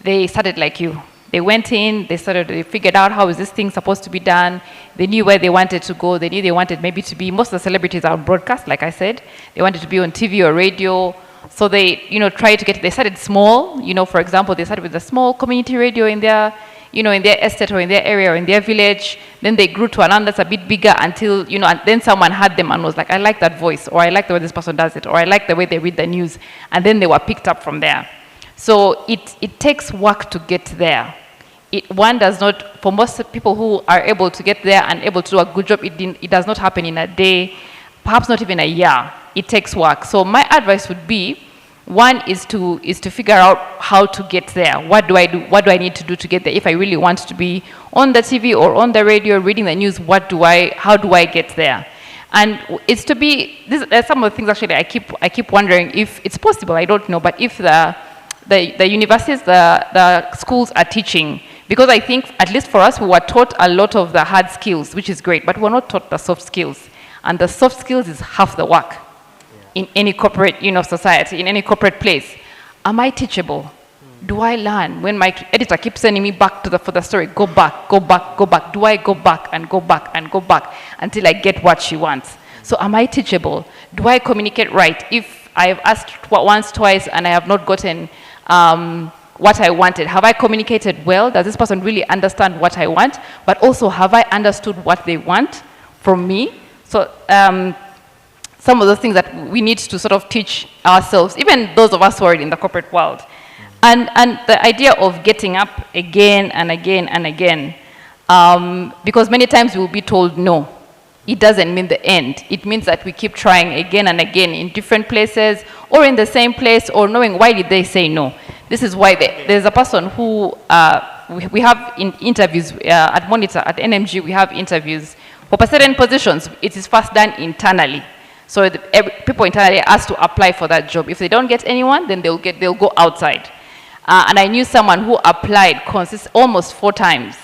They started like you. They went in, they figured out how is this thing supposed to be done. They knew where they wanted to go. They knew they wanted maybe to be, most of the celebrities are on broadcast, like I said. They wanted to be on TV or radio. So they, they started small. For example, they started with a small community radio in their estate or in their area or in their village. Then they grew to another that's a bit bigger until, and then someone had them and was like, I like that voice, or I like the way this person does it, or I like the way they read the news. And then they were picked up from there. So it takes work to get there. One does not, for most people who are able to get there and able to do a good job, it does not happen in a day, perhaps not even a year. It takes work. So my advice would be, one is to figure out how to get there. What do I do? What do I need to do to get there? If I really want to be on the TV or on the radio reading the news, how do I get there? And it's to be, there's some of the things actually I keep wondering if it's possible, I don't know, but if the universities, the schools are teaching, because I think, at least for us, we were taught a lot of the hard skills, which is great, but we're not taught the soft skills. And the soft skills is half the work in any corporate, society, in any corporate place. Am I teachable? Do I learn? When my editor keeps sending me back for the story, go back, go back, go back. Do I go back and go back and go back until I get what she wants? So am I teachable? Do I communicate right? If I have asked once, twice, and I have not gotten what I wanted, have I communicated well? Does this person really understand what I want? But also, have I understood what they want from me? So some of those things that we need to sort of teach ourselves, even those of us who are in the corporate world. And the idea of getting up again and again and again, because many times we will be told no. It doesn't mean the end. It means that we keep trying again and again in different places or in the same place, or knowing why did they say no. This is why there's a person who, we have in interviews at Monitor, at NMG, we have interviews for certain positions. It is first done internally. So people internally are asked to apply for that job. If they don't get anyone, then they'll go outside. And I knew someone who applied almost 4 times,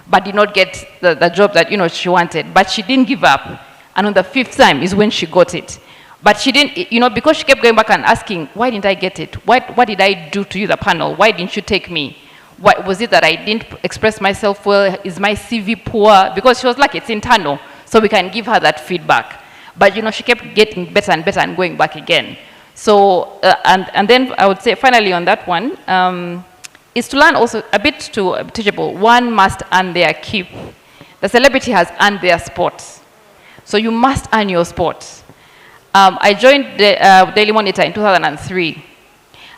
but did not get the job that she wanted. But she didn't give up. And on the 5th time is when she got it. But she didn't, because she kept going back and asking, why didn't I get it? What did I do to you, the panel? Why didn't you take me? What was it that I didn't express myself well? Is my CV poor? Because she was like, it's internal, so we can give her that feedback. But she kept getting better and better and going back again. So, and then I would say finally on that one, is to learn also a bit to teachable. One must earn their keep. The celebrity has earned their spot. So you must earn your spot. I joined the Daily Monitor in 2003.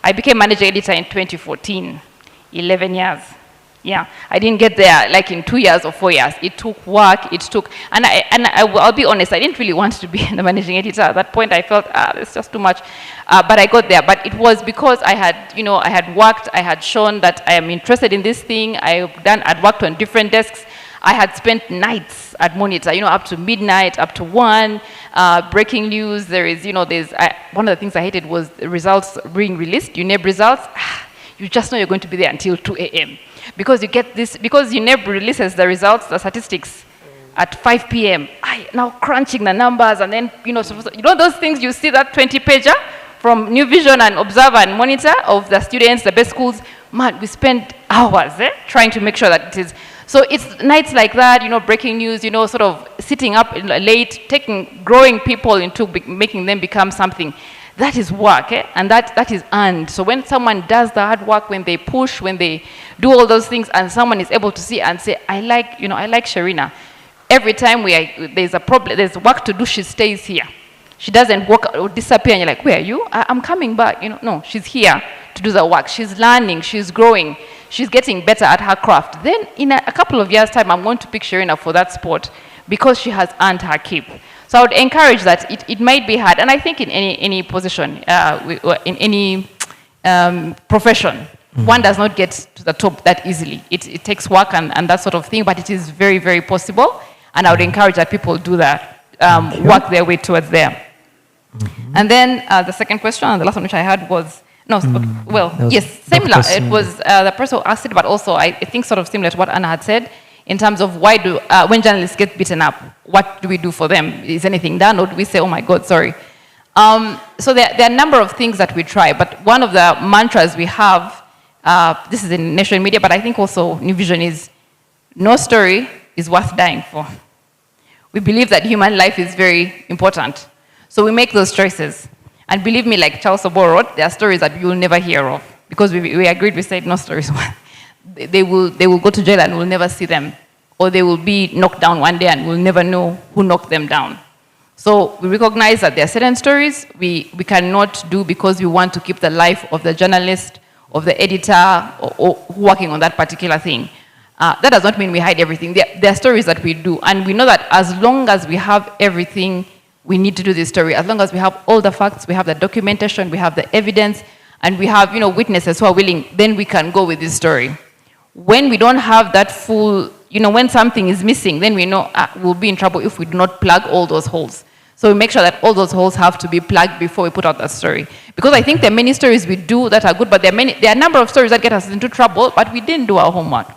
I became manager editor in 2014, 11 years. Yeah, I didn't get there like in 2 years or 4 years. It took work, and I'll be honest, I didn't really want to be the managing editor. At that point, I felt, it's just too much. But I got there. But it was because I had worked, I had shown that I am interested in this thing. I'd worked on different desks. I had spent nights at Monitor, up to midnight, up to 1, breaking news. One of the things I hated was the results being released, UNEB results. You just know you're going to be there until 2 a.m. Because you get this, because UNEB releases the results, the statistics at 5 p.m. Now crunching the numbers, and then, those things, you see that 20-pager from New Vision and Observer and Monitor of the students, the best schools. man, we spend hours trying to make sure that it is. So it's nights like that, you know, breaking news, you know, sort of sitting up late, growing people into making them become something. That is work, and that is earned. So when someone does the hard work, when they push, when they do all those things, and someone is able to see and say, I like Sharina. Every time there's a problem, there's work to do, she stays here. She doesn't walk or disappear, and you're like, where are you? I'm coming back. You know, no, she's here to do the work. She's learning, she's growing, she's getting better at her craft. Then in a couple of years' time, I'm going to pick Sharina for that sport because she has earned her keep. So I would encourage that. It might be hard, and I think in any position, in any profession, one does not get to the top that easily. It takes work and that sort of thing, but it is very, very possible, and I would encourage that people do that, work their way towards there. And then the second question, and the last one which I had was, yes, similar. It was the person who asked it, but also I think sort of similar to what Anna had said, in terms of why when journalists get beaten up, what do we do for them? Is anything done, or do we say, oh my God, sorry? So there are a number of things that we try, but one of the mantras we have, this is in Nation Media, but I think also New Vision, is no story is worth dying for. We believe that human life is very important. So we make those choices. And believe me, like Charles Oboro wrote, there are stories that you will never hear of, because we agreed, we said no stories. They will go to jail and we'll never see them. Or they will be knocked down one day and we'll never know who knocked them down. So we recognize that there are certain stories we cannot do because we want to keep the life of the journalist, of the editor, or working on that particular thing. That does not mean we hide everything. There are stories that we do, and we know that as long as we have everything we need to do this story, as long as we have all the facts, we have the documentation, we have the evidence, and we have, witnesses who are willing, then we can go with this story. When we don't have that full, when something is missing, then we know we'll be in trouble if we do not plug all those holes. So we make sure that all those holes have to be plugged before we put out that story. Because I think there are many stories we do that are good, but there are a number of stories that get us into trouble, but we didn't do our homework.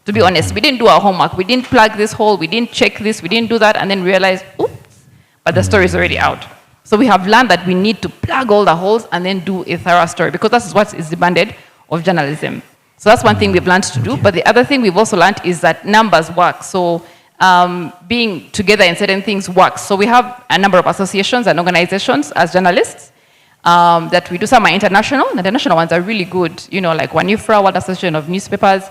To be honest, we didn't do our homework. We didn't plug this hole, we didn't check this, we didn't do that, and then realize, oops, but the story is already out. So we have learned that we need to plug all the holes and then do a thorough story, because that's what is demanded of journalism. So that's one thing we've learned to do. But the other thing we've also learned is that numbers work. So being together in certain things works. So we have a number of associations and organizations as journalists that we do. Some are international. The international ones are really good, like WANIFRA, World Association of Newspapers,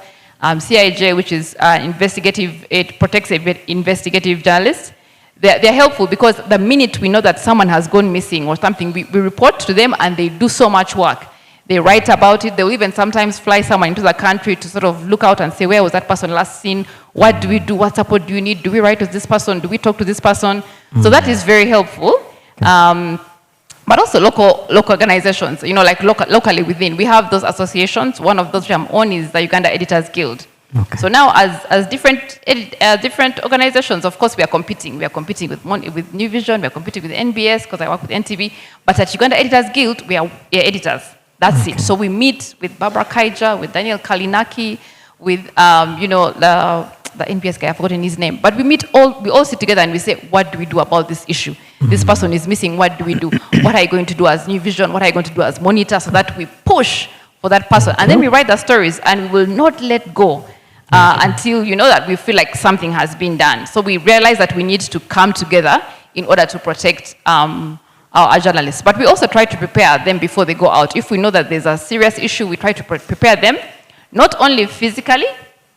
CIJ, which is it protects investigative journalists. They're helpful because the minute we know that someone has gone missing or something, we report to them and they do so much work. They write about it. They'll even sometimes fly someone into the country to sort of look out and say, where was that person last seen? What do we do? What support do you need? Do we write to this person? Do we talk to this person? So that is very helpful. But also local organizations, like locally within. We have those associations. One of those which I'm on is the Uganda Editors Guild. Okay. So now as different organizations, of course, we are competing. We are competing with New Vision. We are competing with NBS because I work with NTV. But at Uganda Editors Guild, we are editors. That's it. So we meet with Barbara Kaija, with Daniel Kalinaki, with the NPS guy, I've forgotten his name. But we all sit together and we say, what do we do about this issue? This person is missing, what do we do? What are you going to do as New Vision? What are you going to do as Monitor? So that we push for that person. And then we write the stories and we will not let go until that we feel like something has been done. So we realize that we need to come together in order to protect our journalists. But we also try to prepare them before they go out. If we know that there's a serious issue, we try to prepare them, not only physically,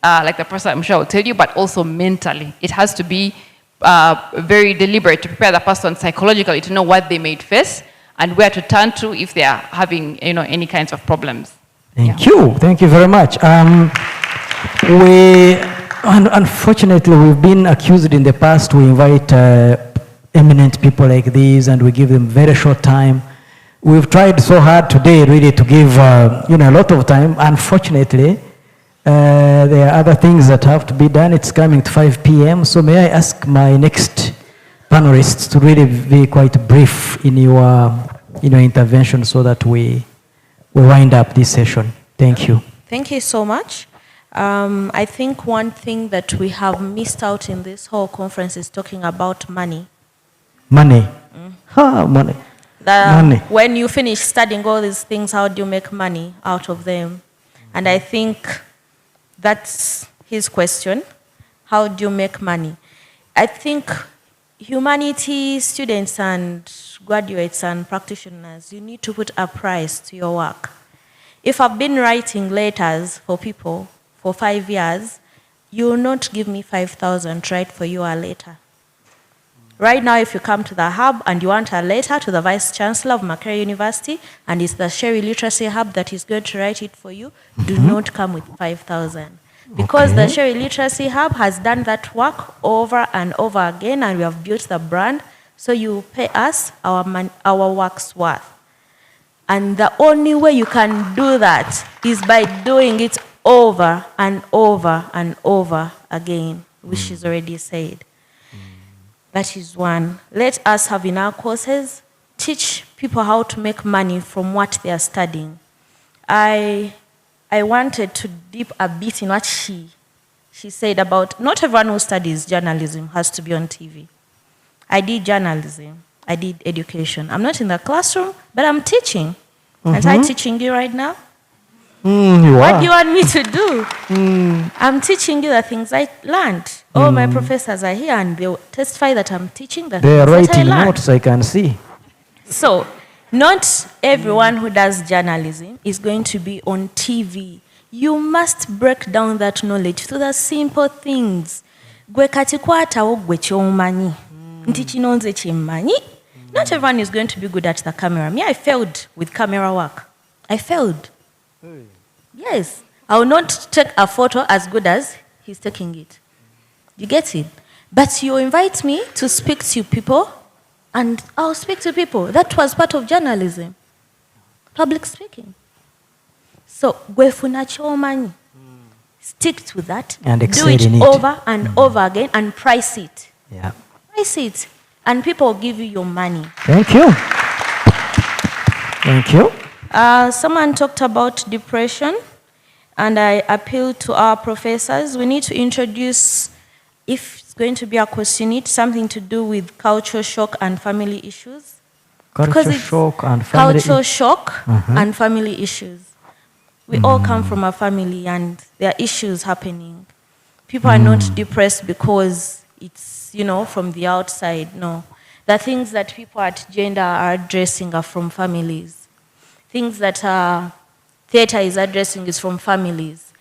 like the person I'm sure will tell you, but also mentally. It has to be very deliberate to prepare the person psychologically to know what they may face and where to turn to if they are having any kinds of problems. Thank you very much. Unfortunately, we've been accused in the past to invite eminent people like these, and we give them very short time. We've tried so hard today really to give a lot of time. Unfortunately, there are other things that have to be done. It's coming to 5 p.m. So may I ask my next panelists to really be quite brief in your intervention so that we wind up this session. Thank you. Thank you so much. I think one thing that we have missed out in this whole conference is talking about money. Money. Money. When you finish studying all these things, how do you make money out of them? And I think that's his question. How do you make money? I think humanities students and graduates and practitioners, you need to put a price to your work. If I've been writing letters for people for 5 years, you will not give me 5,000 to write for you a letter. Right now, if you come to the hub and you want a letter to the Vice Chancellor of Makerere University, and it's the Sherry Literacy Hub that is going to write it for you, do not come with 5,000. Because the Sherry Literacy Hub has done that work over and over again, and we have built the brand, so you pay us our work's worth. And the only way you can do that is by doing it over and over and over again, which is already said. That is one. Let us have in our courses, teach people how to make money from what they are studying. I wanted to dip a bit in what she said about not everyone who studies journalism has to be on TV. I did journalism. I did education. I'm not in the classroom, but I'm teaching. Aren't I teaching you right now? What do you want me to do? I'm teaching you the things I learned. All my professors are here and they'll testify that I'm teaching the They are things that I writing learned. notes, I can see. So, not everyone who does journalism is going to be on TV. You must break down that knowledge to the simple things. Gwe kati kwatawo gwe ky'omanyi. Nti kino nze kyemmanyi. Not everyone is going to be good at the camera. Me, I failed with camera work. I failed. Yes. I will not take a photo as good as he's taking it. You get it? But you invite me to speak to people, and I'll speak to people. That was part of journalism. Public speaking. So, gwefuna chomanyi. Stick to that. And do excel it in it. over and over again and price it. Yeah. Price it. And people will give you your money. Thank you. Thank you. Someone talked about depression, and I appeal to our professors. We need to introduce, if it's going to be a course unit, something to do with cultural shock and family issues. Cultural shock and family. Cultural shock and family issues. We all come from a family, and there are issues happening. People are not depressed because it's, from the outside. No. The things that people at gender are addressing are from families. Things that theater is addressing is from families.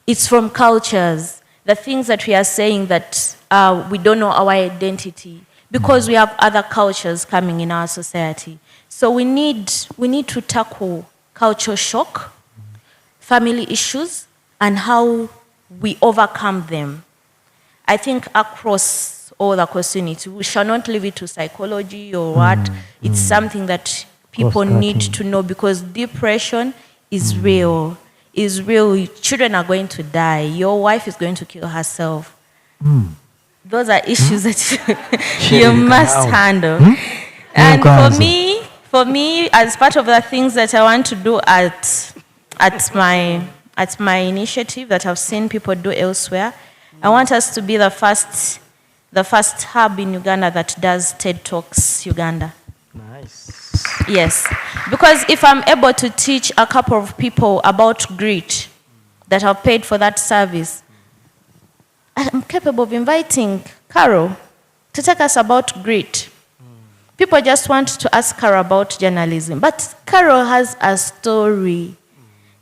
It's from cultures. The things that we are saying that we don't know our identity because we have other cultures coming in our society. So we need to tackle cultural shock, family issues, and how we overcome them. I think across all the course units, we shall not leave it to psychology or what. It's something that people need to know because depression is real. Is real. Children are going to die. Your wife is going to kill herself. Those are issues that you must handle. And for me, as part of the things that I want to do at my initiative that I've seen people do elsewhere, I want us to be the first hub in Uganda that does TED Talks Uganda. Nice. Yes, because if I'm able to teach a couple of people about grit that have paid for that service, I'm capable of inviting Carol to take us about grit. People just want to ask Carol about journalism, but Carol has a story.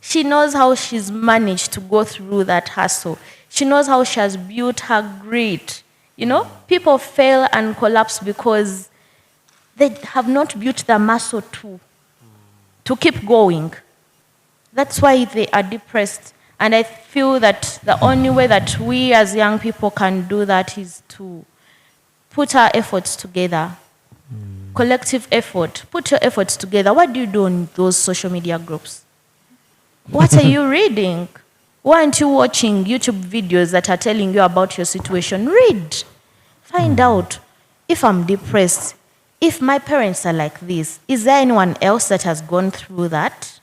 She knows how she's managed to go through that hustle. She knows how she has built her grit. People fail and collapse because they have not built the muscle to keep going. That's why they are depressed. And I feel that the only way that we as young people can do that is to put our efforts together. Collective effort. Put your efforts together. What do you do on those social media groups? What are you reading? Why aren't you watching YouTube videos that are telling you about your situation? Read. Find out. If I'm depressed, if my parents are like this, is there anyone else that has gone through that?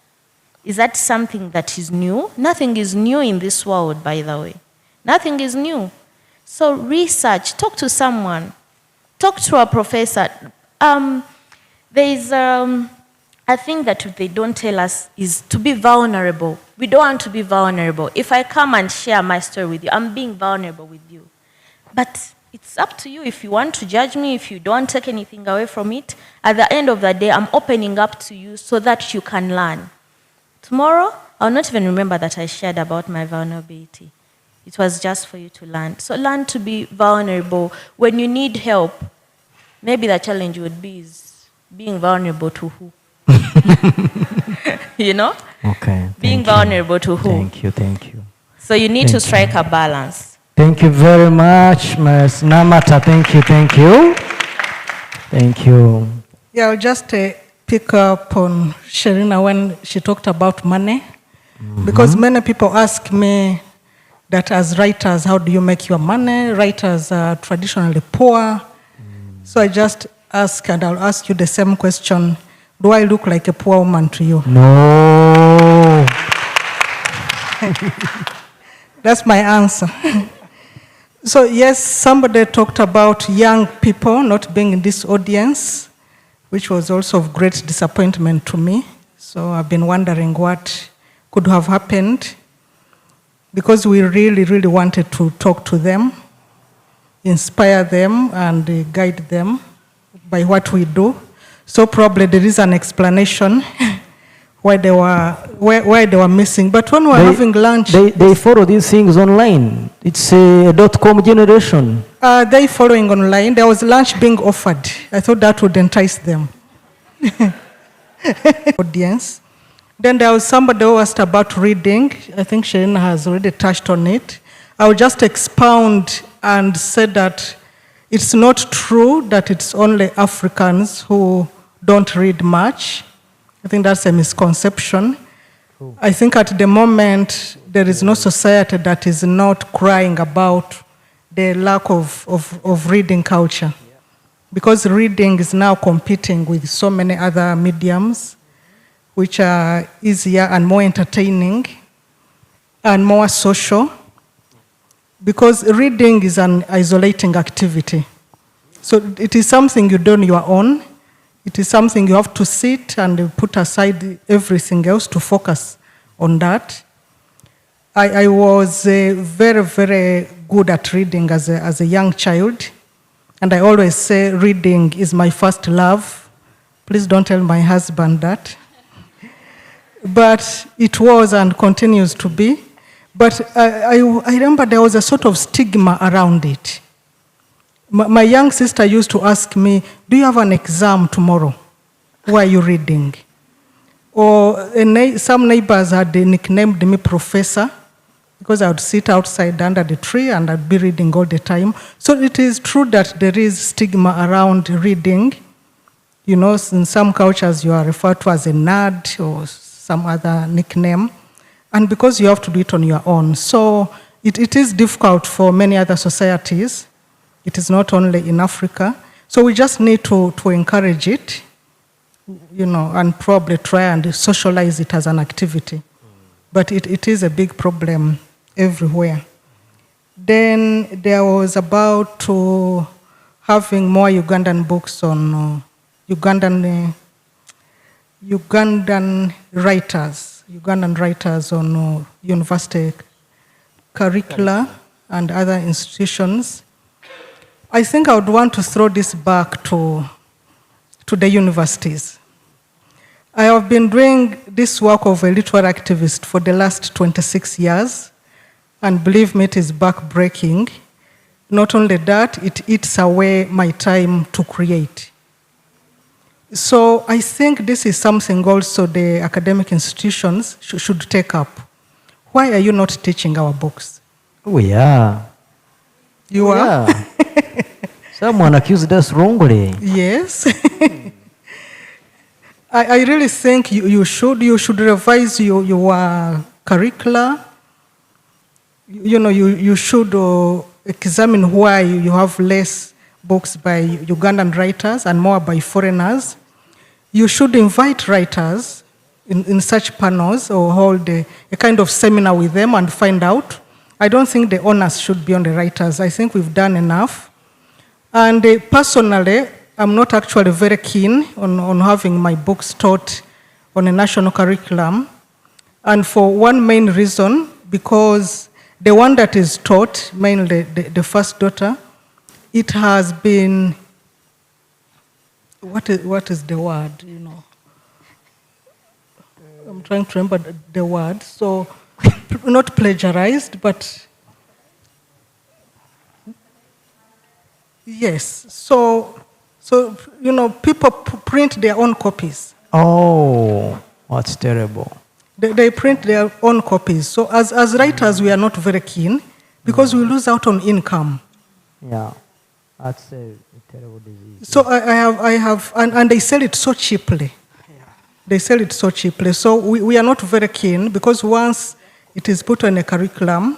Is that something that is new? Nothing is new in this world, by the way. Nothing is new. So research. Talk to someone. Talk to a professor. There's I think that what they don't tell us is to be vulnerable. We don't want to be vulnerable. If I come and share my story with you, I'm being vulnerable with you. But it's up to you if you want to judge me, if you don't take anything away from it. At the end of the day, I'm opening up to you so that you can learn. Tomorrow, I'll not even remember that I shared about my vulnerability. It was just for you to learn. So learn to be vulnerable. When you need help, maybe the challenge would be is being vulnerable to who? You know? Okay. Being vulnerable to who? Thank you. So you need to strike a balance. Thank you very much, Ms. Namata. Thank you. Thank you. Yeah, I'll just pick up on Sherina when she talked about money. Because many people ask me that as writers, how do you make your money? Writers are traditionally poor. So I just ask, and I'll ask you the same question. Do I look like a poor woman to you? No. That's my answer. So yes, somebody talked about young people not being in this audience, which was also of great disappointment to me. So I've been wondering what could have happened, because we really, really wanted to talk to them, inspire them, and guide them by what we do. So probably there is an explanation why they were missing. But when we were having lunch... They follow these things online. It's a .com generation. They following online. There was lunch being offered. I thought that would entice them. Audience. Then there was somebody who asked about reading. I think Sherina has already touched on it. I will just expound and say that it's not true that it's only Africans who don't read much. I think that's a misconception. I think at the moment, there is no society that is not crying about the lack of reading culture. Because reading is now competing with so many other mediums, which are easier and more entertaining and more social. Because reading is an isolating activity. So it is something you do on your own. It is something you have to sit and put aside everything else to focus on that. I was very, very good at reading as a young child. And I always say reading is my first love. Please don't tell my husband that. But it was and continues to be. But I remember there was a sort of stigma around it. My young sister used to ask me, do you have an exam tomorrow? Why are you reading? Or some neighbors had nicknamed me Professor, because I would sit outside under the tree and I'd be reading all the time. So it is true that there is stigma around reading. You know, in some cultures you are referred to as a nerd or some other nickname. And because you have to do it on your own. So it is difficult for many other societies. It is not only in Africa. So we just need to encourage it, you know, and probably try and socialize it as an activity. But it is a big problem everywhere. Then there was about having more Ugandan books on Ugandan writers on university curricula and other institutions. I think I would want to throw this back to the universities. I have been doing this work of a literary activist for the last 26 years, and believe me, it is back-breaking. Not only that, it eats away my time to create. So I think this is something also the academic institutions should take up. Why are you not teaching our books? We are. You are? Yeah. Someone accused us wrongly. Yes. I really think you should revise your curricula. You know, you should examine why you have less books by Ugandan writers and more by foreigners. You should invite writers in such panels or hold a kind of seminar with them and find out. I don't think the onus should be on the writers. I think we've done enough. And personally, I'm not actually very keen on having my books taught on a national curriculum. And for one main reason, because the one that is taught, mainly the first daughter, it has been, what is the word, you know? I'm trying to remember the word. So, not plagiarized, but yes. So you know, people print their own copies. Oh, that's terrible. They print their own copies. So as writers, we are not very keen because we lose out on income. Yeah, that's a terrible disease. So I have, and they sell it so cheaply. They sell it so cheaply. So we are not very keen because once it is put on a curriculum,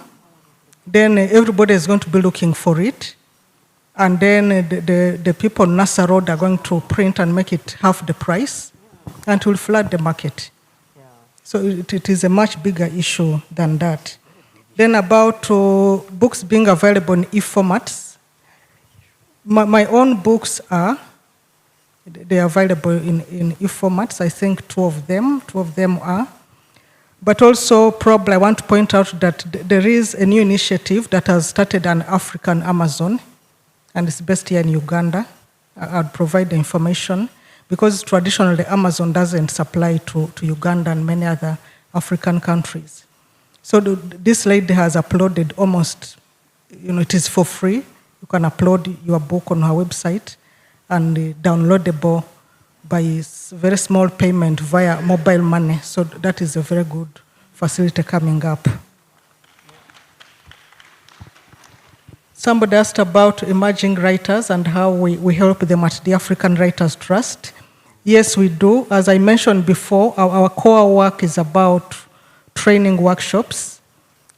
then everybody is going to be looking for it. And then the people on NASA Road are going to print and make it half the price and it will flood the market. Yeah. So it is a much bigger issue than that. Then about books being available in e-formats. My own books they're available in e-formats. I think two of them are. But also, probably I want to point out that there is a new initiative that has started an African Amazon, and it's based here in Uganda. I'll provide the information, because traditionally Amazon doesn't supply to Uganda and many other African countries. So this lady has uploaded almost, you know, it is for free. You can upload your book on her website and downloadable by very small payment via mobile money. So that is a very good facility coming up. Somebody asked about emerging writers and how we help them at the African Writers Trust. Yes, we do. As I mentioned before, our core work is about training workshops,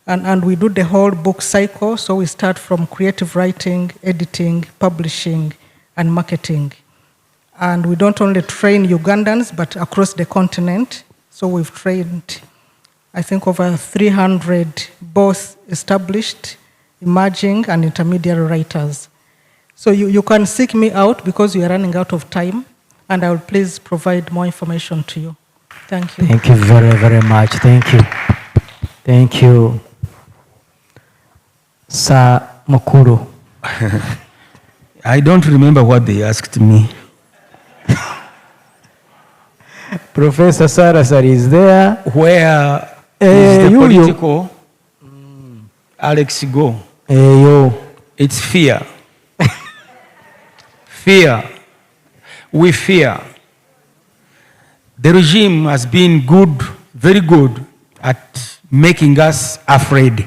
and we do the whole book cycle. So we start from creative writing, editing, publishing, and marketing. And we don't only train Ugandans, but across the continent. So we've trained, I think, over 300 both established, emerging, and intermediate writers. So you can seek me out because we are running out of time, and I will please provide more information to you. Thank you. Thank you very, very much. Thank you. Thank you. Sir Mukuru. I don't remember what they asked me. Professor Sarasar is there. Where is the political Alex go? It's fear. Fear. We fear. The regime has been good, very good at making us afraid.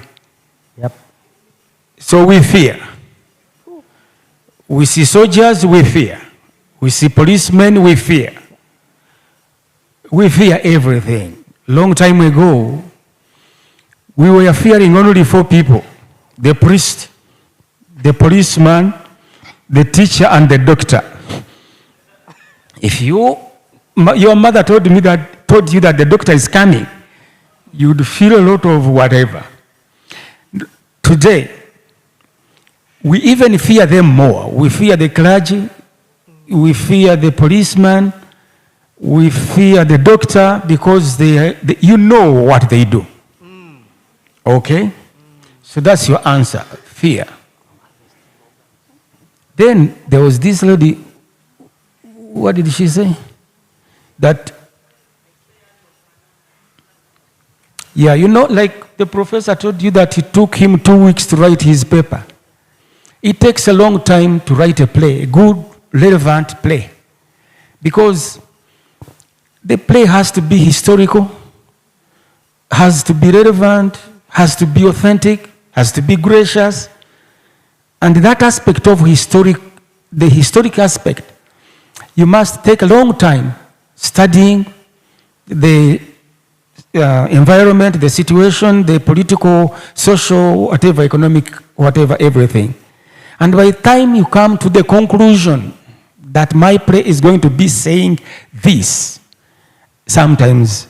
Yep. So we fear. We see soldiers, we fear. We see policemen, we fear. We fear everything. Long time ago, we were fearing only 4 people: the priest, the policeman, the teacher, and the doctor. If your mother told you that the doctor is coming, you'd feel a lot of whatever. Today, we even fear them more. We fear the clergy, we fear the policeman, we fear the doctor, because you know what they do. Okay? So that's your answer, fear. Then there was this lady, what did she say? That, yeah, you know, like the professor told you that it took him 2 weeks to write his paper. It takes a long time to write a play, a good, relevant play, because the play has to be historical, has to be relevant, has to be authentic, has to be gracious, and that aspect of the historic aspect, you must take a long time studying the environment, the situation, the political, social, whatever, economic, whatever, everything. And by the time you come to the conclusion that my play is going to be saying this, sometimes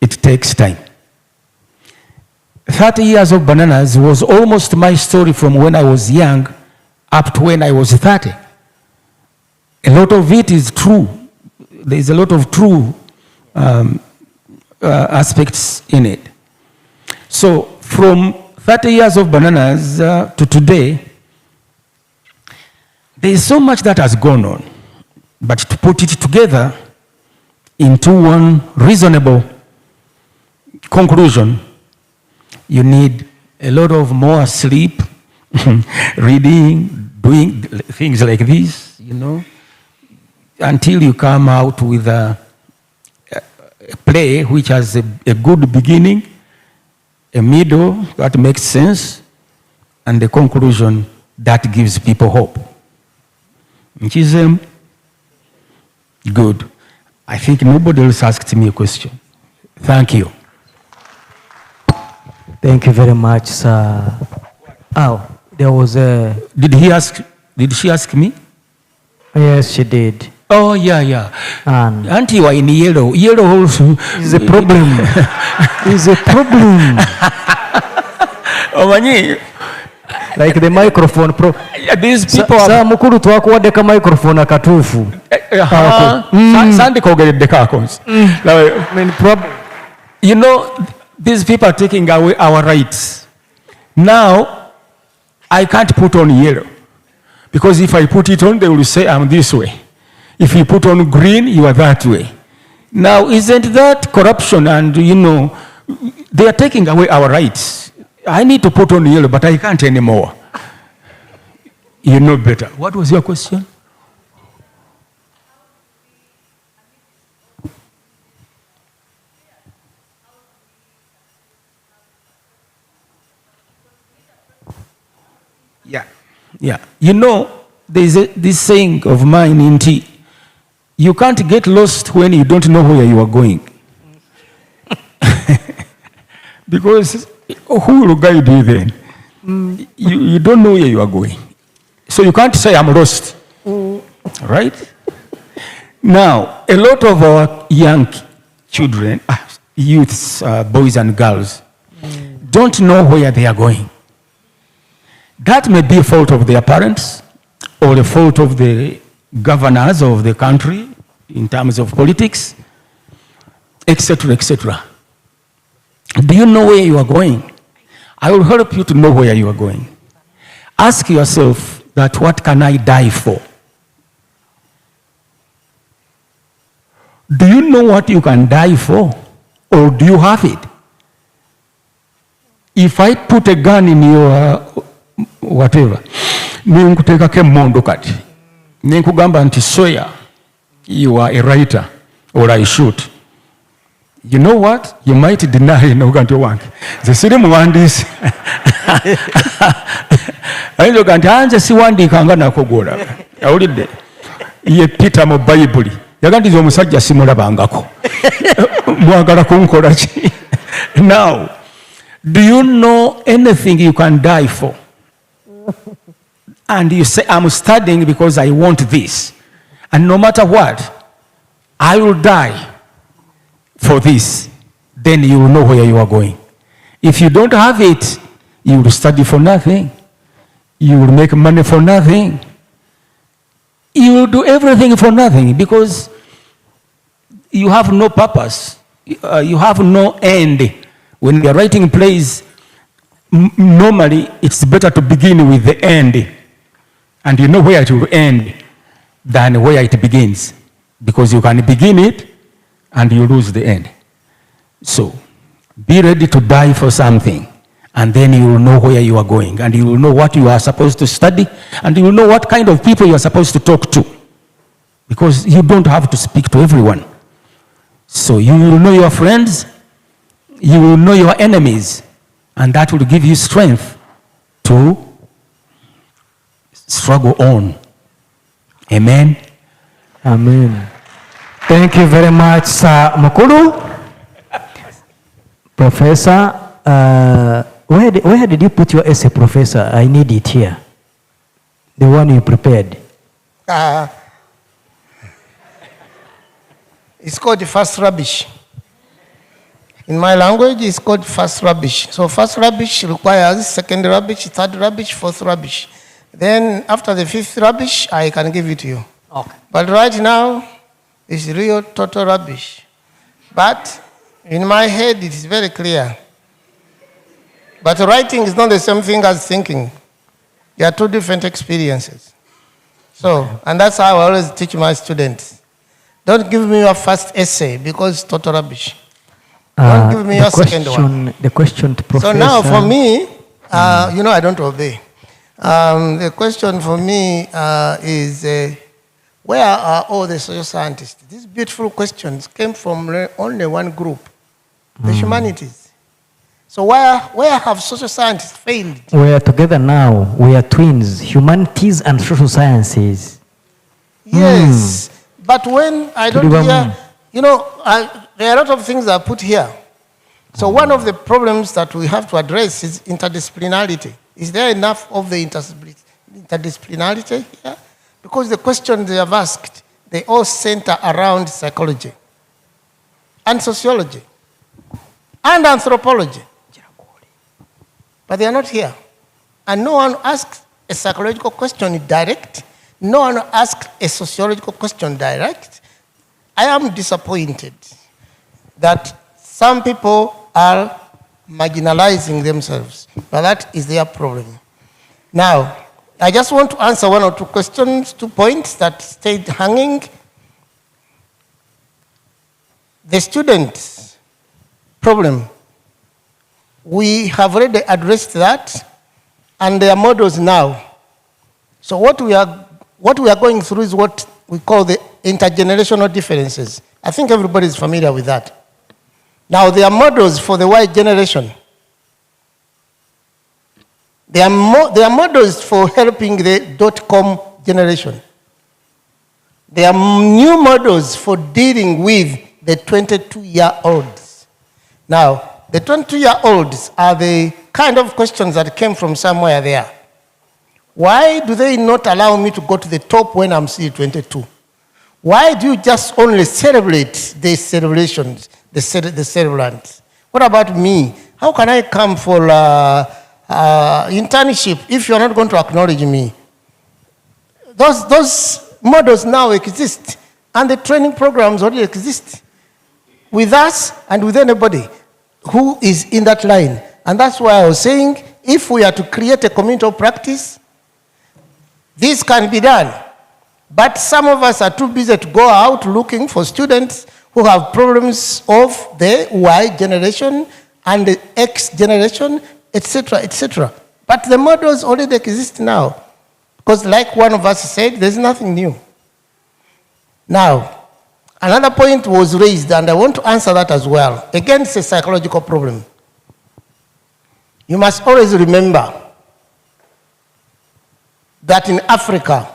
it takes time. 30 years of bananas was almost my story from when I was young up to when I was 30. A lot of it is true. There is a lot of true aspects in it. So from 30 years of bananas to today, there is so much that has gone on. But to put it together into one reasonable conclusion, you need a lot of more sleep, reading, doing things like this, you know, until you come out with a play which has a good beginning, a middle that makes sense, and the conclusion that gives people hope. Which is good. I think nobody else asked me a question. Thank you. Thank you very much, sir. Oh, there was a... Did she ask me? Yes, she did. Oh, yeah. Auntie, you are in yellow. Yellow also is a problem. Is a problem. Like the microphone. These people are... mukuru twakuwadde ka microphone akatuufu. Sandi kogeredde kako. You know, these people are taking away our rights. Now, I can't put on yellow. Because if I put it on, they will say I'm this way. If you put on green, you are that way. Now, isn't that corruption? And, you know, they are taking away our rights. I need to put on yellow, but I can't anymore. You know better. What was your question? Yeah. You know, there's this saying of mine in tea. You can't get lost when you don't know where you are going. Because who will guide you then? You don't know where you are going. So you can't say, I'm lost. Right? Now, a lot of our young children, youths, boys and girls, don't know where they are going. That may be a fault of their parents or a fault of the governors of the country in terms of politics, etc., etc. Do you know where you are going? I will help you to know where you are going. Ask yourself that, what can I die for? Do you know what you can die for? Or do you have it? If I put a gun in your whatever, ninkutekako emmondo kati, ninkugamba nti Sawyer, you are a writer, or I shoot. You know what? You might deny noganti wange. Nze siri muwandiisi. Ayinza oga nti anje siwandiikanga nako gwolaba. Awulidde? Ye Peter mu Bayibuli. Yagandiza omusajja simulabangako. Mwagala kunkola ki? Now, do you know anything you can die for? And you say, I'm studying because I want this. And no matter what, I will die for this. Then you will know where you are going. If you don't have it, you will study for nothing. You will make money for nothing. You will do everything for nothing because you have no purpose. You have no end. When you're writing plays, normally it's better to begin with the end. And you know where it will end than where it begins. Because you can begin it and you lose the end. So, be ready to die for something. And then you will know where you are going. And you will know what you are supposed to study. And you will know what kind of people you are supposed to talk to. Because you don't have to speak to everyone. So you will know your friends. You will know your enemies. And that will give you strength to struggle on. Amen. Amen. Thank you very much, Sir Mukulu. Professor, where did you put your essay, Professor? I need it here. The one you prepared. It's called first rubbish. In my language, it's called first rubbish. So first rubbish requires second rubbish, third rubbish, fourth rubbish. Then after the fifth rubbish, I can give it to you. Okay. But right now, it's real total rubbish. But in my head, it is very clear. But writing is not the same thing as thinking. They are two different experiences. So, and that's how I always teach my students. Don't give me your first essay because it's total rubbish. Don't give me your second one. The question to Professor. So now for me, you know I don't obey. The question for me is, where are all the social scientists? These beautiful questions came from only one group, the humanities. So where have social scientists failed? We are together now. We are twins, humanities and social sciences. Yes, but when I don't hear, you know, there are a lot of things that are put here. So one of the problems that we have to address is interdisciplinarity. Is there enough of the interdisciplinarity here? Because the questions they have asked, they all center around psychology and sociology and anthropology. But they are not here. And no one asks a psychological question direct. No one asks a sociological question direct. I am disappointed that some people are marginalizing themselves, but that is their problem. Now, I just want to answer one or two questions, 2 points that stayed hanging. The students' problem, we have already addressed that, and there are models now. So what we are going through is what we call the intergenerational differences. I think everybody is familiar with that. Now, there are models for the Y generation. There are models for helping the .com generation. There are new models for dealing with the 22-year-olds. Now, the 22-year-olds are the kind of questions that came from somewhere there. Why do they not allow me to go to the top when I'm still 22? Why do you just only celebrate the celebrations, the celebrants? What about me? How can I come for internship if you're not going to acknowledge me? Those models now exist, and the training programs already exist with us and with anybody who is in that line. And that's why I was saying, if we are to create a community of practice, this can be done. But some of us are too busy to go out looking for students who have problems of the Y generation and the X generation, etc., etc. But the models already exist now. Because like one of us said, there's nothing new. Now, another point was raised, and I want to answer that as well. Again, it's a psychological problem. You must always remember that in Africa,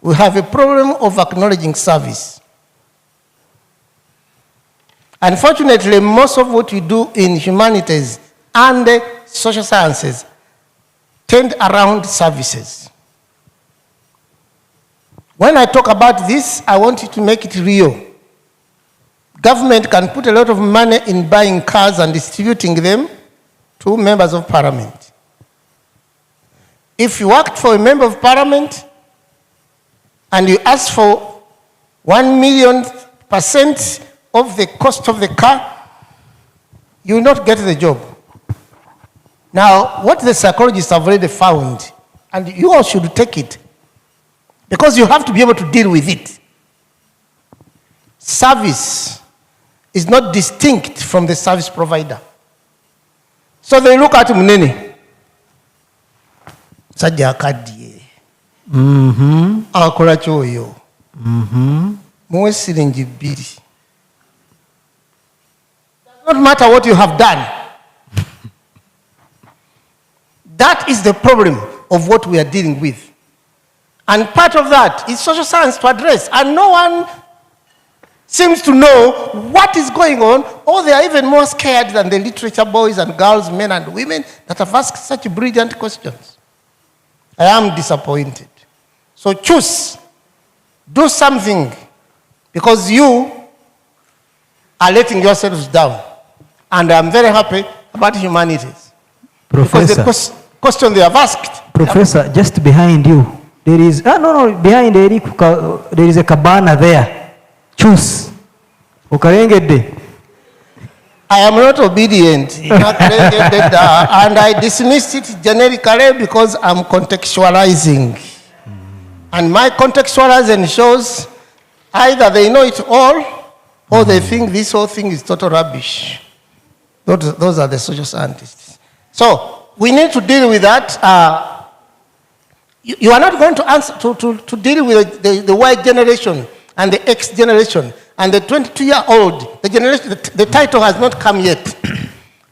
we have a problem of acknowledging service. Unfortunately, most of what we do in humanities and social sciences tend around services. When I talk about this, I want you to make it real. Government can put a lot of money in buying cars and distributing them to members of parliament. If you worked for a member of parliament and you ask for 1,000,000% of the cost of the car, you will not get the job. Now, what the psychologists have already found, and you all should take it, because you have to be able to deal with it. Service is not distinct from the service provider. So they look at Munene. Sajja akaddiye. Akola kyoyo. Muwe siringi 2. Does not matter what you have done. That is the problem of what we are dealing with. And part of that is social science to address. And no one seems to know what is going on, or they are even more scared than the literature boys and girls, men and women that have asked such brilliant questions. I am disappointed. So choose. Do something, because you are letting yourselves down. And I'm very happy about humanities. Professor. Because the question they have asked. Professor, just behind you, there is, behind Eric, there is a cabana there. Choose. Okalengedde. I am not obedient. And I dismissed it generically because I'm contextualizing. And my contextualizing shows either they know it all or they think this whole thing is total rubbish. Those are the social scientists. So we need to deal with that. You are not going to answer to deal with the Y generation and the X generation and the 22-year-old. The generation, the title has not come yet.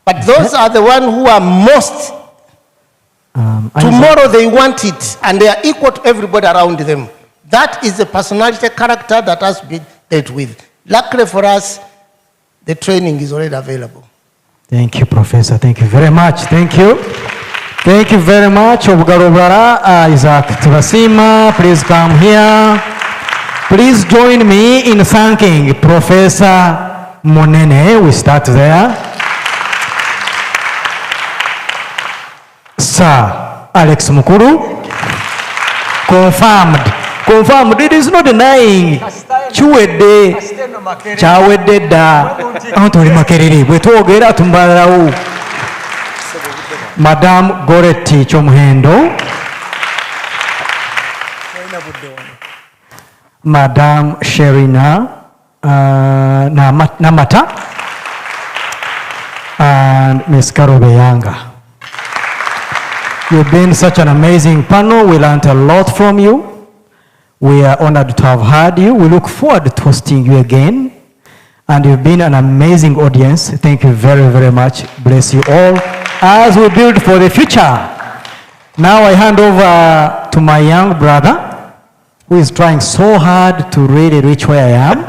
But those are the ones who are most. Tomorrow they want it, and they are equal to everybody around them. That is the personality character that has been dealt with. Luckily for us, the training is already available. Thank you, Professor. Thank you very much. Thank you. Thank you very much. Obugarobara, Isaac Tibasima, please come here. Please join me in thanking Professor Monene. We start there. Sir Alex Mukuru, confirmed. It is not denying. Chuwede, chawede da. Antoli makerere. Bwetwogera tumbalawo. Madame Goretti Chomhendo, Madame Sherina Namata, and Ms. Karobeyanga. You've been such an amazing panel. We learned a lot from you. We are honored to have had you. We look forward to hosting you again. And you've been an amazing audience. Thank you very, very much. Bless you all as we build for the future. Now I hand over to my young brother, who is trying so hard to really reach where I am.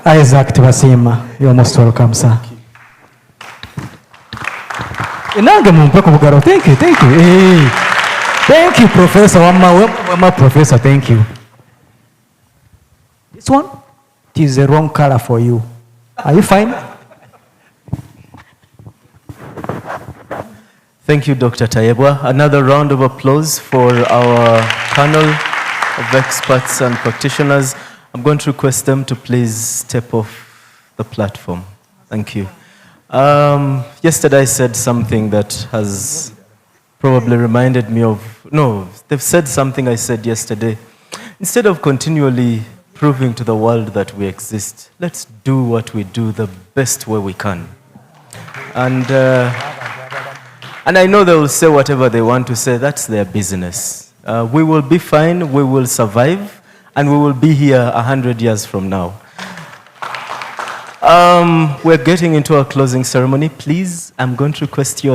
Isaac Tibasima, you're most welcome, sir. Thank you. Thank you, Professor. Wama Professor, thank you. This one, it is the wrong color for you. Are you fine? Thank you, Dr. Tayebwa. Another round of applause for our panel of experts and practitioners. I'm going to request them to please step off the platform. Thank you. Yesterday I said something that has probably reminded me of, no, they've said something I said yesterday. Instead of continually proving to the world that we exist, let's do what we do the best way we can. And I know they will say whatever they want to say, that's their business. We will be fine, we will survive, and we will be here 100 years from now. We're getting into our closing ceremony. Please, I'm going to request you